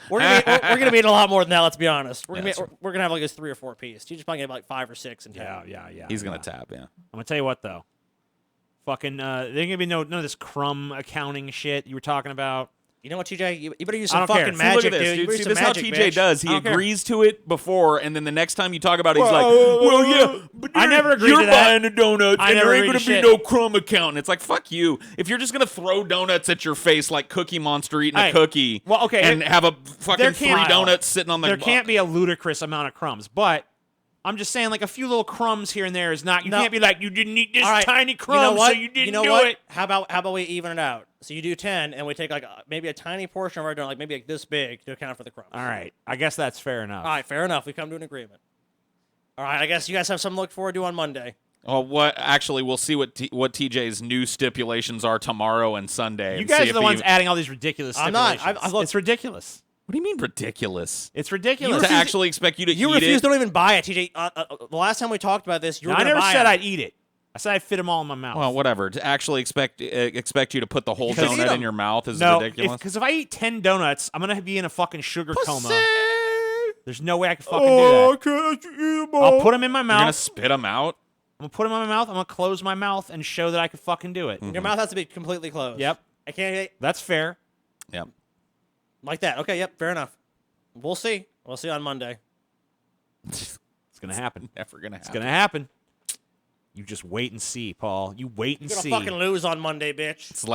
[SPEAKER 3] we're gonna be eating a lot more than that. Let's be honest. We're gonna have like this 3 or 4 piece. TJ's probably gonna have like 5 or 6 in town.
[SPEAKER 1] Yeah.
[SPEAKER 2] He's going to tap, yeah.
[SPEAKER 1] I'm gonna tell you what though. Fucking there ain't gonna be none of this crumb accounting shit you were talking about.
[SPEAKER 3] You know what, TJ? You better use
[SPEAKER 1] I
[SPEAKER 3] some
[SPEAKER 1] don't care.
[SPEAKER 3] fucking
[SPEAKER 1] See,
[SPEAKER 3] magic,
[SPEAKER 2] look at this,
[SPEAKER 3] dude. You
[SPEAKER 2] dude.
[SPEAKER 3] better
[SPEAKER 2] See,
[SPEAKER 3] use some
[SPEAKER 2] this is how
[SPEAKER 3] magic,
[SPEAKER 2] TJ
[SPEAKER 3] bitch.
[SPEAKER 2] does. He
[SPEAKER 1] I don't care.
[SPEAKER 2] agrees to it before, and then the next time you talk about it, he's like, "Well, yeah, but
[SPEAKER 1] I never agreed
[SPEAKER 2] you're
[SPEAKER 1] to that.
[SPEAKER 2] buying a donut,
[SPEAKER 1] I
[SPEAKER 2] and
[SPEAKER 1] never
[SPEAKER 2] there ain't
[SPEAKER 1] agreed
[SPEAKER 2] gonna
[SPEAKER 1] to
[SPEAKER 2] be
[SPEAKER 1] shit.
[SPEAKER 2] no crumb account." And it's like, "Fuck you!" If you're just gonna throw donuts at your face like Cookie Monster eating
[SPEAKER 1] Hey,
[SPEAKER 2] a cookie,
[SPEAKER 1] well, okay,
[SPEAKER 2] and have a fucking
[SPEAKER 1] there
[SPEAKER 2] 3
[SPEAKER 1] can't-
[SPEAKER 2] donuts sitting on the
[SPEAKER 1] There can't be a ludicrous amount of crumbs, but I'm just saying, like a few little crumbs here and there is not. You
[SPEAKER 3] No.
[SPEAKER 1] can't be like, you didn't eat this
[SPEAKER 3] All right,
[SPEAKER 1] tiny
[SPEAKER 3] you
[SPEAKER 1] crumb,
[SPEAKER 3] know what?
[SPEAKER 1] so you didn't
[SPEAKER 3] you know
[SPEAKER 1] do
[SPEAKER 3] what?
[SPEAKER 1] it.
[SPEAKER 3] How about we even it out? So you do 10, and we take like maybe a tiny portion of our donut, like maybe like this big, to account for the crumbs.
[SPEAKER 1] All right, I guess that's fair enough.
[SPEAKER 3] All right, fair enough. We come to an agreement. All right, I guess you guys have something to look forward to on Monday.
[SPEAKER 2] Well, what actually, we'll see what TJ's new stipulations are tomorrow and Sunday.
[SPEAKER 1] You
[SPEAKER 2] and
[SPEAKER 1] guys
[SPEAKER 2] see
[SPEAKER 1] are
[SPEAKER 2] if
[SPEAKER 1] the
[SPEAKER 2] he-
[SPEAKER 1] ones adding all these ridiculous
[SPEAKER 3] I'm not.
[SPEAKER 1] stipulations.
[SPEAKER 3] I've looked-
[SPEAKER 1] It's ridiculous.
[SPEAKER 2] What do you mean ridiculous?
[SPEAKER 1] It's ridiculous.
[SPEAKER 2] To actually expect you to
[SPEAKER 3] You
[SPEAKER 2] eat
[SPEAKER 3] refuse
[SPEAKER 2] it?
[SPEAKER 3] to even buy it, TJ. The last time we talked about this, you were
[SPEAKER 1] Now, I
[SPEAKER 3] going to
[SPEAKER 1] never
[SPEAKER 3] buy
[SPEAKER 1] said
[SPEAKER 3] it.
[SPEAKER 1] I'd eat it. I said I'd fit them all in my mouth.
[SPEAKER 2] Well, whatever. To actually expect you to put the whole
[SPEAKER 3] Because eat
[SPEAKER 2] donut in
[SPEAKER 3] 'em.
[SPEAKER 2] your mouth is
[SPEAKER 1] no,
[SPEAKER 2] ridiculous.
[SPEAKER 1] because if I eat 10 donuts, I'm gonna be in a fucking sugar coma.
[SPEAKER 3] Pussy.
[SPEAKER 1] There's no way I can fucking
[SPEAKER 4] Oh, I
[SPEAKER 1] do that.
[SPEAKER 4] can't eat them all.
[SPEAKER 1] I'll put them in my
[SPEAKER 2] You're gonna
[SPEAKER 1] mouth.
[SPEAKER 2] spit them out.
[SPEAKER 1] I'm gonna put them in my mouth. I'm gonna close my mouth and show that I can fucking do it.
[SPEAKER 3] Your mouth has to be completely closed.
[SPEAKER 1] Yep.
[SPEAKER 3] I can't
[SPEAKER 1] That's fair.
[SPEAKER 2] Yep.
[SPEAKER 3] like that. Okay, yep, fair enough. We'll see. We'll see on Monday.
[SPEAKER 1] It's gonna happen.
[SPEAKER 2] Never gonna
[SPEAKER 1] It's
[SPEAKER 2] happen.
[SPEAKER 1] gonna happen. You just wait and see, Paul. You wait and
[SPEAKER 3] You're
[SPEAKER 1] see.
[SPEAKER 3] going to fucking lose on Monday, bitch.
[SPEAKER 2] It's like